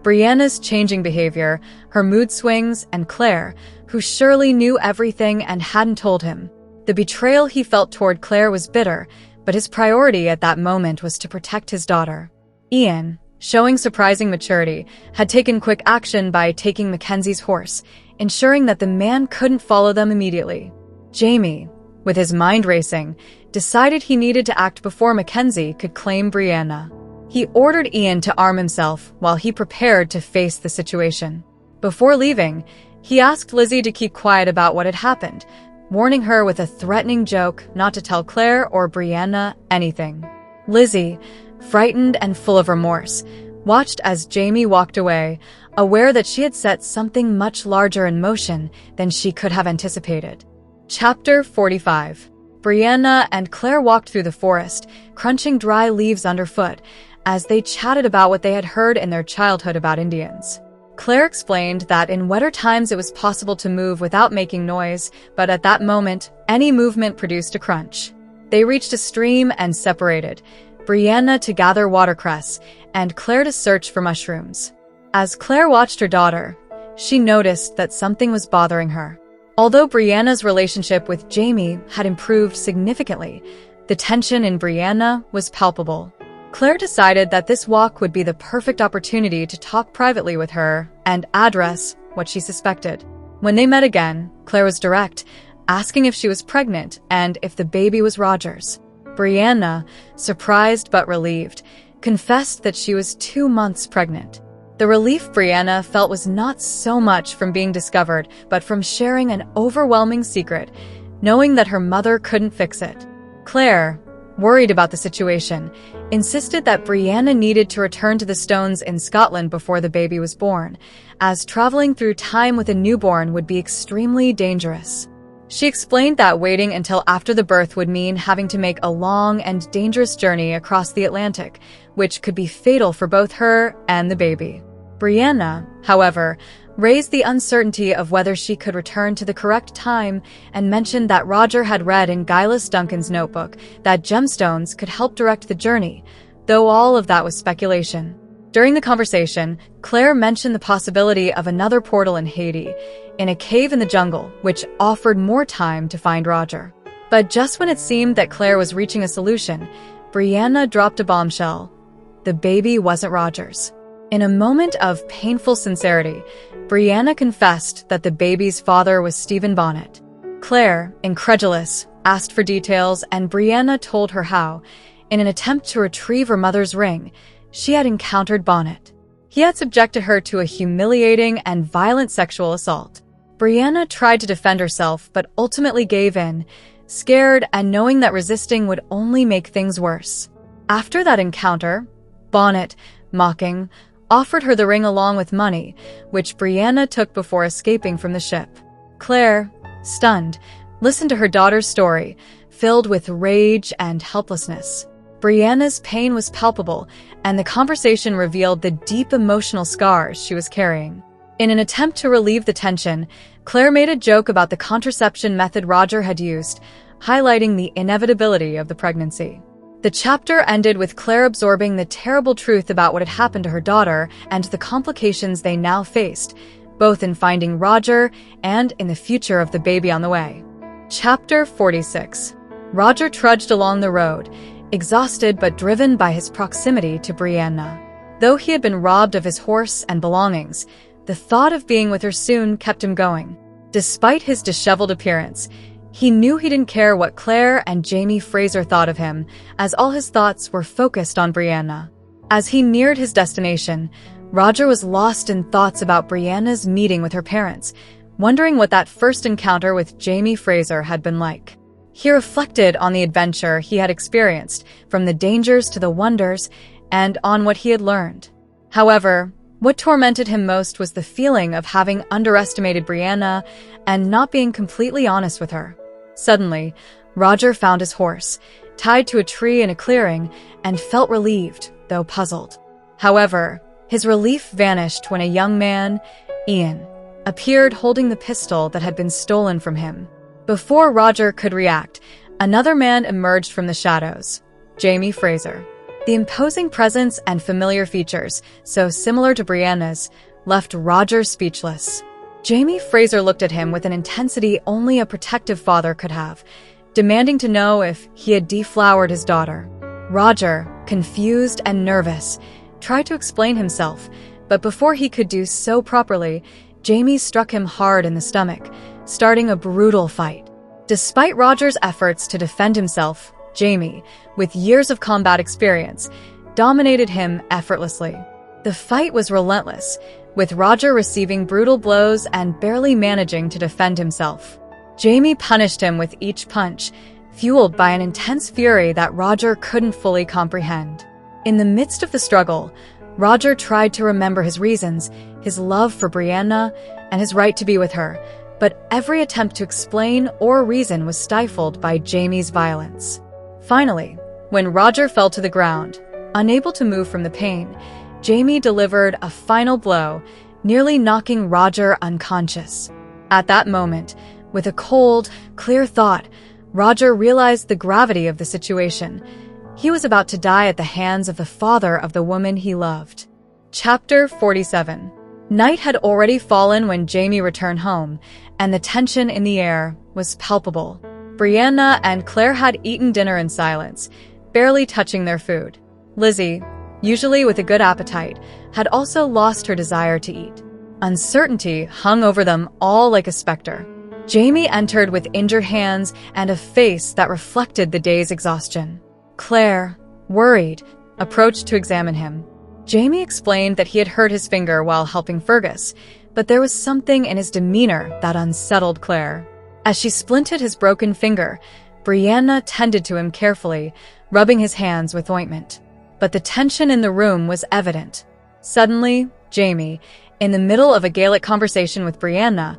Brianna's changing behavior, her mood swings, and Claire, who surely knew everything and hadn't told him. The betrayal he felt toward Claire was bitter, but his priority at that moment was to protect his daughter. Ian, showing surprising maturity, had taken quick action by taking Mackenzie's horse, ensuring that the man couldn't follow them immediately. Jamie, with his mind racing, decided he needed to act before Mackenzie could claim Brianna. He ordered Ian to arm himself while he prepared to face the situation. Before leaving, he asked Lizzie to keep quiet about what had happened, warning her with a threatening joke not to tell Claire or Brianna anything. Lizzie, frightened and full of remorse, watched as Jamie walked away, aware that she had set something much larger in motion than she could have anticipated. Chapter 45. Brianna and Claire walked through the forest, crunching dry leaves underfoot, as they chatted about what they had heard in their childhood about Indians. Claire explained that in wetter times it was possible to move without making noise, but at that moment, any movement produced a crunch. They reached a stream and separated, Brianna to gather watercress, and Claire to search for mushrooms. As Claire watched her daughter, she noticed that something was bothering her. Although Brianna's relationship with Jamie had improved significantly, the tension in Brianna was palpable. Claire decided that this walk would be the perfect opportunity to talk privately with her and address what she suspected. When they met again, Claire was direct, asking if she was pregnant and if the baby was Roger's. Brianna, surprised but relieved, confessed that she was 2 months pregnant. The relief Brianna felt was not so much from being discovered, but from sharing an overwhelming secret, knowing that her mother couldn't fix it. Claire, worried about the situation, insisted that Brianna needed to return to the Stones in Scotland before the baby was born, as traveling through time with a newborn would be extremely dangerous. She explained that waiting until after the birth would mean having to make a long and dangerous journey across the Atlantic, which could be fatal for both her and the baby. Brianna, however, raised the uncertainty of whether she could return to the correct time and mentioned that Roger had read in Gillis Duncan's notebook that gemstones could help direct the journey, though all of that was speculation. During the conversation, Claire mentioned the possibility of another portal in Haiti, in a cave in the jungle, which offered more time to find Roger. But just when it seemed that Claire was reaching a solution, Brianna dropped a bombshell. The baby wasn't Roger's. In a moment of painful sincerity, Brianna confessed that the baby's father was Stephen Bonnet. Claire, incredulous, asked for details, and Brianna told her how, in an attempt to retrieve her mother's ring, she had encountered Bonnet. He had subjected her to a humiliating and violent sexual assault. Brianna tried to defend herself, but ultimately gave in, scared and knowing that resisting would only make things worse. After that encounter, Bonnet, mocking, offered her the ring along with money, which Brianna took before escaping from the ship. Claire, stunned, listened to her daughter's story, filled with rage and helplessness. Brianna's pain was palpable, and the conversation revealed the deep emotional scars she was carrying. In an attempt to relieve the tension, Claire made a joke about the contraception method Roger had used, highlighting the inevitability of the pregnancy. The chapter ended with Claire absorbing the terrible truth about what had happened to her daughter and the complications they now faced, both in finding Roger and in the future of the baby on the way. Chapter 46. Roger trudged along the road, exhausted but driven by his proximity to Brianna. Though he had been robbed of his horse and belongings, the thought of being with her soon kept him going. Despite his disheveled appearance, he knew he didn't care what Claire and Jamie Fraser thought of him, as all his thoughts were focused on Brianna. As he neared his destination, Roger was lost in thoughts about Brianna's meeting with her parents, wondering what that first encounter with Jamie Fraser had been like. He reflected on the adventure he had experienced, from the dangers to the wonders, and on what he had learned. However, what tormented him most was the feeling of having underestimated Brianna and not being completely honest with her. Suddenly, Roger found his horse, tied to a tree in a clearing, and felt relieved, though puzzled. However, his relief vanished when a young man, Ian, appeared holding the pistol that had been stolen from him. Before Roger could react, another man emerged from the shadows, Jamie Fraser. The imposing presence and familiar features, so similar to Brianna's, left Roger speechless. Jamie Fraser looked at him with an intensity only a protective father could have, demanding to know if he had deflowered his daughter. Roger, confused and nervous, tried to explain himself, but before he could do so properly, Jamie struck him hard in the stomach, starting a brutal fight. Despite Roger's efforts to defend himself, Jamie, with years of combat experience, dominated him effortlessly. The fight was relentless, with Roger receiving brutal blows and barely managing to defend himself. Jamie punished him with each punch, fueled by an intense fury that Roger couldn't fully comprehend. In the midst of the struggle, Roger tried to remember his reasons, his love for Brianna, and his right to be with her, but every attempt to explain or reason was stifled by Jamie's violence. Finally, when Roger fell to the ground, unable to move from the pain, Jamie delivered a final blow, nearly knocking Roger unconscious. At that moment, with a cold, clear thought, Roger realized the gravity of the situation. He was about to die at the hands of the father of the woman he loved. Chapter 47. Night had already fallen when Jamie returned home, and the tension in the air was palpable. Brianna and Claire had eaten dinner in silence, barely touching their food. Lizzie, usually with a good appetite, had also lost her desire to eat. Uncertainty hung over them all like a specter. Jamie entered with injured hands and a face that reflected the day's exhaustion. Claire, worried, approached to examine him. Jamie explained that he had hurt his finger while helping Fergus, but there was something in his demeanor that unsettled Claire. As she splinted his broken finger, Brianna tended to him carefully, rubbing his hands with ointment. But the tension in the room was evident. Suddenly, Jamie, in the middle of a Gaelic conversation with Brianna,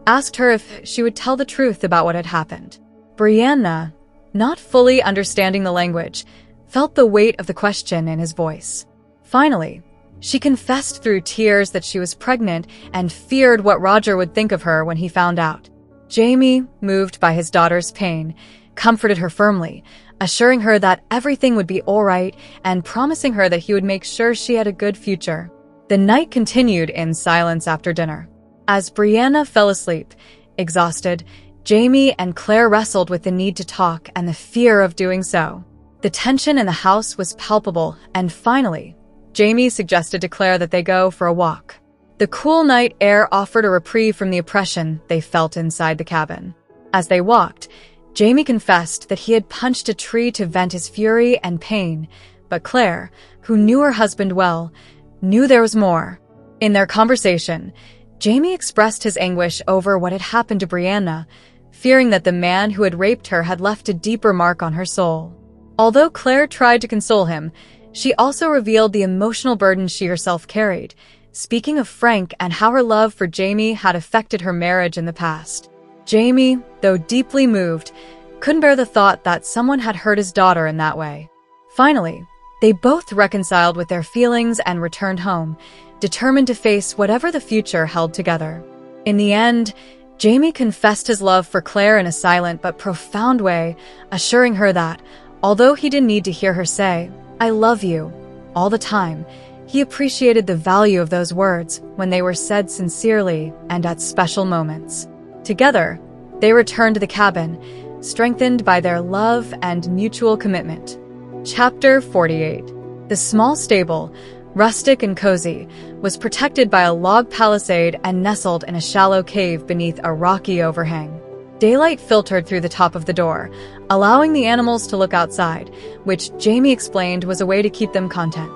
asked her if she would tell the truth about what had happened. Brianna, not fully understanding the language, felt the weight of the question in his voice. Finally, she confessed through tears that she was pregnant and feared what Roger would think of her when he found out. Jamie, moved by his daughter's pain, comforted her firmly, assuring her that everything would be all right and promising her that he would make sure she had a good future. The night continued in silence after dinner. As Brianna fell asleep, exhausted, Jamie and Claire wrestled with the need to talk and the fear of doing so. The tension in the house was palpable, and finally, Jamie suggested to Claire that they go for a walk. The cool night air offered a reprieve from the oppression they felt inside the cabin. As they walked, Jamie confessed that he had punched a tree to vent his fury and pain, but Claire, who knew her husband well, knew there was more. In their conversation, Jamie expressed his anguish over what had happened to Brianna, fearing that the man who had raped her had left a deeper mark on her soul. Although Claire tried to console him, she also revealed the emotional burden she herself carried, speaking of Frank and how her love for Jamie had affected her marriage in the past. Jamie, though deeply moved, couldn't bear the thought that someone had hurt his daughter in that way. Finally, they both reconciled with their feelings and returned home, determined to face whatever the future held together. In the end, Jamie confessed his love for Claire in a silent but profound way, assuring her that, although he didn't need to hear her say, "I love you," all the time, he appreciated the value of those words when they were said sincerely and at special moments. Together, they returned to the cabin, strengthened by their love and mutual commitment. Chapter 48. The small stable, rustic and cozy, was protected by a log palisade and nestled in a shallow cave beneath a rocky overhang. Daylight filtered through the top of the door, allowing the animals to look outside, which Jamie explained was a way to keep them content.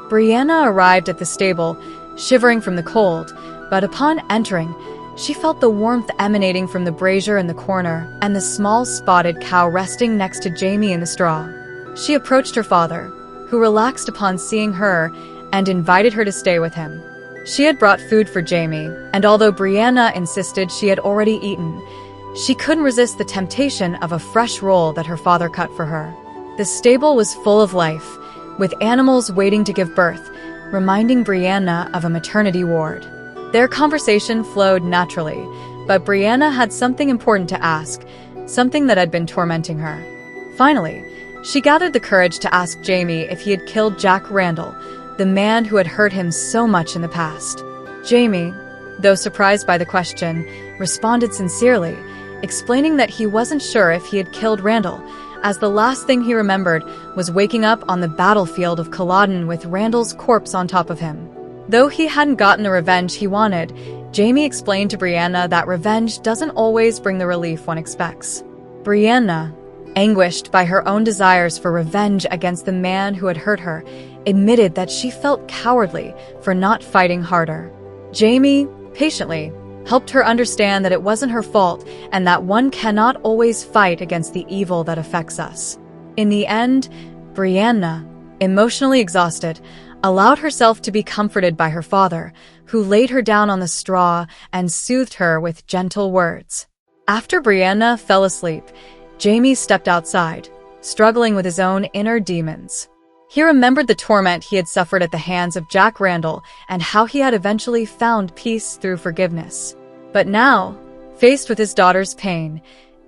Brianna arrived at the stable, shivering from the cold, but upon entering, she felt the warmth emanating from the brazier in the corner and the small spotted cow resting next to Jamie in the straw. She approached her father, who relaxed upon seeing her and invited her to stay with him. She had brought food for Jamie, and although Brianna insisted she had already eaten, she couldn't resist the temptation of a fresh roll that her father cut for her. The stable was full of life, with animals waiting to give birth, reminding Brianna of a maternity ward. Their conversation flowed naturally, but Brianna had something important to ask, something that had been tormenting her. Finally, she gathered the courage to ask Jamie if he had killed Jack Randall, the man who had hurt him so much in the past. Jamie, though surprised by the question, responded sincerely, explaining that he wasn't sure if he had killed Randall, as the last thing he remembered was waking up on the battlefield of Culloden with Randall's corpse on top of him. Though he hadn't gotten the revenge he wanted, Jamie explained to Brianna that revenge doesn't always bring the relief one expects. Brianna, anguished by her own desires for revenge against the man who had hurt her, admitted that she felt cowardly for not fighting harder. Jamie, patiently, helped her understand that it wasn't her fault and that one cannot always fight against the evil that affects us. In the end, Brianna, emotionally exhausted, allowed herself to be comforted by her father, who laid her down on the straw and soothed her with gentle words. After Brianna fell asleep, Jamie stepped outside, struggling with his own inner demons. He remembered the torment he had suffered at the hands of Jack Randall and how he had eventually found peace through forgiveness. But now, faced with his daughter's pain,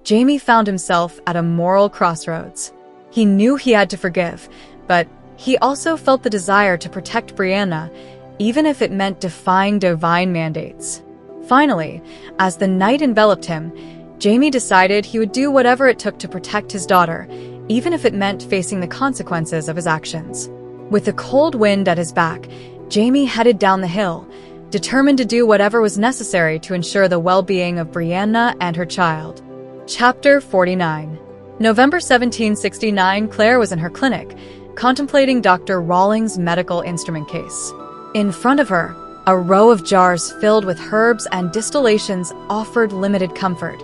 Jamie found himself at a moral crossroads. He knew he had to forgive, but he also felt the desire to protect Brianna, even if it meant defying divine mandates. Finally, as the night enveloped him, Jamie decided he would do whatever it took to protect his daughter, even if it meant facing the consequences of his actions. With the cold wind at his back, Jamie headed down the hill, determined to do whatever was necessary to ensure the well-being of Brianna and her child. Chapter 49. November 1769, Claire was in her clinic, contemplating Dr. Rawlings' medical instrument case. In front of her, a row of jars filled with herbs and distillations offered limited comfort.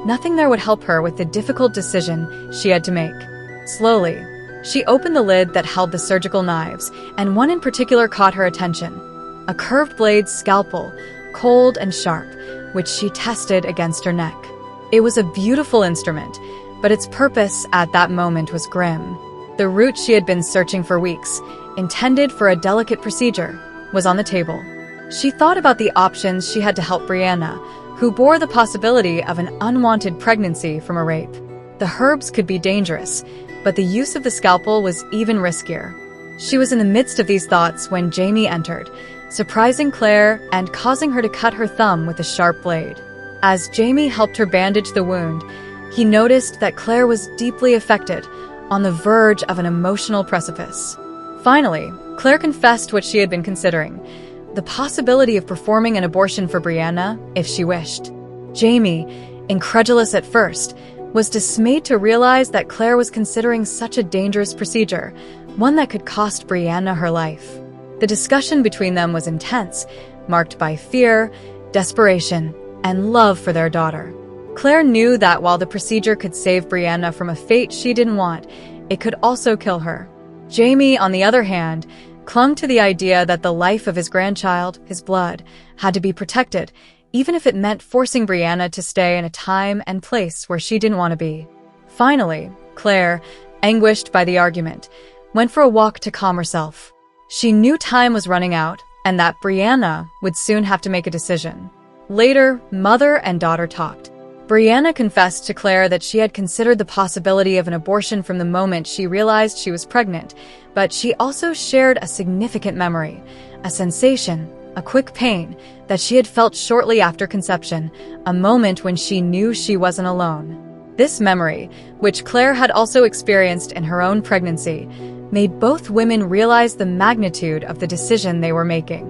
Nothing there would help her with the difficult decision she had to make. Slowly, she opened the lid that held the surgical knives, and one in particular caught her attention. A curved blade scalpel, cold and sharp, which she tested against her neck. It was a beautiful instrument, but its purpose at that moment was grim. The root she had been searching for weeks, intended for a delicate procedure, was on the table. She thought about the options she had to help Brianna, who bore the possibility of an unwanted pregnancy from a rape. The herbs could be dangerous, but the use of the scalpel was even riskier. She was in the midst of these thoughts when Jamie entered, surprising Claire and causing her to cut her thumb with a sharp blade. As Jamie helped her bandage the wound, he noticed that Claire was deeply affected, on the verge of an emotional precipice. Finally, Claire confessed what she had been considering: the possibility of performing an abortion for Brianna if she wished. Jamie, incredulous at first, was dismayed to realize that Claire was considering such a dangerous procedure, one that could cost Brianna her life. The discussion between them was intense, marked by fear, desperation, and love for their daughter. Claire knew that while the procedure could save Brianna from a fate she didn't want, it could also kill her. Jamie, on the other hand, clung to the idea that the life of his grandchild, his blood, had to be protected, even if it meant forcing Brianna to stay in a time and place where she didn't want to be. Finally, Claire, anguished by the argument, went for a walk to calm herself. She knew time was running out and that Brianna would soon have to make a decision. Later, mother and daughter talked. Brianna confessed to Claire that she had considered the possibility of an abortion from the moment she realized she was pregnant, but she also shared a significant memory, a sensation, a quick pain that she had felt shortly after conception, a moment when she knew she wasn't alone. This memory, which Claire had also experienced in her own pregnancy, made both women realize the magnitude of the decision they were making.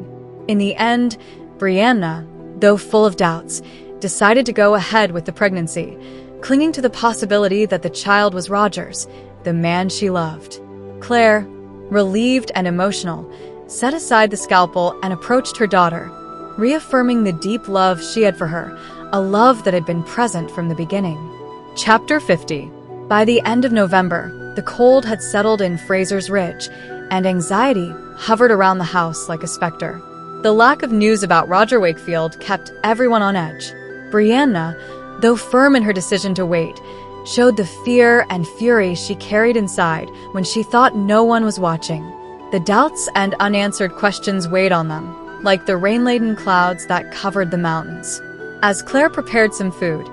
In the end, Brianna, though full of doubts, decided to go ahead with the pregnancy, clinging to the possibility that the child was Roger's, the man she loved. Claire, relieved and emotional, set aside the scalpel and approached her daughter, reaffirming the deep love she had for her, a love that had been present from the beginning. Chapter 50. By the end of November, the cold had settled in Fraser's Ridge, and anxiety hovered around the house like a specter. The lack of news about Roger Wakefield kept everyone on edge. Brianna, though firm in her decision to wait, showed the fear and fury she carried inside when she thought no one was watching. The doubts and unanswered questions weighed on them, like the rain-laden clouds that covered the mountains. As Claire prepared some food,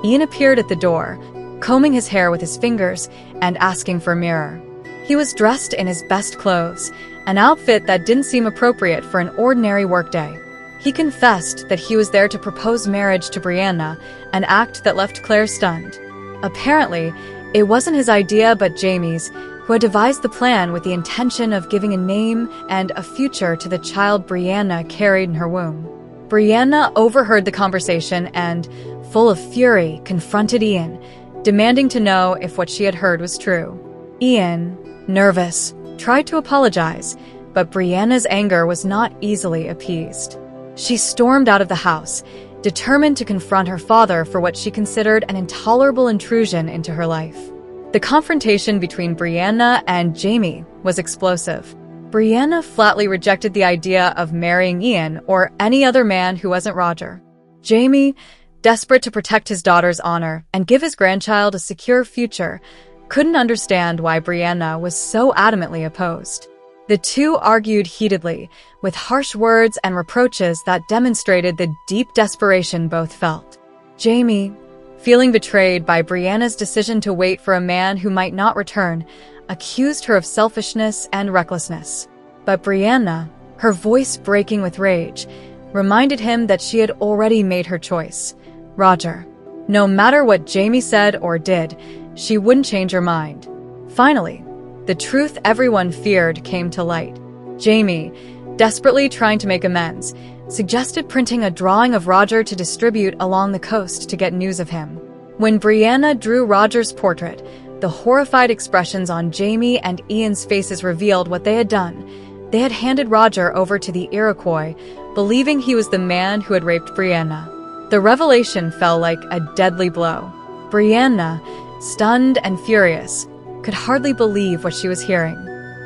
Ian appeared at the door, combing his hair with his fingers and asking for a mirror. He was dressed in his best clothes, an outfit that didn't seem appropriate for an ordinary workday. He confessed that he was there to propose marriage to Brianna, an act that left Claire stunned. Apparently, it wasn't his idea but Jamie's, who had devised the plan with the intention of giving a name and a future to the child Brianna carried in her womb. Brianna overheard the conversation and, full of fury, confronted Ian, demanding to know if what she had heard was true. Ian, nervous, tried to apologize, but Brianna's anger was not easily appeased. She stormed out of the house, determined to confront her father for what she considered an intolerable intrusion into her life. The confrontation between Brianna and Jamie was explosive. Brianna flatly rejected the idea of marrying Ian or any other man who wasn't Roger. Jamie, desperate to protect his daughter's honor and give his grandchild a secure future, couldn't understand why Brianna was so adamantly opposed. The two argued heatedly, with harsh words and reproaches that demonstrated the deep desperation both felt. Jamie, feeling betrayed by Brianna's decision to wait for a man who might not return, accused her of selfishness and recklessness. But Brianna, her voice breaking with rage, reminded him that she had already made her choice. Roger. No matter what Jamie said or did, she wouldn't change her mind. Finally, the truth everyone feared came to light. Jamie, desperately trying to make amends, suggested printing a drawing of Roger to distribute along the coast to get news of him. When Brianna drew Roger's portrait, the horrified expressions on Jamie and Ian's faces revealed what they had done. They had handed Roger over to the Iroquois, believing he was the man who had raped Brianna. The revelation fell like a deadly blow. Brianna, stunned and furious, could hardly believe what she was hearing.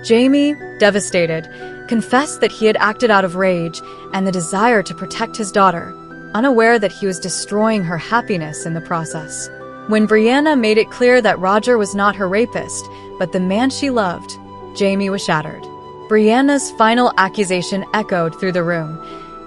Jamie, devastated, confessed that he had acted out of rage and the desire to protect his daughter, unaware that he was destroying her happiness in the process. When Brianna made it clear that Roger was not her rapist, but the man she loved, Jamie was shattered. Brianna's final accusation echoed through the room.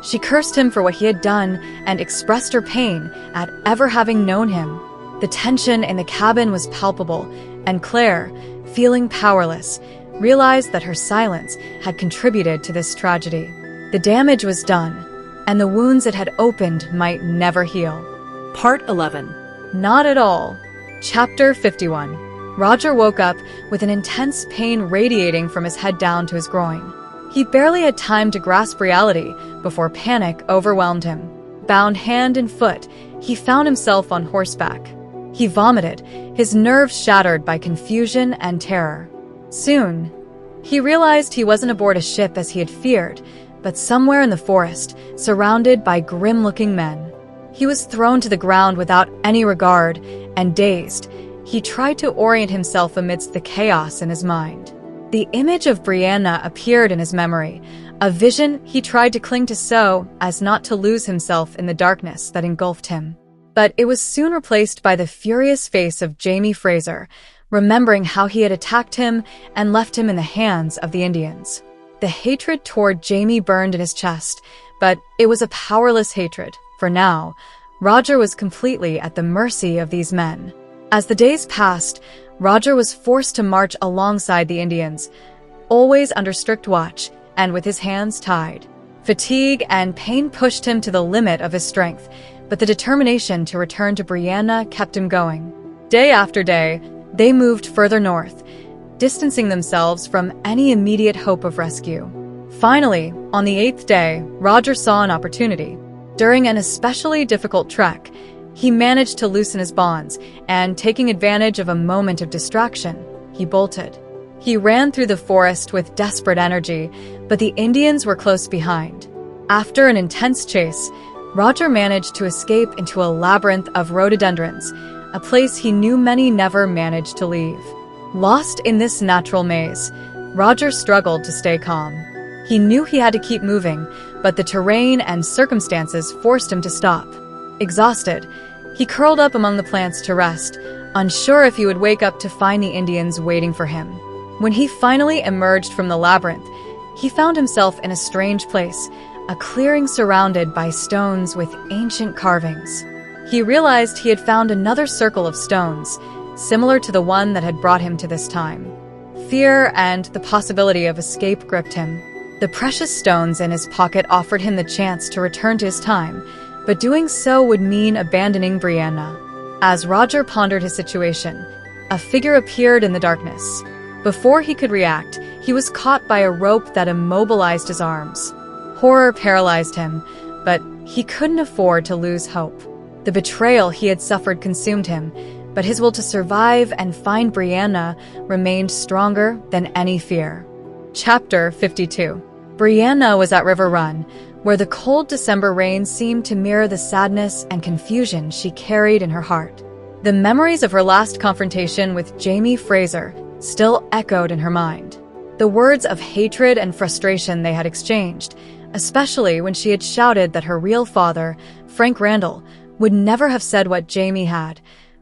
She cursed him for what he had done and expressed her pain at ever having known him. The tension in the cabin was palpable, and Claire, feeling powerless, realized that her silence had contributed to this tragedy. The damage was done, and the wounds it had opened might never heal. Part 11. Not at all. Chapter 51. Roger woke up with an intense pain radiating from his head down to his groin. He barely had time to grasp reality before panic overwhelmed him. Bound hand and foot, he found himself on horseback. He vomited, his nerves shattered by confusion and terror. Soon, he realized he wasn't aboard a ship as he had feared, but somewhere in the forest, surrounded by grim-looking men. He was thrown to the ground without any regard, and dazed, he tried to orient himself amidst the chaos in his mind. The image of Brianna appeared in his memory, a vision he tried to cling to so as not to lose himself in the darkness that engulfed him. But it was soon replaced by the furious face of Jamie Fraser, remembering how he had attacked him and left him in the hands of the Indians. The hatred toward Jamie burned in his chest, but it was a powerless hatred, for now, Roger was completely at the mercy of these men. As the days passed, Roger was forced to march alongside the Indians, always under strict watch and with his hands tied. Fatigue and pain pushed him to the limit of his strength, but the determination to return to Brianna kept him going. Day after day, they moved further north, distancing themselves from any immediate hope of rescue. Finally, on the 8th day, Roger saw an opportunity. During an especially difficult trek, he managed to loosen his bonds, and taking advantage of a moment of distraction, he bolted. He ran through the forest with desperate energy, but the Indians were close behind. After an intense chase, Roger managed to escape into a labyrinth of rhododendrons, a place he knew many never managed to leave. Lost in this natural maze, Roger struggled to stay calm. He knew he had to keep moving, but the terrain and circumstances forced him to stop. Exhausted, he curled up among the plants to rest, unsure if he would wake up to find the Indians waiting for him. When he finally emerged from the labyrinth, he found himself in a strange place, a clearing surrounded by stones with ancient carvings. He realized he had found another circle of stones, similar to the one that had brought him to this time. Fear and the possibility of escape gripped him. The precious stones in his pocket offered him the chance to return to his time, but doing so would mean abandoning Brianna. As Roger pondered his situation, a figure appeared in the darkness. Before he could react, he was caught by a rope that immobilized his arms. Horror paralyzed him, but He couldn't afford to lose hope. The betrayal he had suffered consumed him, but his will to survive and find Brianna remained stronger than any fear. Chapter 52. Brianna was at River Run, where the cold December rain seemed to mirror the sadness and confusion she carried in her heart. The memories of her last confrontation with Jamie Fraser still echoed in her mind. The words of hatred and frustration they had exchanged, especially when she had shouted that her real father, Frank Randall, would never have said what Jamie had,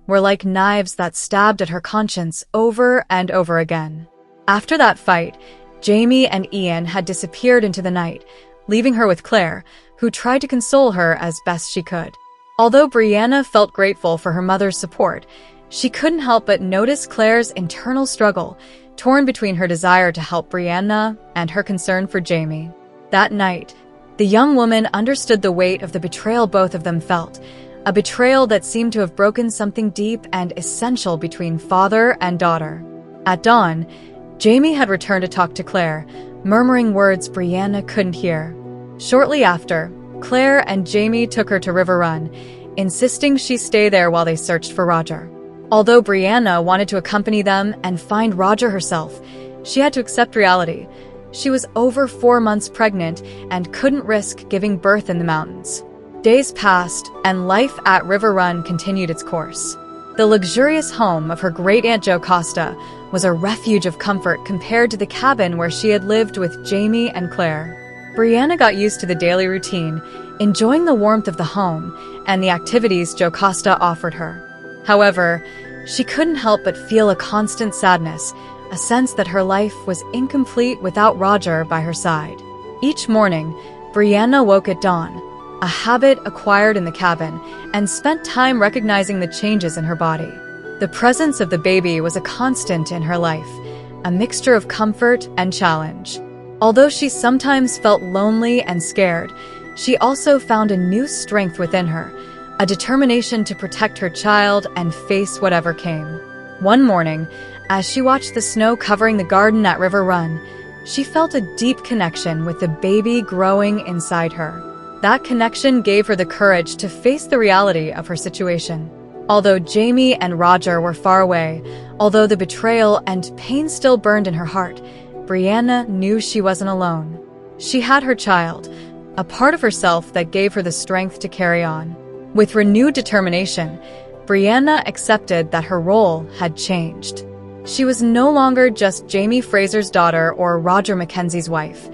were like knives that stabbed at her conscience over and over again. After that fight, Jamie and Ian had disappeared into the night, leaving her with Claire, who tried to console her as best she could. Although Brianna felt grateful for her mother's support, she couldn't help but notice Claire's internal struggle, torn between her desire to help Brianna and her concern for Jamie. That night, the young woman understood the weight of the betrayal both of them felt, a betrayal that seemed to have broken something deep and essential between father and daughter. At dawn, Jamie had returned to talk to Claire, murmuring words Brianna couldn't hear. Shortly after, Claire and Jamie took her to River Run, insisting she stay there while they searched for Roger. Although Brianna wanted to accompany them and find Roger herself, she had to accept reality. She was over 4 months pregnant and couldn't risk giving birth in the mountains. Days passed, and life at River Run continued its course. The luxurious home of her great-aunt Jocasta was a refuge of comfort compared to the cabin where she had lived with Jamie and Claire. Brianna got used to the daily routine, enjoying the warmth of the home and the activities Jocasta offered her. However, she couldn't help but feel a constant sadness, a sense that her life was incomplete without Roger by her side. Each morning, Brianna woke at dawn, a habit acquired in the cabin, and spent time recognizing the changes in her body. The presence of the baby was a constant in her life, a mixture of comfort and challenge. Although she sometimes felt lonely and scared, she also found a new strength within her, a determination to protect her child and face whatever came. One morning, as she watched the snow covering the garden at River Run, she felt a deep connection with the baby growing inside her. That connection gave her the courage to face the reality of her situation. Although Jamie and Roger were far away, although the betrayal and pain still burned in her heart, Brianna knew she wasn't alone. She had her child, a part of herself that gave her the strength to carry on. With renewed determination, Brianna accepted that her role had changed. She was no longer just Jamie Fraser's daughter or Roger Mackenzie's wife.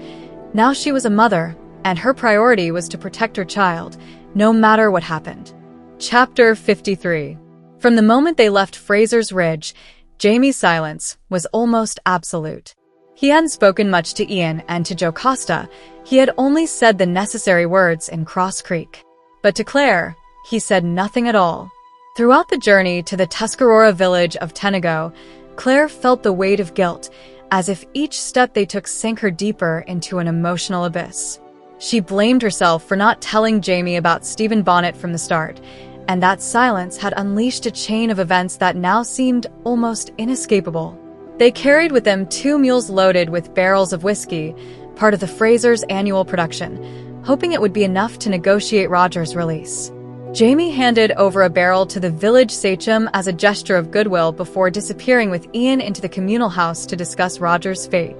Now she was a mother, and her priority was to protect her child, no matter what happened. Chapter 53. From the moment they left Fraser's Ridge, Jamie's silence was almost absolute. He hadn't spoken much to Ian and to Jocasta. He had only said the necessary words in Cross Creek. But to Claire, he said nothing at all. Throughout the journey to the Tuscarora village of Tenago, Claire felt the weight of guilt, as if each step they took sank her deeper into an emotional abyss. She blamed herself for not telling Jamie about Stephen Bonnet from the start, and that silence had unleashed a chain of events that now seemed almost inescapable. They carried with them 2 mules loaded with barrels of whiskey, part of the Frasers' annual production, hoping it would be enough to negotiate Roger's release. Jamie handed over a barrel to the village sachem as a gesture of goodwill before disappearing with Ian into the communal house to discuss Roger's fate.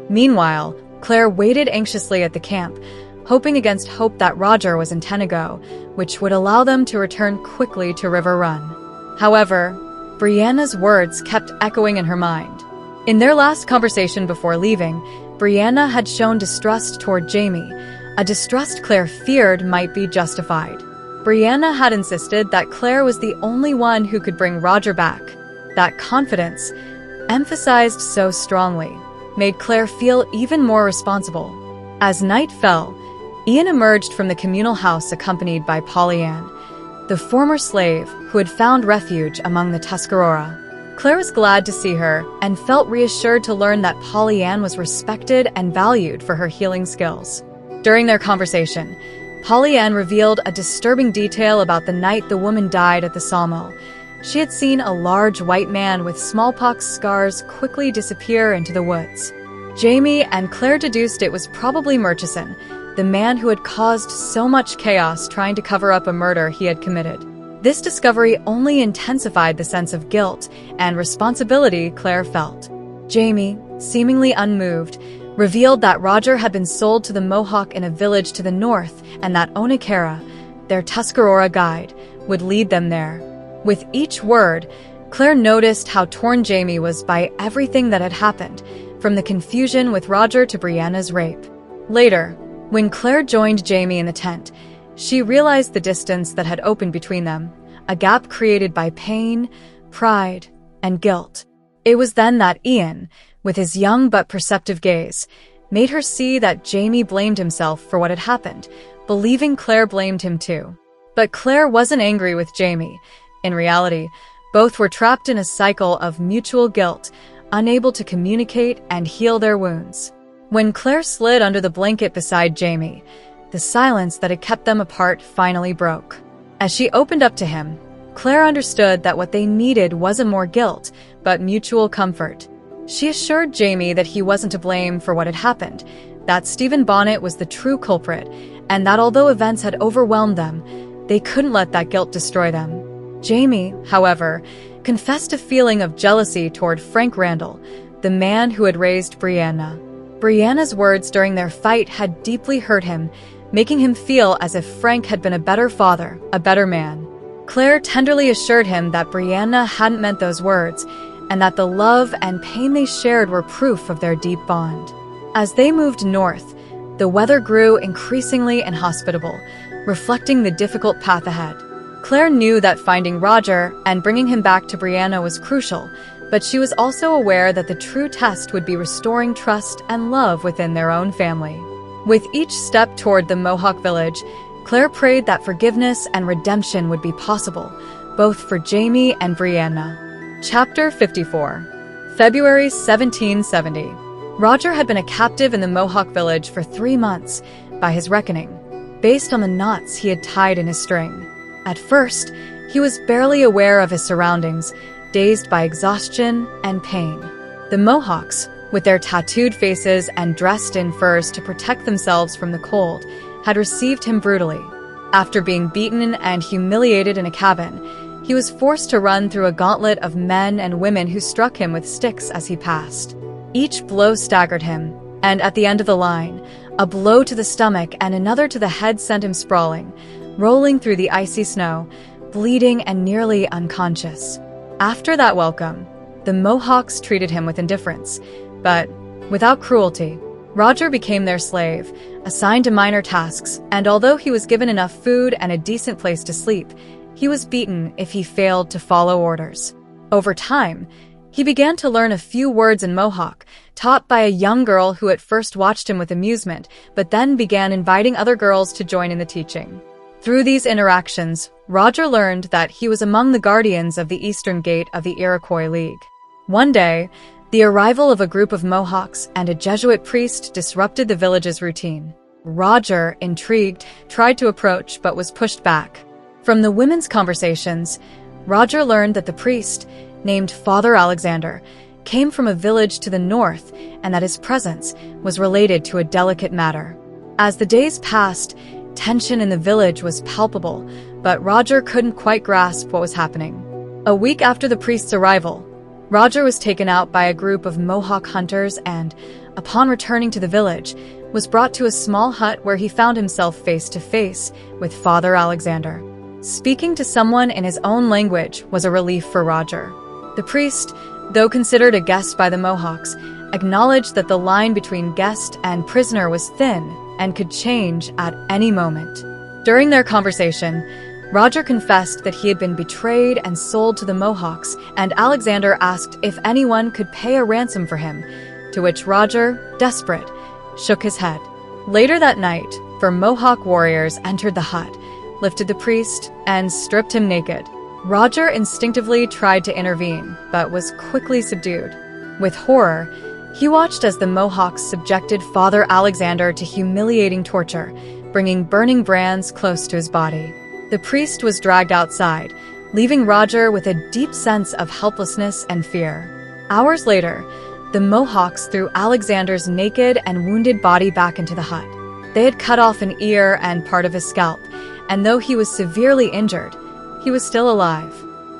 Meanwhile, Claire waited anxiously at the camp, hoping against hope that Roger was in Tenago, which would allow them to return quickly to River Run. However, Brianna's words kept echoing in her mind. In their last conversation before leaving, Brianna had shown distrust toward Jamie, a distrust Claire feared might be justified. Brianna had insisted that Claire was the only one who could bring Roger back. That confidence, emphasized so strongly, made Claire feel even more responsible. As night fell, Ian emerged from the communal house accompanied by Pollyann, the former slave who had found refuge among the Tuscarora. Claire was glad to see her and felt reassured to learn that Pollyann was respected and valued for her healing skills. During their conversation, Pollyann revealed a disturbing detail about the night the woman died at the sawmill. She had seen a large white man with smallpox scars quickly disappear into the woods. Jamie and Claire deduced it was probably Murchison, the man who had caused so much chaos trying to cover up a murder he had committed. This discovery only intensified the sense of guilt and responsibility Claire felt. Jamie, seemingly unmoved, revealed that Roger had been sold to the Mohawk in a village to the north and that Onikara, their Tuscarora guide, would lead them there. With each word, Claire noticed how torn Jamie was by everything that had happened, from the confusion with Roger to Brianna's rape. Later, when Claire joined Jamie in the tent, she realized the distance that had opened between them, a gap created by pain, pride, and guilt. It was then that Ian, with his young but perceptive gaze, made her see that Jamie blamed himself for what had happened, believing Claire blamed him too. But Claire wasn't angry with Jamie. In reality, both were trapped in a cycle of mutual guilt, unable to communicate and heal their wounds. When Claire slid under the blanket beside Jamie, the silence that had kept them apart finally broke. As she opened up to him, Claire understood that what they needed wasn't more guilt, but mutual comfort. She assured Jamie that he wasn't to blame for what had happened, that Stephen Bonnet was the true culprit, and that although events had overwhelmed them, they couldn't let that guilt destroy them. Jamie, however, confessed a feeling of jealousy toward Frank Randall, the man who had raised Brianna. Brianna's words during their fight had deeply hurt him, making him feel as if Frank had been a better father, a better man. Claire tenderly assured him that Brianna hadn't meant those words, and that the love and pain they shared were proof of their deep bond. As they moved north, the weather grew increasingly inhospitable, reflecting the difficult path ahead. Claire knew that finding Roger and bringing him back to Brianna was crucial, but she was also aware that the true test would be restoring trust and love within their own family. With each step toward the Mohawk village, Claire prayed that forgiveness and redemption would be possible, both for Jamie and Brianna. Chapter 54. February 1770. Roger had been a captive in the Mohawk village for 3 months, by his reckoning, based on the knots he had tied in his string. At first, he was barely aware of his surroundings, dazed by exhaustion and pain. The Mohawks, with their tattooed faces and dressed in furs to protect themselves from the cold, had received him brutally. After being beaten and humiliated in a cabin, he was forced to run through a gauntlet of men and women who struck him with sticks as he passed. Each blow staggered him, and at the end of the line, a blow to the stomach and another to the head sent him sprawling, rolling through the icy snow, bleeding and nearly unconscious. After that welcome, the Mohawks treated him with indifference, but without cruelty. Roger became their slave, assigned to minor tasks, and although he was given enough food and a decent place to sleep, he was beaten if he failed to follow orders. Over time, he began to learn a few words in Mohawk, taught by a young girl who at first watched him with amusement, but then began inviting other girls to join in the teaching. Through these interactions, Roger learned that he was among the guardians of the Eastern Gate of the Iroquois League. One day, the arrival of a group of Mohawks and a Jesuit priest disrupted the village's routine. Roger, intrigued, tried to approach but was pushed back. From the women's conversations, Roger learned that the priest, named Father Alexander, came from a village to the north and that his presence was related to a delicate matter. As the days passed, tension in the village was palpable, but Roger couldn't quite grasp what was happening. A week after the priest's arrival, Roger was taken out by a group of Mohawk hunters and, upon returning to the village, was brought to a small hut where he found himself face to face with Father Alexander. Speaking to someone in his own language was a relief for Roger. The priest, though considered a guest by the Mohawks, acknowledged that the line between guest and prisoner was thin and could change at any moment. During their conversation, Roger confessed that he had been betrayed and sold to the Mohawks, and Alexander asked if anyone could pay a ransom for him, to which Roger, desperate, shook his head. Later that night, 4 Mohawk warriors entered the hut, lifted the priest, and stripped him naked. Roger instinctively tried to intervene, but was quickly subdued. With horror, he watched as the Mohawks subjected Father Alexander to humiliating torture, bringing burning brands close to his body. The priest was dragged outside, leaving Roger with a deep sense of helplessness and fear. Hours later, the Mohawks threw Alexander's naked and wounded body back into the hut. They had cut off an ear and part of his scalp, and though he was severely injured, he was still alive.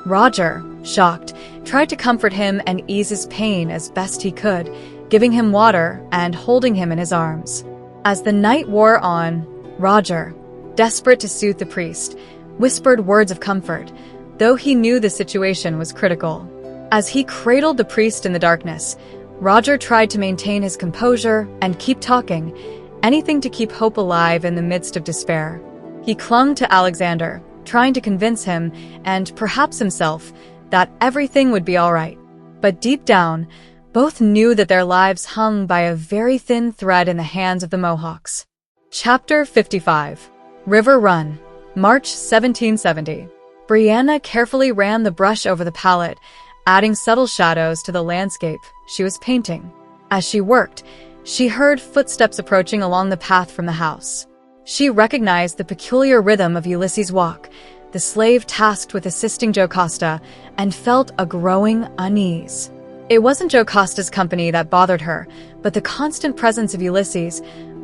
Roger, shocked, tried to comfort him and ease his pain as best he could, giving him water and holding him in his arms. As the night wore on, Roger, desperate to soothe the priest, whispered words of comfort, though he knew the situation was critical. As he cradled the priest in the darkness, Roger tried to maintain his composure and keep talking, anything to keep hope alive in the midst of despair. He clung to Alexander, trying to convince him, and perhaps himself, that everything would be all right. But deep down, both knew that their lives hung by a very thin thread in the hands of the Mohawks. Chapter 55. River Run, March 1770. Brianna carefully ran the brush over the palette, adding subtle shadows to the landscape she was painting. As she worked, she heard footsteps approaching along the path from the house. She recognized the peculiar rhythm of Ulysses' walk, the slave tasked with assisting Jocasta, and felt a growing unease. It wasn't Jocasta's company that bothered her, but the constant presence of Ulysses,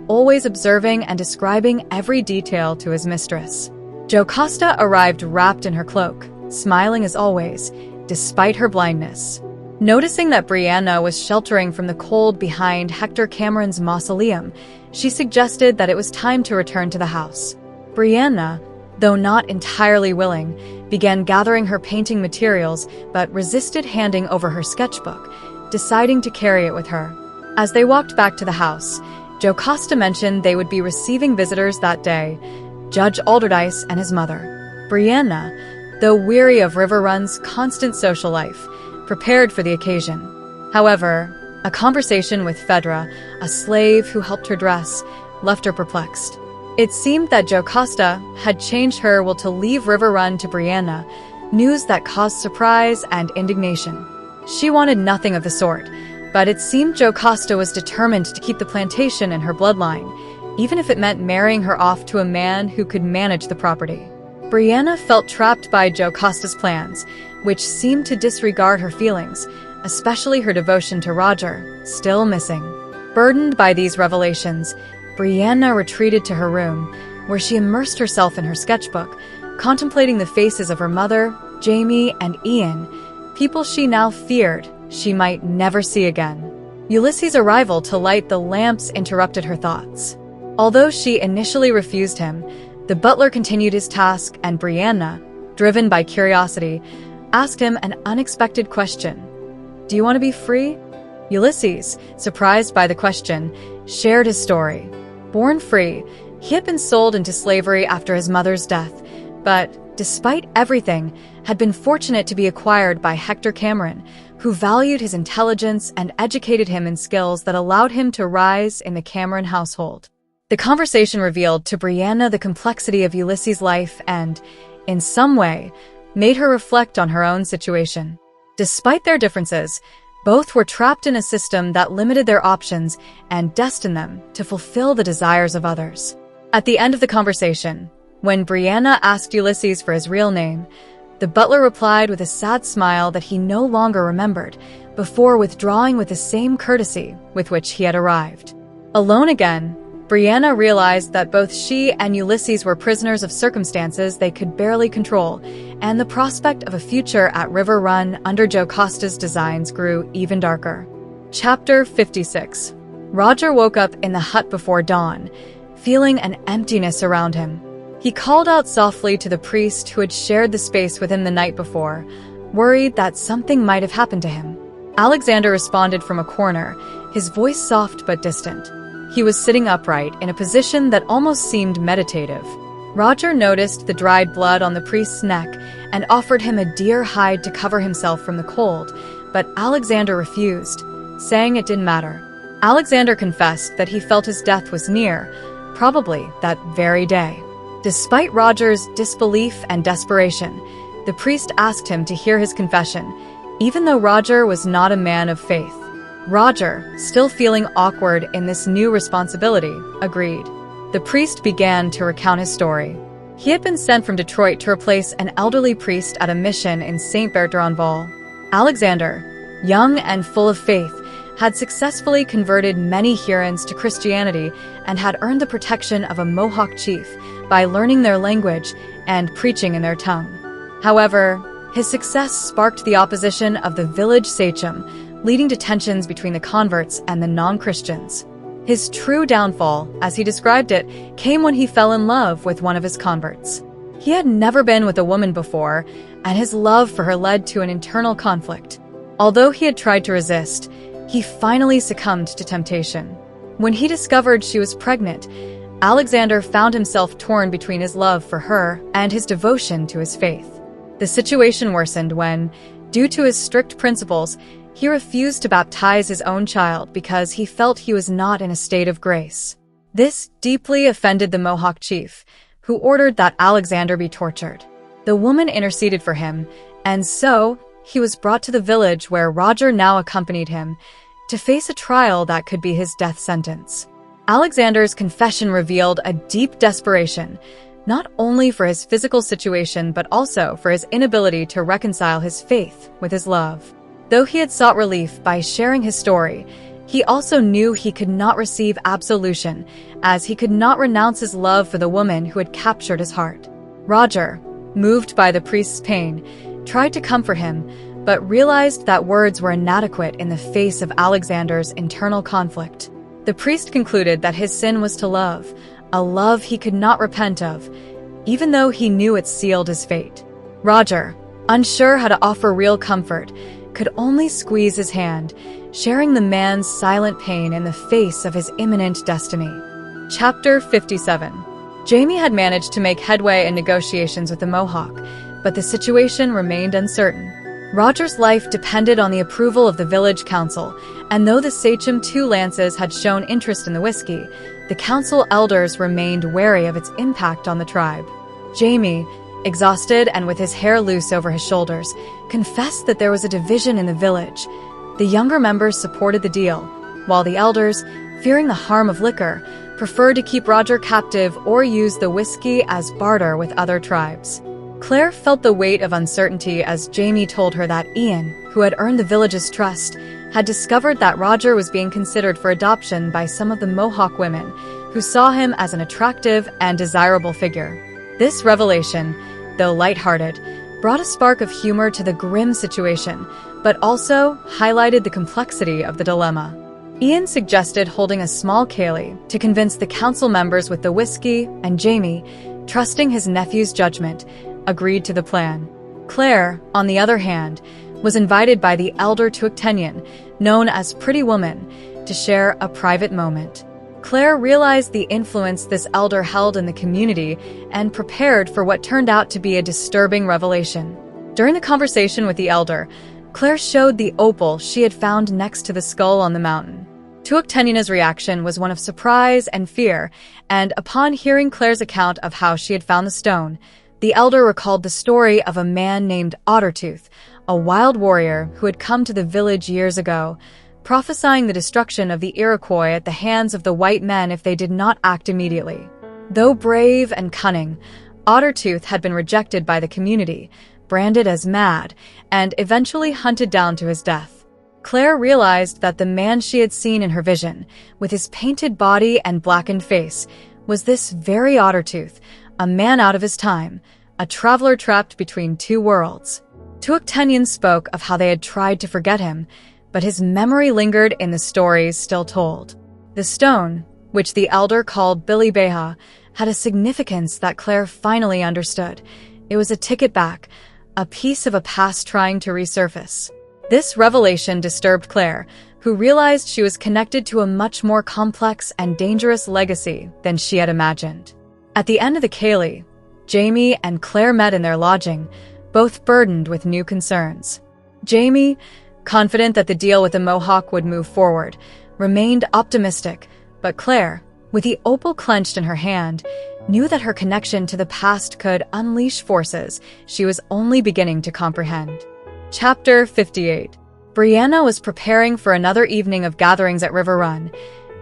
always observing and describing every detail to his mistress. Jocasta arrived wrapped in her cloak, smiling as always, despite her blindness. Noticing that Brianna was sheltering from the cold behind Hector Cameron's mausoleum, she suggested that it was time to return to the house. Brianna, though not entirely willing, began gathering her painting materials but resisted handing over her sketchbook, deciding to carry it with her. As they walked back to the house, Jocasta mentioned they would be receiving visitors that day, Judge Alderdice and his mother. Brianna, though weary of River Run's constant social life, prepared for the occasion. However, a conversation with Phaedra, a slave who helped her dress, left her perplexed. It seemed that Jocasta had changed her will to leave River Run to Brianna, news that caused surprise and indignation. She wanted nothing of the sort, but it seemed Jocasta was determined to keep the plantation in her bloodline, even if it meant marrying her off to a man who could manage the property. Brianna felt trapped by Jocasta's plans, which seemed to disregard her feelings, especially her devotion to Roger, still missing. Burdened by these revelations, Brianna retreated to her room, where she immersed herself in her sketchbook, contemplating the faces of her mother, Jamie, and Ian, people she now feared she might never see again. Ulysses' arrival to light the lamps interrupted her thoughts. Although she initially refused him, the butler continued his task, and Brianna, driven by curiosity, asked him an unexpected question. "Do you want to be free?" Ulysses, surprised by the question, shared his story. Born free, he had been sold into slavery after his mother's death, but, despite everything, had been fortunate to be acquired by Hector Cameron, who valued his intelligence and educated him in skills that allowed him to rise in the Cameron household. The conversation revealed to Brianna the complexity of Ulysses' life and, in some way, made her reflect on her own situation. Despite their differences, both were trapped in a system that limited their options and destined them to fulfill the desires of others. At the end of the conversation, when Brianna asked Ulysses for his real name, the butler replied with a sad smile that he no longer remembered, before withdrawing with the same courtesy with which he had arrived. Alone again, Brianna realized that both she and Ulysses were prisoners of circumstances they could barely control, and the prospect of a future at River Run under Jocasta's designs grew even darker. Chapter 56. Roger woke up in the hut before dawn, feeling an emptiness around him. He called out softly to the priest who had shared the space with him the night before, worried that something might have happened to him. Alexander responded from a corner, his voice soft but distant. He was sitting upright in a position that almost seemed meditative. Roger noticed the dried blood on the priest's neck and offered him a deer hide to cover himself from the cold, but Alexander refused, saying it didn't matter. Alexander confessed that he felt his death was near, probably that very day. Despite Roger's disbelief and desperation, the priest asked him to hear his confession, even though Roger was not a man of faith. Roger, still feeling awkward in this new responsibility, agreed. The priest began to recount his story. He had been sent from Detroit to replace an elderly priest at a mission in St. Bertrand-Val. Alexander, young and full of faith, had successfully converted many Hurons to Christianity and had earned the protection of a Mohawk chief by learning their language and preaching in their tongue. However, his success sparked the opposition of the village sachem, leading to tensions between the converts and the non-Christians. His true downfall, as he described it, came when he fell in love with one of his converts. He had never been with a woman before, and his love for her led to an internal conflict. Although he had tried to resist, he finally succumbed to temptation. When he discovered she was pregnant, Alexander found himself torn between his love for her and his devotion to his faith. The situation worsened when, due to his strict principles, he refused to baptize his own child because he felt he was not in a state of grace. This deeply offended the Mohawk chief, who ordered that Alexander be tortured. The woman interceded for him, and so he was brought to the village where Roger now accompanied him to face a trial that could be his death sentence. Alexander's confession revealed a deep desperation, not only for his physical situation but also for his inability to reconcile his faith with his love. Though he had sought relief by sharing his story, he also knew he could not receive absolution, as he could not renounce his love for the woman who had captured his heart. Roger, moved by the priest's pain, tried to comfort him, but realized that words were inadequate in the face of Alexander's internal conflict. The priest concluded that his sin was to love, a love he could not repent of, even though he knew it sealed his fate. Roger, unsure how to offer real comfort, could only squeeze his hand, sharing the man's silent pain in the face of his imminent destiny. Chapter 57. Jamie had managed to make headway in negotiations with the Mohawk, but the situation remained uncertain. Roger's life depended on the approval of the village council, and though the sachem Two Lances had shown interest in the whiskey, the council elders remained wary of its impact on the tribe. Jamie, exhausted and with his hair loose over his shoulders, confessed that there was a division in the village. The younger members supported the deal, while the elders, fearing the harm of liquor, preferred to keep Roger captive or use the whiskey as barter with other tribes. Claire felt the weight of uncertainty as Jamie told her that Ian, who had earned the village's trust, had discovered that Roger was being considered for adoption by some of the Mohawk women, who saw him as an attractive and desirable figure. This revelation, though lighthearted, brought a spark of humor to the grim situation, but also highlighted the complexity of the dilemma. Ian suggested holding a small ceilidh to convince the council members with the whiskey, and Jamie, trusting his nephew's judgment, agreed to the plan. Claire, on the other hand, was invited by the elder Tuactenian, known as Pretty Woman, to share a private moment. Claire realized the influence this elder held in the community and prepared for what turned out to be a disturbing revelation. During the conversation with the elder, Claire showed the opal she had found next to the skull on the mountain. Tuactenian's reaction was one of surprise and fear, and upon hearing Claire's account of how she had found the stone, the elder recalled the story of a man named Ottertooth, a wild warrior who had come to the village years ago, prophesying the destruction of the Iroquois at the hands of the white men if they did not act immediately. Though brave and cunning, Ottertooth had been rejected by the community, branded as mad, and eventually hunted down to his death. Claire realized that the man she had seen in her vision, with his painted body and blackened face, was this very Ottertooth, a man out of his time, a traveler trapped between two worlds. Tuactenian spoke of how they had tried to forget him, but his memory lingered in the stories still told. The stone, which the elder called Billy Beha, had a significance that Claire finally understood. It was a ticket back, a piece of a past trying to resurface. This revelation disturbed Claire, who realized she was connected to a much more complex and dangerous legacy than she had imagined. At the end of the ceilidh, Jamie and Claire met in their lodging, both burdened with new concerns. Jamie, confident that the deal with the Mohawk would move forward, remained optimistic, but Claire, with the opal clenched in her hand, knew that her connection to the past could unleash forces she was only beginning to comprehend. Chapter 58. Brianna was preparing for another evening of gatherings at River Run,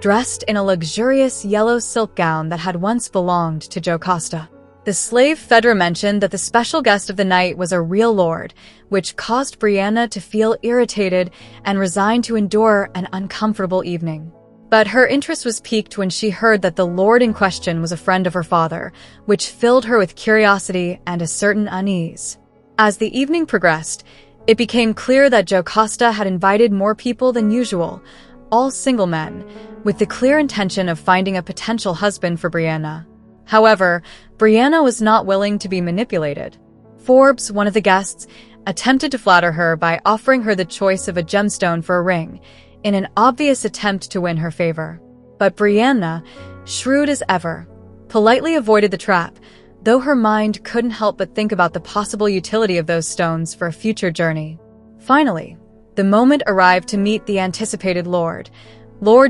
dressed in a luxurious yellow silk gown that had once belonged to Jocasta. The slave Fedra mentioned that the special guest of the night was a real lord, which caused Brianna to feel irritated and resigned to endure an uncomfortable evening. But her interest was piqued when she heard that the lord in question was a friend of her father, which filled her with curiosity and a certain unease. As the evening progressed, it became clear that Jocasta had invited more people than usual, all single men, with the clear intention of finding a potential husband for Brianna. However, Brianna was not willing to be manipulated. Forbes, one of the guests, attempted to flatter her by offering her the choice of a gemstone for a ring, in an obvious attempt to win her favor. But Brianna, shrewd as ever, politely avoided the trap, though her mind couldn't help but think about the possible utility of those stones for a future journey. Finally, the moment arrived to meet the anticipated Lord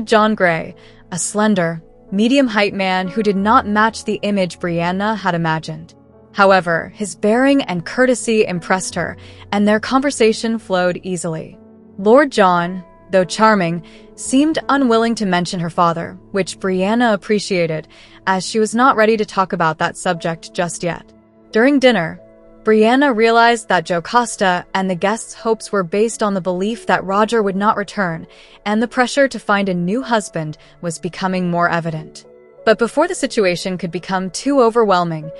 John Grey, a slender, medium-height man who did not match the image Brianna had imagined. However, his bearing and courtesy impressed her, and their conversation flowed easily. Lord John, though charming, seemed unwilling to mention her father, which Brianna appreciated, as she was not ready to talk about that subject just yet. During dinner, Brianna realized that Jocasta and the guests' hopes were based on the belief that Roger would not return, and the pressure to find a new husband was becoming more evident. But before the situation could become too overwhelming,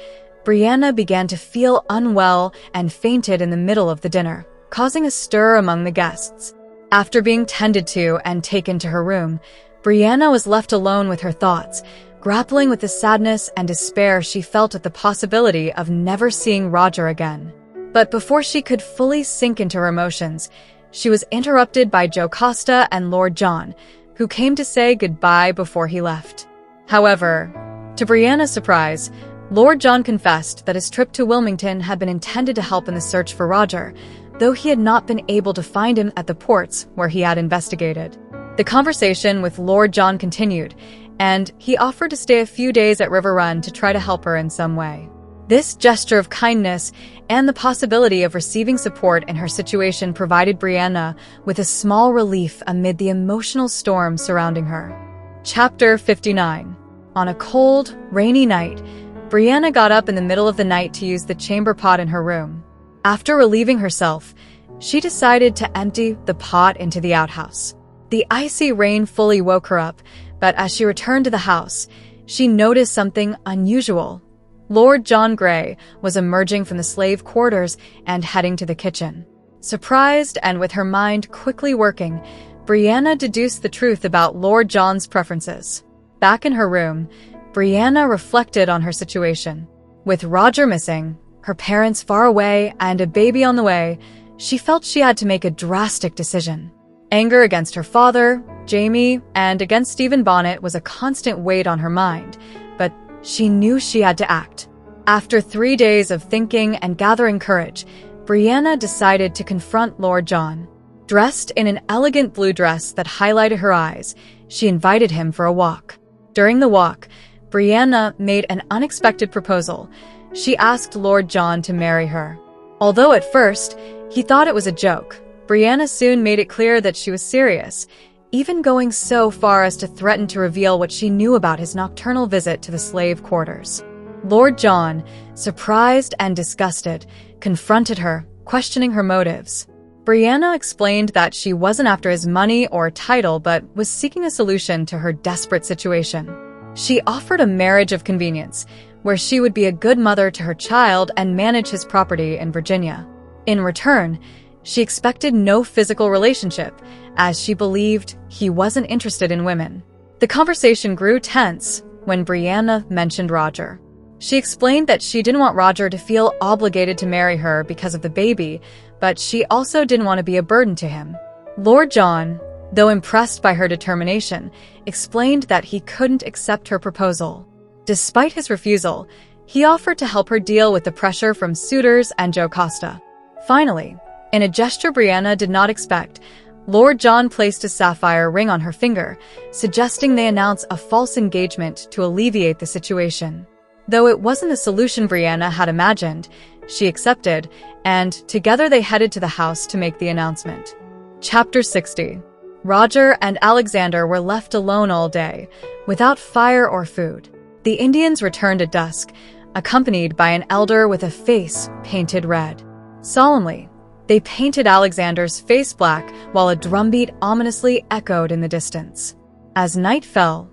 Brianna began to feel unwell and fainted in the middle of the dinner, causing a stir among the guests. After being tended to and taken to her room, Brianna was left alone with her thoughts, grappling with the sadness and despair she felt at the possibility of never seeing Roger again. But before she could fully sink into her emotions, she was interrupted by Jocasta and Lord John, who came to say goodbye before he left. However, to Brianna's surprise, Lord John confessed that his trip to Wilmington had been intended to help in the search for Roger, though he had not been able to find him at the ports where he had investigated. The conversation with Lord John continued, and he offered to stay a few days at River Run to try to help her in some way. This gesture of kindness and the possibility of receiving support in her situation provided Brianna with a small relief amid the emotional storm surrounding her. Chapter 59. On a cold, rainy night, Brianna got up in the middle of the night to use the chamber pot in her room. After relieving herself, she decided to empty the pot into the outhouse. The icy rain fully woke her up, but as she returned to the house, she noticed something unusual. Lord John Grey was emerging from the slave quarters and heading to the kitchen. Surprised and with her mind quickly working, Brianna deduced the truth about Lord John's preferences. Back in her room, Brianna reflected on her situation. With Roger missing, her parents far away, and a baby on the way, she felt she had to make a drastic decision. Anger against her father, Jamie, and against Stephen Bonnet was a constant weight on her mind, but she knew she had to act. After 3 days of thinking and gathering courage, Brianna decided to confront Lord John. Dressed in an elegant blue dress that highlighted her eyes, she invited him for a walk. During the walk, Brianna made an unexpected proposal. She asked Lord John to marry her. Although at first, he thought it was a joke, Brianna soon made it clear that she was serious, even going so far as to threaten to reveal what she knew about his nocturnal visit to the slave quarters. Lord John, surprised and disgusted, confronted her, questioning her motives. Brianna explained that she wasn't after his money or title but was seeking a solution to her desperate situation. She offered a marriage of convenience, where she would be a good mother to her child and manage his property in Virginia. In return, she expected no physical relationship, as she believed he wasn't interested in women. The conversation grew tense when Brianna mentioned Roger. She explained that she didn't want Roger to feel obligated to marry her because of the baby, but she also didn't want to be a burden to him. Lord John, though impressed by her determination, explained that he couldn't accept her proposal. Despite his refusal, he offered to help her deal with the pressure from suitors and Jocasta. Finally, in a gesture Brianna did not expect, Lord John placed a sapphire ring on her finger, suggesting they announce a false engagement to alleviate the situation. Though it wasn't the solution Brianna had imagined, she accepted, and together they headed to the house to make the announcement. Chapter 60. Roger and Alexander were left alone all day, without fire or food. The Indians returned at dusk, accompanied by an elder with a face painted red. Solemnly, they painted Alexander's face black while a drumbeat ominously echoed in the distance. As night fell,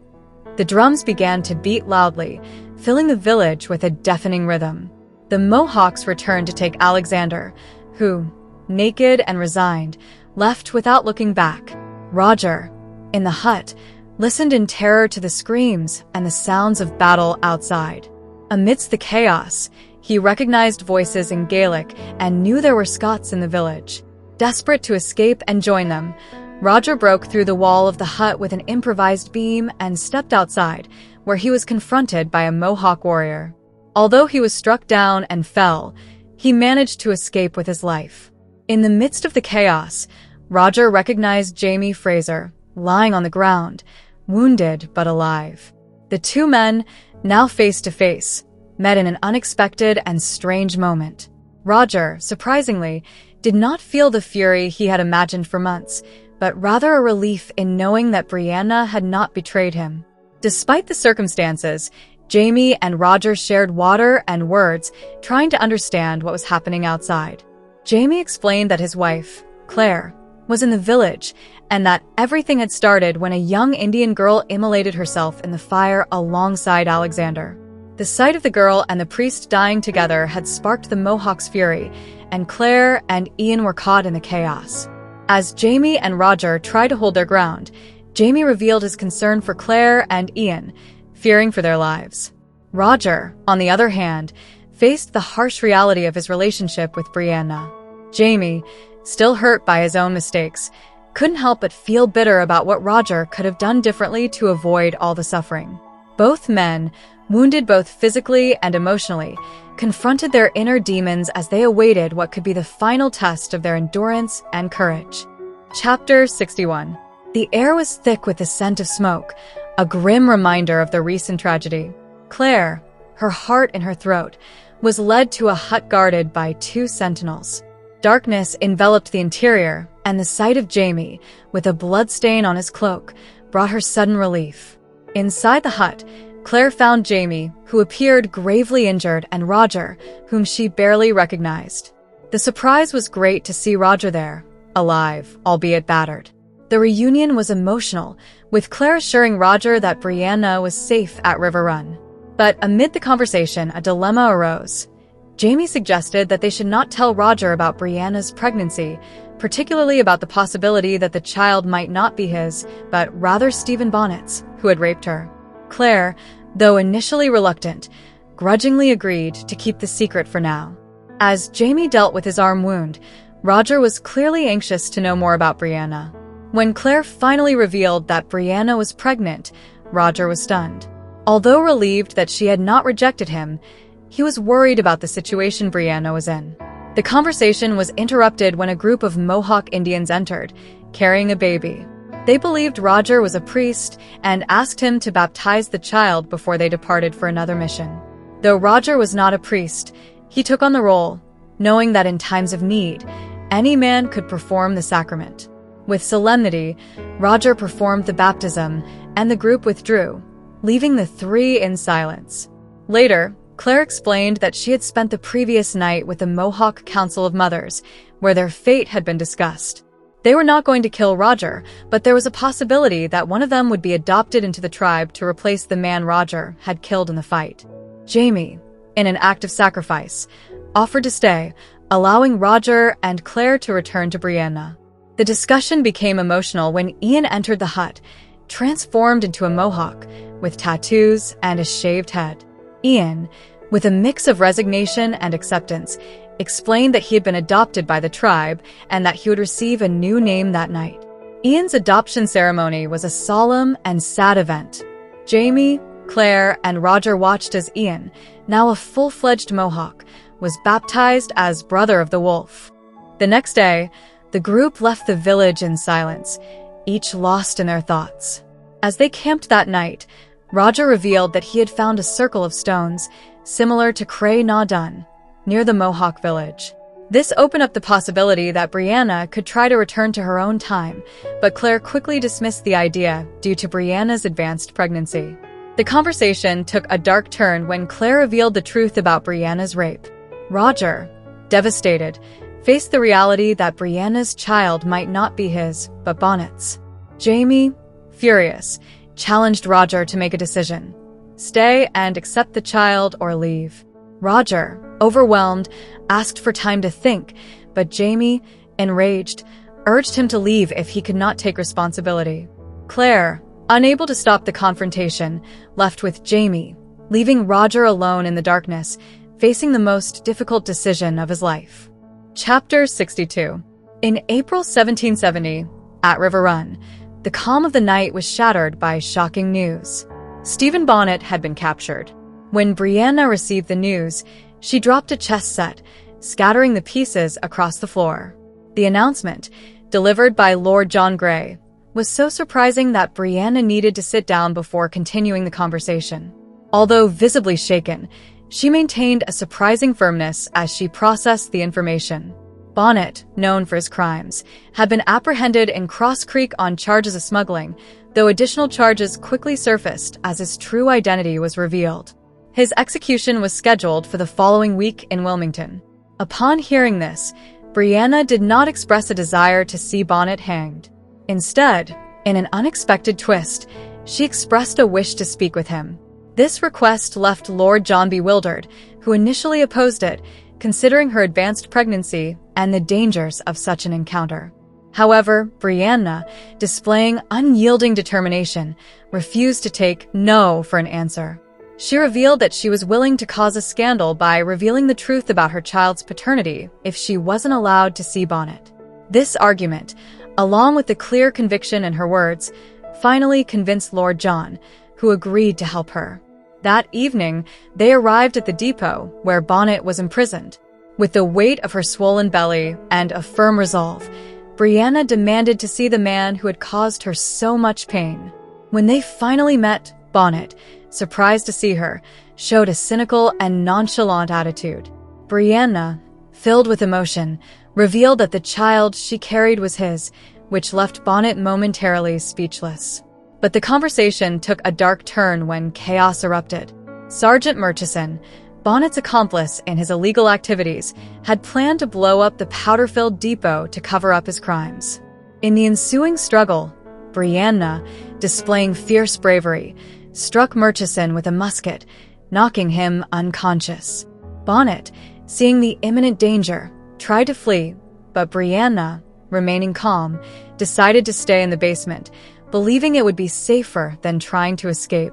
the drums began to beat loudly, filling the village with a deafening rhythm. The Mohawks returned to take Alexander, who, naked and resigned, left without looking back. Roger, in the hut, listened in terror to the screams and the sounds of battle outside. Amidst the chaos, he recognized voices in Gaelic and knew there were Scots in the village. Desperate to escape and join them, Roger broke through the wall of the hut with an improvised beam and stepped outside, where he was confronted by a Mohawk warrior. Although he was struck down and fell, he managed to escape with his life. In the midst of the chaos, Roger recognized Jamie Fraser, lying on the ground, wounded but alive. The two men, now face to face, met in an unexpected and strange moment. Roger, surprisingly, did not feel the fury he had imagined for months, but rather a relief in knowing that Brianna had not betrayed him. Despite the circumstances, Jamie and Roger shared water and words, trying to understand what was happening outside. Jamie explained that his wife, Claire, was in the village, and that everything had started when a young Indian girl immolated herself in the fire alongside Alexander. The sight of the girl and the priest dying together had sparked the Mohawks' fury, and Claire and Ian were caught in the chaos. As Jamie and Roger tried to hold their ground, Jamie revealed his concern for Claire and Ian, fearing for their lives. Roger, on the other hand, faced the harsh reality of his relationship with Brianna. Jamie, still hurt by his own mistakes, couldn't help but feel bitter about what Roger could have done differently to avoid all the suffering. Both men, wounded both physically and emotionally, confronted their inner demons as they awaited what could be the final test of their endurance and courage. Chapter 61. The air was thick with the scent of smoke, a grim reminder of the recent tragedy. Claire, her heart in her throat, was led to a hut guarded by 2 sentinels. Darkness enveloped the interior, and the sight of Jamie, with a bloodstain on his cloak, brought her sudden relief. Inside the hut, Claire found Jamie, who appeared gravely injured, and Roger, whom she barely recognized. The surprise was great to see Roger there, alive, albeit battered. The reunion was emotional, with Claire assuring Roger that Brianna was safe at River Run. But amid the conversation, a dilemma arose. Jamie suggested that they should not tell Roger about Brianna's pregnancy, particularly about the possibility that the child might not be his, but rather Stephen Bonnet's, who had raped her. Claire, though initially reluctant, grudgingly agreed to keep the secret for now. As Jamie dealt with his arm wound, Roger was clearly anxious to know more about Brianna. When Claire finally revealed that Brianna was pregnant, Roger was stunned. Although relieved that she had not rejected him, he was worried about the situation Brianna was in. The conversation was interrupted when a group of Mohawk Indians entered, carrying a baby. They believed Roger was a priest and asked him to baptize the child before they departed for another mission. Though Roger was not a priest, he took on the role, knowing that in times of need, any man could perform the sacrament. With solemnity, Roger performed the baptism, and the group withdrew, leaving the 3 in silence. Later, Claire explained that she had spent the previous night with the Mohawk Council of Mothers, where their fate had been discussed. They were not going to kill Roger, but there was a possibility that one of them would be adopted into the tribe to replace the man Roger had killed in the fight. Jamie, in an act of sacrifice, offered to stay, allowing Roger and Claire to return to Brianna. The discussion became emotional when Ian entered the hut, transformed into a Mohawk, with tattoos and a shaved head. Ian, with a mix of resignation and acceptance, explained that he had been adopted by the tribe and that he would receive a new name that night. Ian's adoption ceremony was a solemn and sad event. Jamie, Claire, and Roger watched as Ian, now a full-fledged Mohawk, was baptized as Brother of the Wolf. The next day, the group left the village in silence, each lost in their thoughts. As they camped that night, Roger revealed that he had found a circle of stones, similar to Cray Na Dun, near the Mohawk village. This opened up the possibility that Brianna could try to return to her own time, but Claire quickly dismissed the idea due to Brianna's advanced pregnancy. The conversation took a dark turn when Claire revealed the truth about Brianna's rape. Roger, devastated, faced the reality that Brianna's child might not be his, but Bonnet's. Jamie, furious, challenged Roger to make a decision. Stay and accept the child or leave. Roger, overwhelmed, asked for time to think, but Jamie, enraged, urged him to leave if he could not take responsibility. Claire, unable to stop the confrontation, left with Jamie, leaving Roger alone in the darkness, facing the most difficult decision of his life. Chapter 62. In April 1770, at River Run, the calm of the night was shattered by shocking news. Stephen Bonnet had been captured. When Brianna received the news, she dropped a chess set, scattering the pieces across the floor. The announcement, delivered by Lord John Grey, was so surprising that Brianna needed to sit down before continuing the conversation. Although visibly shaken, she maintained a surprising firmness as she processed the information. Bonnet, known for his crimes, had been apprehended in Cross Creek on charges of smuggling, though additional charges quickly surfaced as his true identity was revealed. His execution was scheduled for the following week in Wilmington. Upon hearing this, Brianna did not express a desire to see Bonnet hanged. Instead, in an unexpected twist, she expressed a wish to speak with him. This request left Lord John bewildered, who initially opposed it, considering her advanced pregnancy and the dangers of such an encounter. However, Brianna, displaying unyielding determination, refused to take no for an answer. She revealed that she was willing to cause a scandal by revealing the truth about her child's paternity if she wasn't allowed to see Bonnet. This argument, along with the clear conviction in her words, finally convinced Lord John, who agreed to help her. That evening, they arrived at the depot where Bonnet was imprisoned. With the weight of her swollen belly and a firm resolve, Brianna demanded to see the man who had caused her so much pain. When they finally met, Bonnet, surprised to see her, showed a cynical and nonchalant attitude. Brianna, filled with emotion, revealed that the child she carried was his, which left Bonnet momentarily speechless. But the conversation took a dark turn when chaos erupted. Sergeant Murchison, Bonnet's accomplice in his illegal activities, had planned to blow up the powder-filled depot to cover up his crimes. In the ensuing struggle, Brianna, displaying fierce bravery, struck Murchison with a musket, knocking him unconscious. Bonnet, seeing the imminent danger, tried to flee, but Brianna, remaining calm, decided to stay in the basement, believing it would be safer than trying to escape.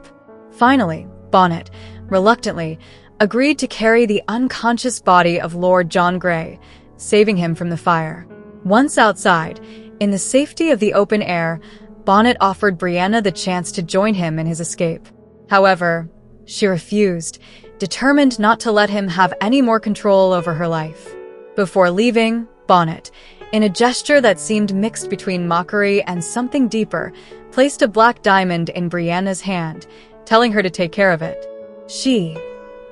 Finally, Bonnet, reluctantly, agreed to carry the unconscious body of Lord John Grey, saving him from the fire. Once outside, in the safety of the open air, Bonnet offered Brianna the chance to join him in his escape. However, she refused, determined not to let him have any more control over her life. Before leaving, Bonnet, in a gesture that seemed mixed between mockery and something deeper, placed a black diamond in Brianna's hand, telling her to take care of it. She,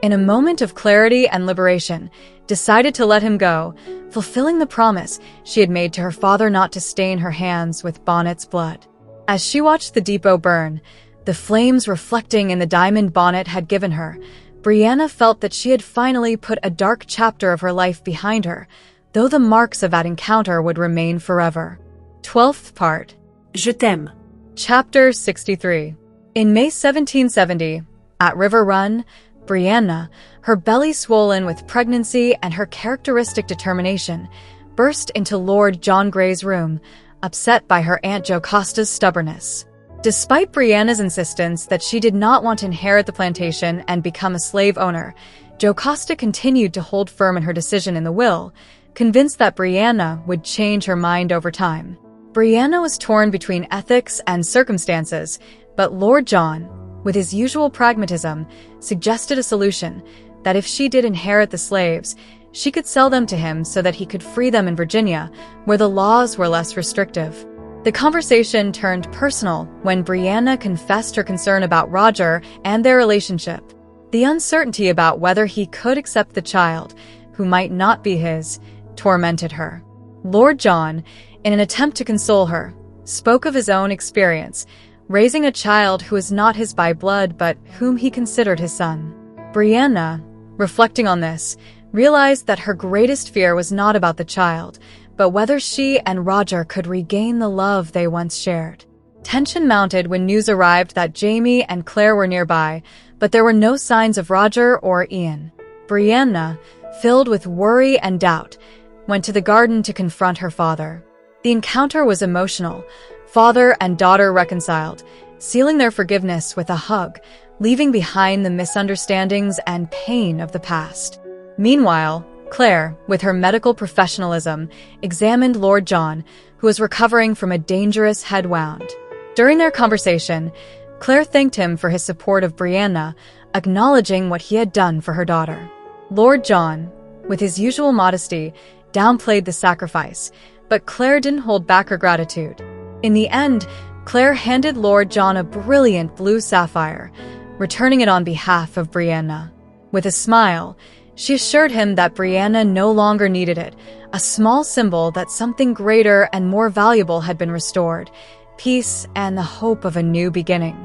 in a moment of clarity and liberation, decided to let him go, fulfilling the promise she had made to her father not to stain her hands with Bonnet's blood. As she watched the depot burn, the flames reflecting in the diamond Bonnet had given her, Brianna felt that she had finally put a dark chapter of her life behind her, though the marks of that encounter would remain forever. 12th part. Je t'aime. Chapter 63. In May 1770, at River Run, Brianna, her belly swollen with pregnancy and her characteristic determination, burst into Lord John Grey's room, upset by her Aunt Jocasta's stubbornness. Despite Brianna's insistence that she did not want to inherit the plantation and become a slave owner, Jocasta continued to hold firm in her decision in the will, convinced that Brianna would change her mind over time. Brianna was torn between ethics and circumstances, but Lord John, with his usual pragmatism, suggested a solution that if she did inherit the slaves, she could sell them to him so that he could free them in Virginia, where the laws were less restrictive. The conversation turned personal when Brianna confessed her concern about Roger and their relationship. The uncertainty about whether he could accept the child, who might not be his, tormented her. Lord John, in an attempt to console her, spoke of his own experience, raising a child who was not his by blood but whom he considered his son. Brianna, reflecting on this, realized that her greatest fear was not about the child, but whether she and Roger could regain the love they once shared. Tension mounted when news arrived that Jamie and Claire were nearby, but there were no signs of Roger or Ian. Brianna, filled with worry and doubt, went to the garden to confront her father. The encounter was emotional. Father and daughter reconciled, sealing their forgiveness with a hug, leaving behind the misunderstandings and pain of the past. Meanwhile, Claire, with her medical professionalism, examined Lord John, who was recovering from a dangerous head wound. During their conversation, Claire thanked him for his support of Brianna, acknowledging what he had done for her daughter. Lord John, with his usual modesty, downplayed the sacrifice, but Claire didn't hold back her gratitude. In the end, Claire handed Lord John a brilliant blue sapphire, returning it on behalf of Brianna. With a smile, she assured him that Brianna no longer needed it, a small symbol that something greater and more valuable had been restored, peace and the hope of a new beginning.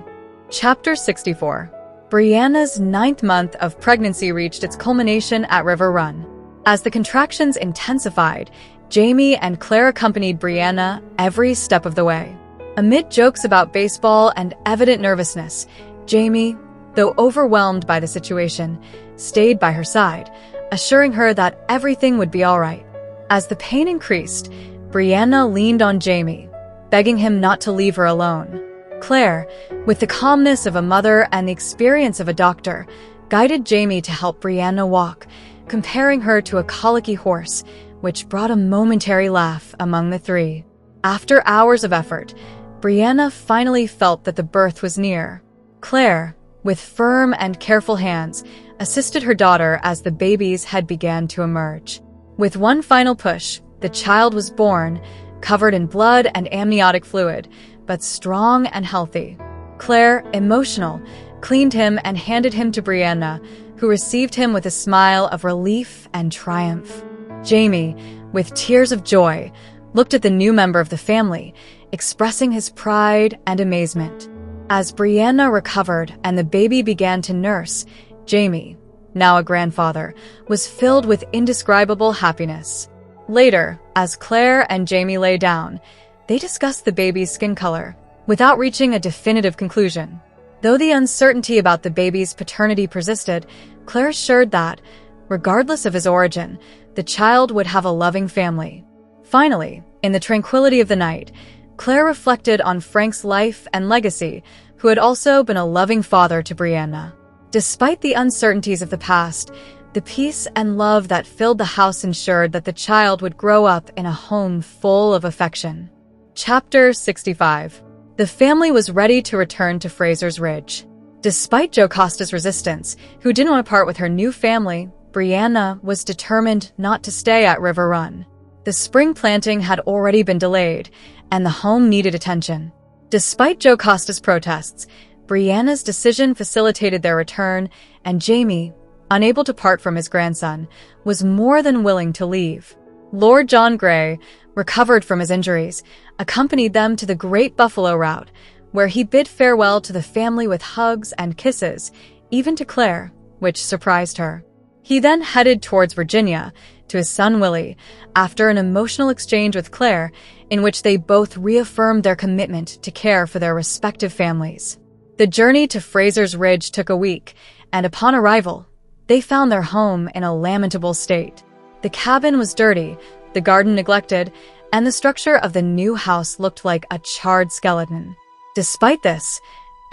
Chapter 64. Brianna's 9th month of pregnancy reached its culmination at River Run. As the contractions intensified, Jamie and Claire accompanied Brianna every step of the way. Amid jokes about baseball and evident nervousness, Jamie, though overwhelmed by the situation, stayed by her side, assuring her that everything would be all right. As the pain increased, Brianna leaned on Jamie, begging him not to leave her alone. Claire, with the calmness of a mother and the experience of a doctor, guided Jamie to help Brianna walk, comparing her to a colicky horse, which brought a momentary laugh among the three. After hours of effort, Brianna finally felt that the birth was near. Claire, with firm and careful hands, assisted her daughter as the baby's head began to emerge. With one final push, the child was born, covered in blood and amniotic fluid, but strong and healthy. Claire, emotional, cleaned him and handed him to Brianna, who received him with a smile of relief and triumph. Jamie, with tears of joy, looked at the new member of the family, expressing his pride and amazement. As Brianna recovered and the baby began to nurse, Jamie, now a grandfather, was filled with indescribable happiness. Later, as Claire and Jamie lay down, they discussed the baby's skin color, without reaching a definitive conclusion. Though the uncertainty about the baby's paternity persisted, Claire assured that, regardless of his origin, the child would have a loving family. Finally, in the tranquility of the night, Claire reflected on Frank's life and legacy, who had also been a loving father to Brianna. Despite the uncertainties of the past, the peace and love that filled the house ensured that the child would grow up in a home full of affection. Chapter 65. The family was ready to return to Fraser's Ridge. Despite Jocasta's resistance, who didn't want to part with her new family, Brianna was determined not to stay at River Run. The spring planting had already been delayed, and the home needed attention. Despite Jocasta's protests, Brianna's decision facilitated their return, and Jamie, unable to part from his grandson, was more than willing to leave. Lord John Grey, recovered from his injuries, accompanied them to the Great Buffalo Route, where he bid farewell to the family with hugs and kisses, even to Claire, which surprised her. He then headed towards Virginia, to his son Willie, after an emotional exchange with Claire, in which they both reaffirmed their commitment to care for their respective families. The journey to Fraser's Ridge took a week, and upon arrival, they found their home in a lamentable state. The cabin was dirty, the garden neglected, and the structure of the new house looked like a charred skeleton. Despite this,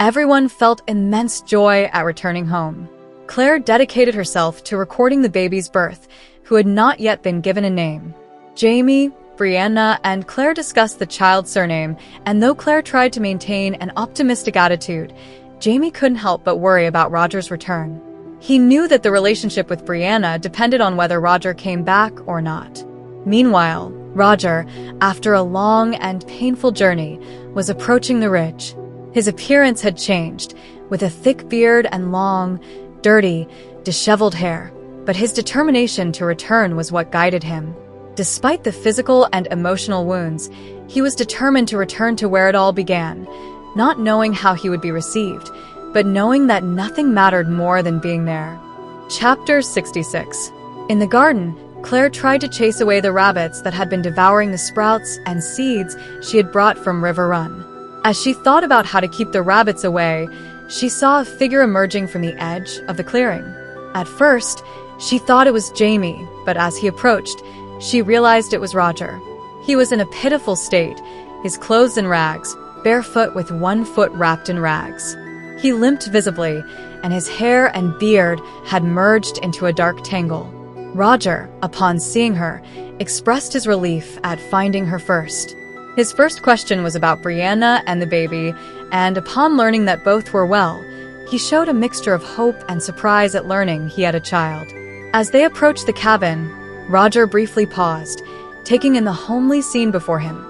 everyone felt immense joy at returning home. Claire dedicated herself to recording the baby's birth, who had not yet been given a name. Jamie, Brianna, and Claire discussed the child's surname, and though Claire tried to maintain an optimistic attitude, Jamie couldn't help but worry about Roger's return. He knew that the relationship with Brianna depended on whether Roger came back or not. Meanwhile, Roger, after a long and painful journey, was approaching the ridge. His appearance had changed, with a thick beard and long, dirty, disheveled hair, but his determination to return was what guided him. Despite the physical and emotional wounds, he was determined to return to where it all began, not knowing how he would be received, but knowing that nothing mattered more than being there. Chapter 66. In the garden, Claire tried to chase away the rabbits that had been devouring the sprouts and seeds she had brought from River Run. As she thought about how to keep the rabbits away, she saw a figure emerging from the edge of the clearing. At first, she thought it was Jamie, but as he approached, she realized it was Roger. He was in a pitiful state, his clothes in rags, barefoot with one foot wrapped in rags. He limped visibly, and his hair and beard had merged into a dark tangle. Roger, upon seeing her, expressed his relief at finding her first. His first question was about Brianna and the baby, and upon learning that both were well, he showed a mixture of hope and surprise at learning he had a child. As they approached the cabin, Roger briefly paused, taking in the homely scene before him.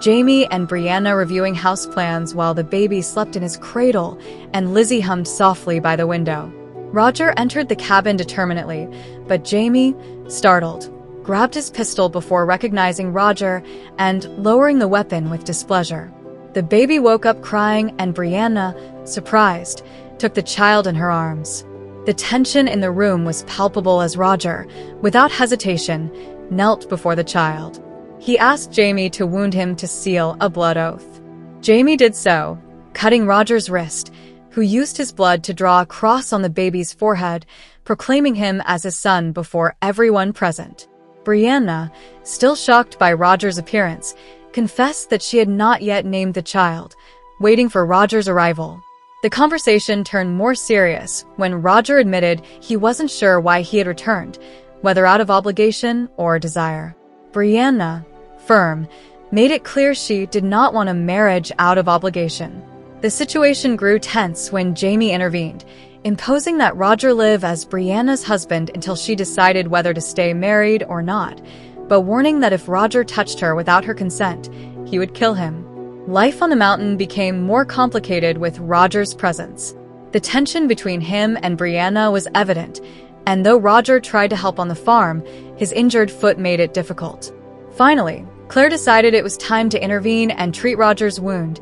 Jamie and Brianna reviewing house plans while the baby slept in his cradle, and Lizzie hummed softly by the window. Roger entered the cabin determinedly, but Jamie, startled, grabbed his pistol before recognizing Roger and lowering the weapon with displeasure. The baby woke up crying, and Brianna, surprised, took the child in her arms. The tension in the room was palpable as Roger, without hesitation, knelt before the child. He asked Jamie to wound him to seal a blood oath. Jamie did so, cutting Roger's wrist, who used his blood to draw a cross on the baby's forehead, proclaiming him as his son before everyone present. Brianna, still shocked by Roger's appearance, confessed that she had not yet named the child, waiting for Roger's arrival. The conversation turned more serious when Roger admitted he wasn't sure why he had returned, whether out of obligation or desire. Brianna, firm, made it clear she did not want a marriage out of obligation. The situation grew tense when Jamie intervened, imposing that Roger live as Brianna's husband until she decided whether to stay married or not, but warning that if Roger touched her without her consent, he would kill him. Life on the mountain became more complicated with Roger's presence. The tension between him and Brianna was evident, and though Roger tried to help on the farm, his injured foot made it difficult. Finally, Claire decided it was time to intervene and treat Roger's wound,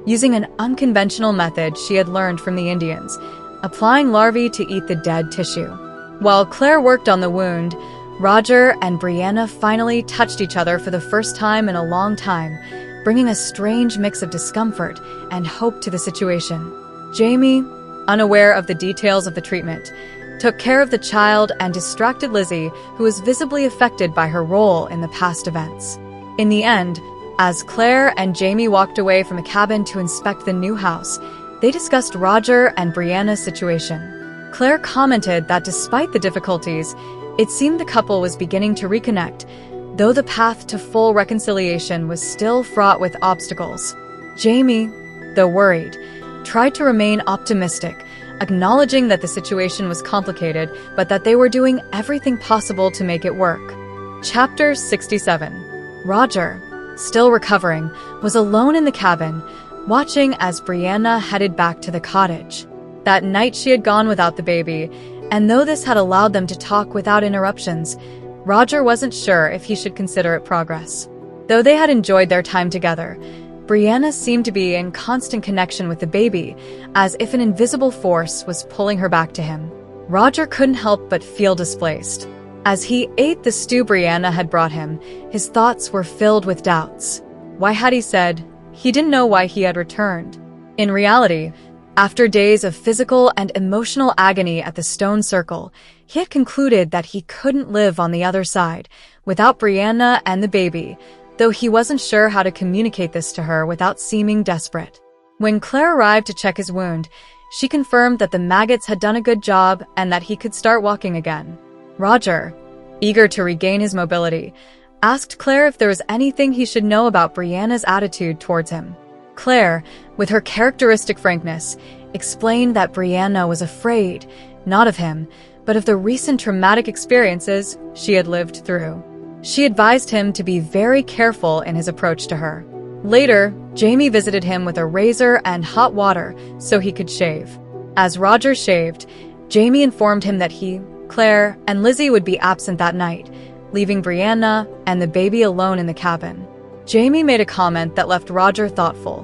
using an unconventional method she had learned from the Indians, applying larvae to eat the dead tissue. While Claire worked on the wound, Roger and Brianna finally touched each other for the first time in a long time, bringing a strange mix of discomfort and hope to the situation. Jamie, unaware of the details of the treatment, took care of the child and distracted Lizzie, who was visibly affected by her role in the past events. In the end, as Claire and Jamie walked away from the cabin to inspect the new house, they discussed Roger and Brianna's situation. Claire commented that despite the difficulties, it seemed the couple was beginning to reconnect, though the path to full reconciliation was still fraught with obstacles. Jamie, though worried, tried to remain optimistic, acknowledging that the situation was complicated, but that they were doing everything possible to make it work. Chapter 67. Roger, still recovering, was alone in the cabin, watching as Brianna headed back to the cottage. That night she had gone without the baby, and though this had allowed them to talk without interruptions, Roger wasn't sure if he should consider it progress. Though they had enjoyed their time together, Brianna seemed to be in constant connection with the baby, as if an invisible force was pulling her back to him. Roger couldn't help but feel displaced. As he ate the stew Brianna had brought him, his thoughts were filled with doubts. Why had he said he didn't know why he had returned? In reality, after days of physical and emotional agony at the stone circle, he had concluded that he couldn't live on the other side without Brianna and the baby, though he wasn't sure how to communicate this to her without seeming desperate. When Claire arrived to check his wound, she confirmed that the maggots had done a good job and that he could start walking again. Roger, eager to regain his mobility, asked Claire if there was anything he should know about Brianna's attitude towards him. Claire, with her characteristic frankness, explained that Brianna was afraid, not of him, but of the recent traumatic experiences she had lived through. She advised him to be very careful in his approach to her. Later, Jamie visited him with a razor and hot water so he could shave. As Roger shaved, Jamie informed him that he, Claire, and Lizzie would be absent that night, leaving Brianna and the baby alone in the cabin. Jamie made a comment that left Roger thoughtful.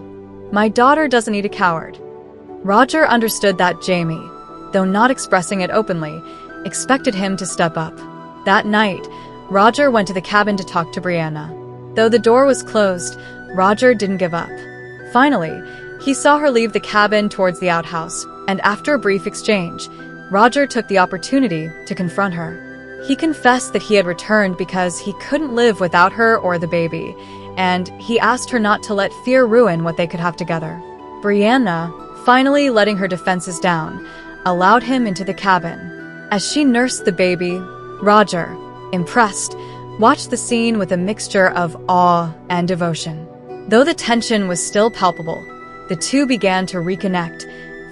My daughter doesn't need a coward. Roger understood that Jamie, though not expressing it openly, expected him to step up. That night, Roger went to the cabin to talk to Brianna. Though the door was closed, Roger didn't give up. Finally, he saw her leave the cabin towards the outhouse, and after a brief exchange, Roger took the opportunity to confront her. He confessed that he had returned because he couldn't live without her or the baby, and he asked her not to let fear ruin what they could have together. Brianna, finally letting her defenses down, allowed him into the cabin. As she nursed the baby, Roger, impressed, watched the scene with a mixture of awe and devotion. Though the tension was still palpable, the two began to reconnect,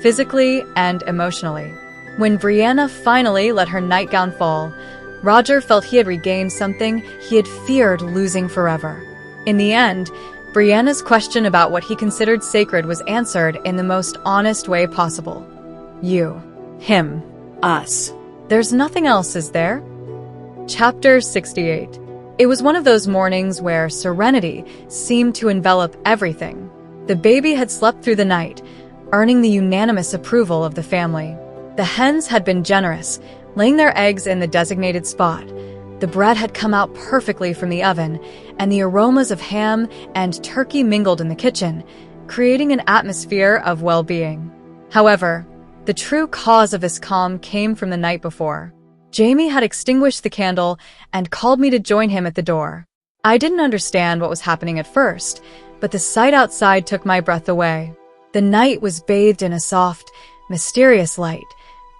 physically and emotionally. When Brianna finally let her nightgown fall, Roger felt he had regained something he had feared losing forever. In the end, Brianna's question about what he considered sacred was answered in the most honest way possible. You, him, us. There's nothing else, is there? Chapter 68. It was one of those mornings where serenity seemed to envelop everything. The baby had slept through the night, earning the unanimous approval of the family. The hens had been generous, laying their eggs in the designated spot. The bread had come out perfectly from the oven, and the aromas of ham and turkey mingled in the kitchen, creating an atmosphere of well-being. However, the true cause of this calm came from the night before. Jamie had extinguished the candle and called me to join him at the door. I didn't understand what was happening at first, but the sight outside took my breath away. The night was bathed in a soft, mysterious light.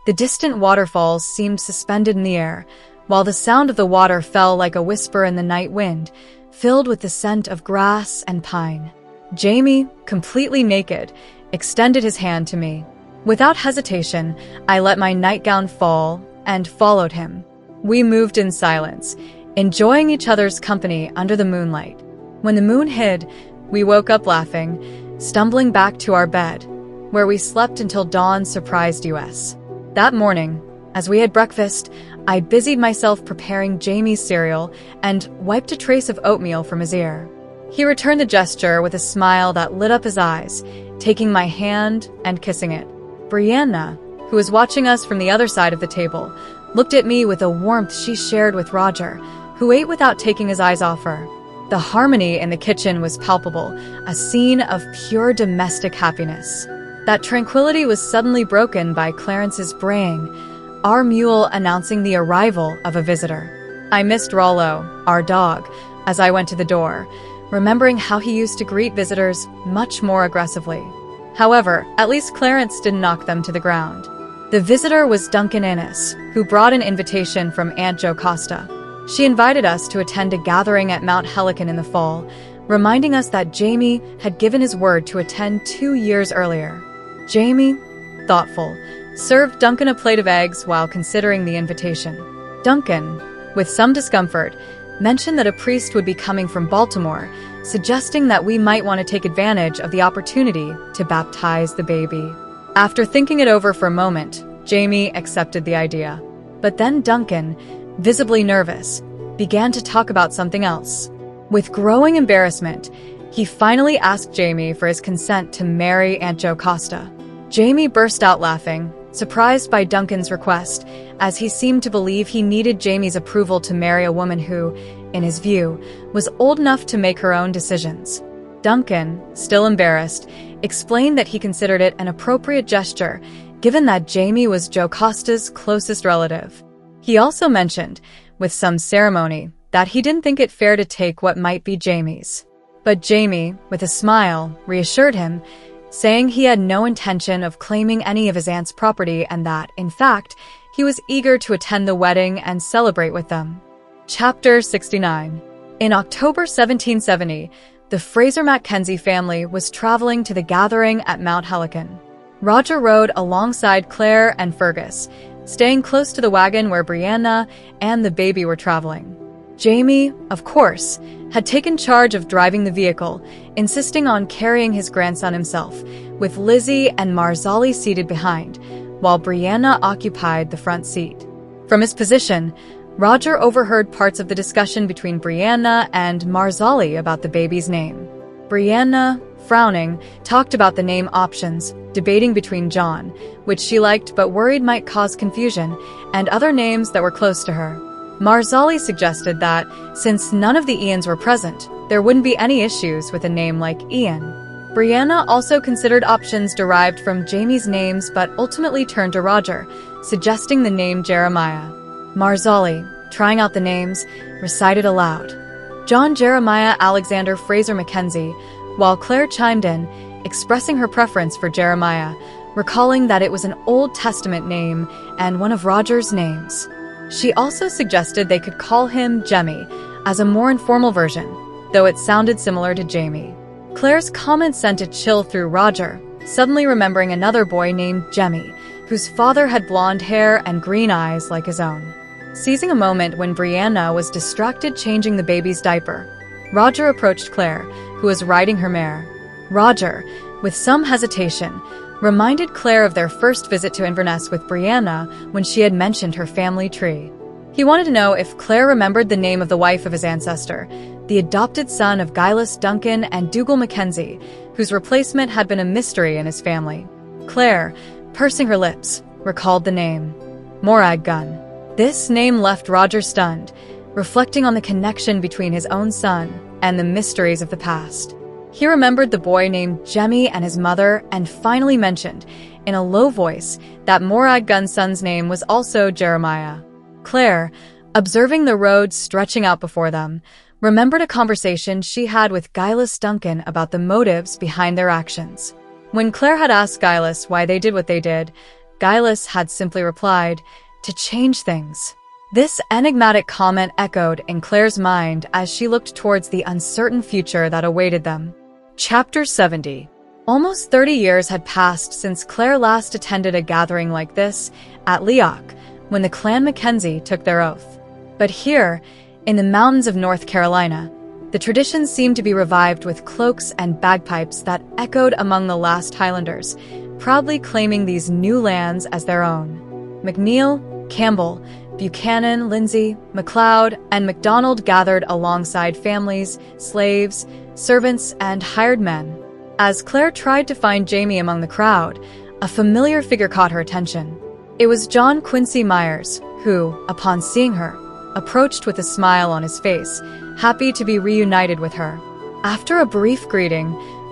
The distant waterfalls seemed suspended in the air, while the sound of the water fell like a whisper in the night wind, filled with the scent of grass and pine. Jamie, completely naked, extended his hand to me. Without hesitation, I let my nightgown fall and followed him. We moved in silence, enjoying each other's company under the moonlight. When the moon hid, we woke up laughing, stumbling back to our bed, where we slept until dawn surprised us. That morning, as we had breakfast, I busied myself preparing Jamie's cereal and wiped a trace of oatmeal from his ear. He returned the gesture with a smile that lit up his eyes, taking my hand and kissing it. Brianna, who was watching us from the other side of the table, looked at me with a warmth she shared with Roger, who ate without taking his eyes off her. The harmony in the kitchen was palpable, a scene of pure domestic happiness. That tranquility was suddenly broken by Clarence's braying, our mule announcing the arrival of a visitor. I missed Rollo, our dog, as I went to the door, remembering how he used to greet visitors much more aggressively. However, at least Clarence didn't knock them to the ground. The visitor was Duncan Innes, who brought an invitation from Aunt Jocasta. She invited us to attend a gathering at Mount Helicon in the fall, reminding us that Jamie had given his word to attend 2 years earlier. Jamie, thoughtful, served Duncan a plate of eggs while considering the invitation. Duncan, with some discomfort, mentioned that a priest would be coming from Baltimore, suggesting that we might want to take advantage of the opportunity to baptize the baby. After thinking it over for a moment, Jamie accepted the idea. But then Duncan, visibly nervous, began to talk about something else. With growing embarrassment, he finally asked Jamie for his consent to marry Aunt Jocasta. Jamie burst out laughing, surprised by Duncan's request, as he seemed to believe he needed Jamie's approval to marry a woman who, in his view, was old enough to make her own decisions. Duncan, still embarrassed, explained that he considered it an appropriate gesture, given that Jamie was Jocasta's closest relative. He also mentioned, with some ceremony, that he didn't think it fair to take what might be Jamie's. But Jamie, with a smile, reassured him, saying he had no intention of claiming any of his aunt's property and that, in fact, he was eager to attend the wedding and celebrate with them. Chapter 69. In October 1770, the Fraser-Mackenzie family was traveling to the gathering at Mount Helicon. Roger rode alongside Claire and Fergus, staying close to the wagon where Brianna and the baby were traveling. Jamie, of course, had taken charge of driving the vehicle, insisting on carrying his grandson himself, with Lizzie and Marzali seated behind, while Brianna occupied the front seat. From his position, Roger overheard parts of the discussion between Brianna and Marzali about the baby's name. Brianna, frowning, talked about the name options, debating between John, which she liked but worried might cause confusion, and other names that were close to her. Marzali suggested that, since none of the Ians were present, there wouldn't be any issues with a name like Ian. Brianna also considered options derived from Jamie's names but ultimately turned to Roger, suggesting the name Jeremiah. Marzali, trying out the names, recited aloud, John Jeremiah Alexander Fraser Mackenzie, while Claire chimed in, expressing her preference for Jeremiah, recalling that it was an Old Testament name and one of Roger's names. She also suggested they could call him Jemmy, as a more informal version, though it sounded similar to Jamie. Claire's comment sent a chill through Roger, suddenly remembering another boy named Jemmy, whose father had blonde hair and green eyes like his own. Seizing a moment when Brianna was distracted changing the baby's diaper, Roger approached Claire, who was riding her mare. Roger, with some hesitation, reminded Claire of their first visit to Inverness with Brianna when she had mentioned her family tree. He wanted to know if Claire remembered the name of the wife of his ancestor, the adopted son of Gillis Duncan and Dougal Mackenzie, whose replacement had been a mystery in his family. Claire, pursing her lips, recalled the name, Morag Gun. This name left Roger stunned, reflecting on the connection between his own son and the mysteries of the past. He remembered the boy named Jemmy and his mother and finally mentioned, in a low voice, that Morag Gun's son's name was also Jeremiah. Claire, observing the road stretching out before them, remembered a conversation she had with Gillis Duncan about the motives behind their actions. When Claire had asked Gillis why they did what they did, Gillis had simply replied, to change things. This enigmatic comment echoed in Claire's mind as she looked towards the uncertain future that awaited them. Chapter 70. Almost 30 years had passed since Claire last attended a gathering like this at Leoch, when the clan Mackenzie took their oath. But here, in the mountains of North Carolina, the tradition seemed to be revived with cloaks and bagpipes that echoed among the last Highlanders, proudly claiming these new lands as their own. McNeil, Campbell, Buchanan, Lindsay, MacLeod, and MacDonald gathered alongside families, slaves, servants, and hired men. As Claire tried to find Jamie among the crowd, a familiar figure caught her attention. It was John Quincy Myers, who, upon seeing her, approached with a smile on his face, happy to be reunited with her. After a brief greeting,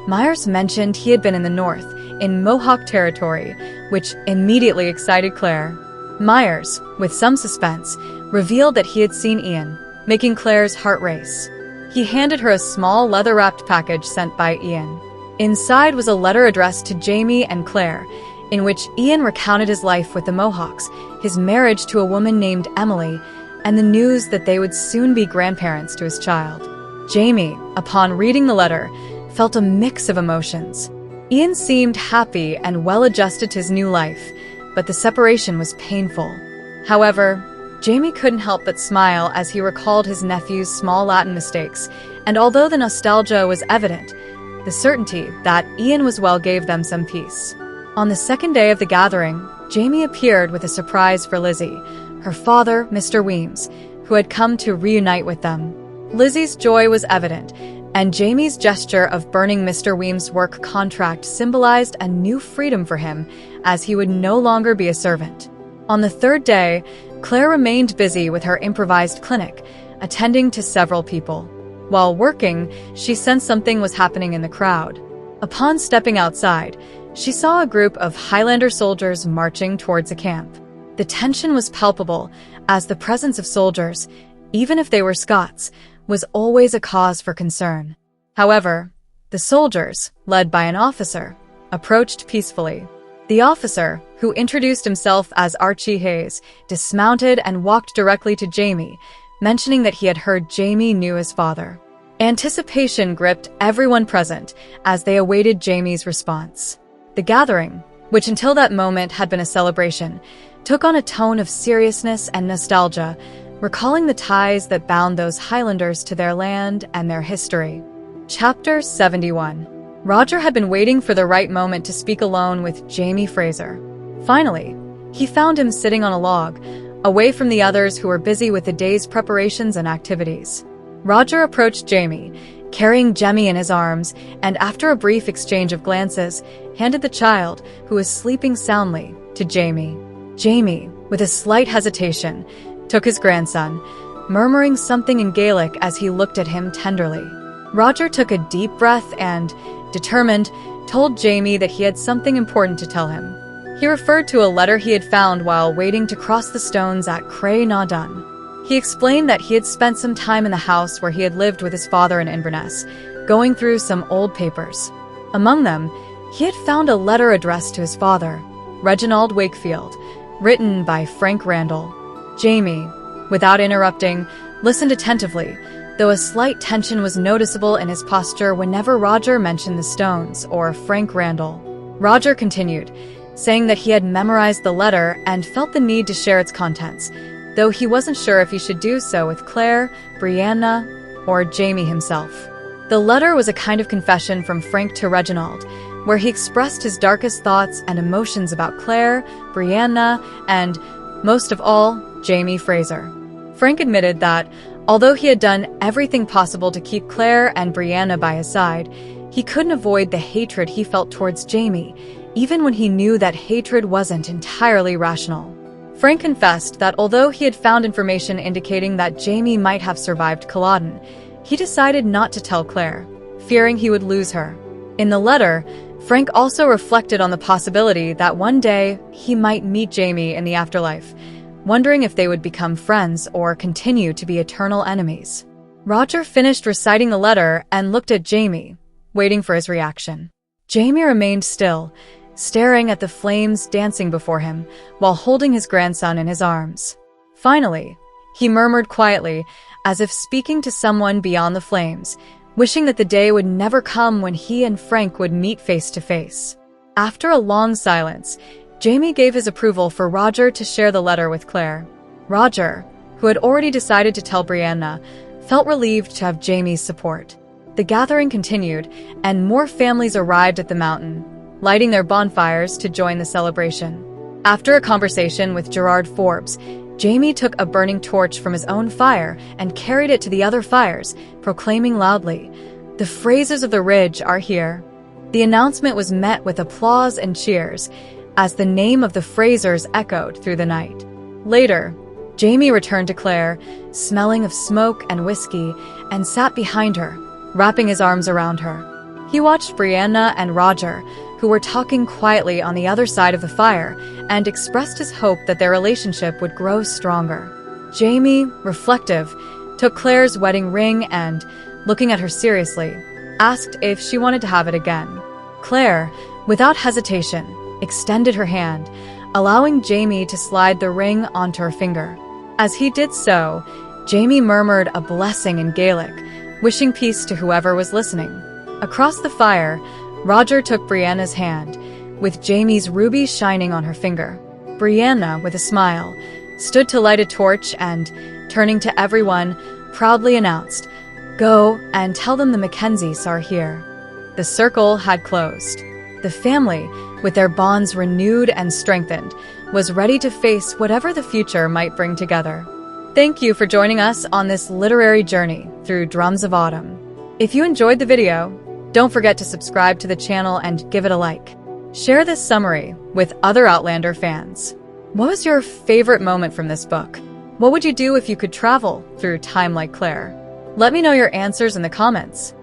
Myers mentioned he had been in the north, in Mohawk territory, which immediately excited Claire. Myers, with some suspense, revealed that he had seen Ian, making Claire's heart race. He handed her a small leather-wrapped package sent by Ian. Inside was a letter addressed to Jamie and Claire, in which Ian recounted his life with the Mohawks, his marriage to a woman named Emily, and the news that they would soon be grandparents to his child. Jamie, upon reading the letter, felt a mix of emotions. Ian seemed happy and well-adjusted to his new life, but the separation was painful. However, Jamie couldn't help but smile as he recalled his nephew's small Latin mistakes, and although the nostalgia was evident, the certainty that Ian was well gave them some peace. On the second day of the gathering, Jamie appeared with a surprise for Lizzie, her father, Mr. Weems, who had come to reunite with them. Lizzie's joy was evident, and Jamie's gesture of burning Mr. Weems' work contract symbolized a new freedom for him, as he would no longer be a servant. On the third day, Claire remained busy with her improvised clinic, attending to several people. While working, she sensed something was happening in the crowd. Upon stepping outside, she saw a group of Highlander soldiers marching towards a camp. The tension was palpable, as the presence of soldiers, even if they were Scots, was always a cause for concern. However, the soldiers, led by an officer, approached peacefully. The officer, who introduced himself as Archie Hayes, dismounted and walked directly to Jamie, mentioning that he had heard Jamie knew his father. Anticipation gripped everyone present as they awaited Jamie's response. The gathering, which until that moment had been a celebration, took on a tone of seriousness and nostalgia, recalling the ties that bound those Highlanders to their land and their history. Chapter 71. Roger had been waiting for the right moment to speak alone with Jamie Fraser. Finally, he found him sitting on a log, away from the others who were busy with the day's preparations and activities. Roger approached Jamie, carrying Jamie in his arms, and after a brief exchange of glances, handed the child, who was sleeping soundly, to Jamie. Jamie, with a slight hesitation, took his grandson, murmuring something in Gaelic as he looked at him tenderly. Roger took a deep breath and, determined, told Jamie that he had something important to tell him. He referred to a letter he had found while waiting to cross the stones at Cray na Dun. He explained that he had spent some time in the house where he had lived with his father in Inverness, going through some old papers. Among them, he had found a letter addressed to his father, Reginald Wakefield, written by Frank Randall. Jamie, without interrupting, listened attentively, though a slight tension was noticeable in his posture whenever Roger mentioned the stones or Frank Randall. Roger continued, saying that he had memorized the letter and felt the need to share its contents, though he wasn't sure if he should do so with Claire, Brianna, or Jamie himself. The letter was a kind of confession from Frank to Reginald, where he expressed his darkest thoughts and emotions about Claire, Brianna, and, most of all, Jamie Fraser. Frank admitted that, although he had done everything possible to keep Claire and Brianna by his side, he couldn't avoid the hatred he felt towards Jamie, even when he knew that hatred wasn't entirely rational. Frank confessed that although he had found information indicating that Jamie might have survived Culloden, he decided not to tell Claire, fearing he would lose her. In the letter, Frank also reflected on the possibility that one day he might meet Jamie in the afterlife, wondering if they would become friends or continue to be eternal enemies. Roger finished reciting the letter and looked at Jamie, waiting for his reaction. Jamie remained still, staring at the flames dancing before him while holding his grandson in his arms. Finally, he murmured quietly, as if speaking to someone beyond the flames, wishing that the day would never come when he and Frank would meet face to face. After a long silence, Jamie gave his approval for Roger to share the letter with Claire. Roger, who had already decided to tell Brianna, felt relieved to have Jamie's support. The gathering continued, and more families arrived at the mountain, lighting their bonfires to join the celebration. After a conversation with Gerard Forbes, Jamie took a burning torch from his own fire and carried it to the other fires, proclaiming loudly, "The Frasers of the Ridge are here." The announcement was met with applause and cheers, as the name of the Frasers echoed through the night. Later, Jamie returned to Claire, smelling of smoke and whiskey, and sat behind her, wrapping his arms around her. He watched Brianna and Roger, who were talking quietly on the other side of the fire, and expressed his hope that their relationship would grow stronger. Jamie, reflective, took Claire's wedding ring and, looking at her seriously, asked if she wanted to have it again. Claire, without hesitation, extended her hand, allowing Jamie to slide the ring onto her finger. As he did so, Jamie murmured a blessing in Gaelic, wishing peace to whoever was listening. Across the fire, Roger took Brianna's hand, with Jamie's ruby shining on her finger. Brianna, with a smile, stood to light a torch and, turning to everyone, proudly announced, "Go and tell them the Mackenzies are here." The circle had closed. The family, with their bonds renewed and strengthened, was ready to face whatever the future might bring together. Thank you for joining us on this literary journey through Drums of Autumn. If you enjoyed the video, don't forget to subscribe to the channel and give it a like. Share this summary with other Outlander fans. What was your favorite moment from this book? What would you do if you could travel through time like Claire? Let me know your answers in the comments.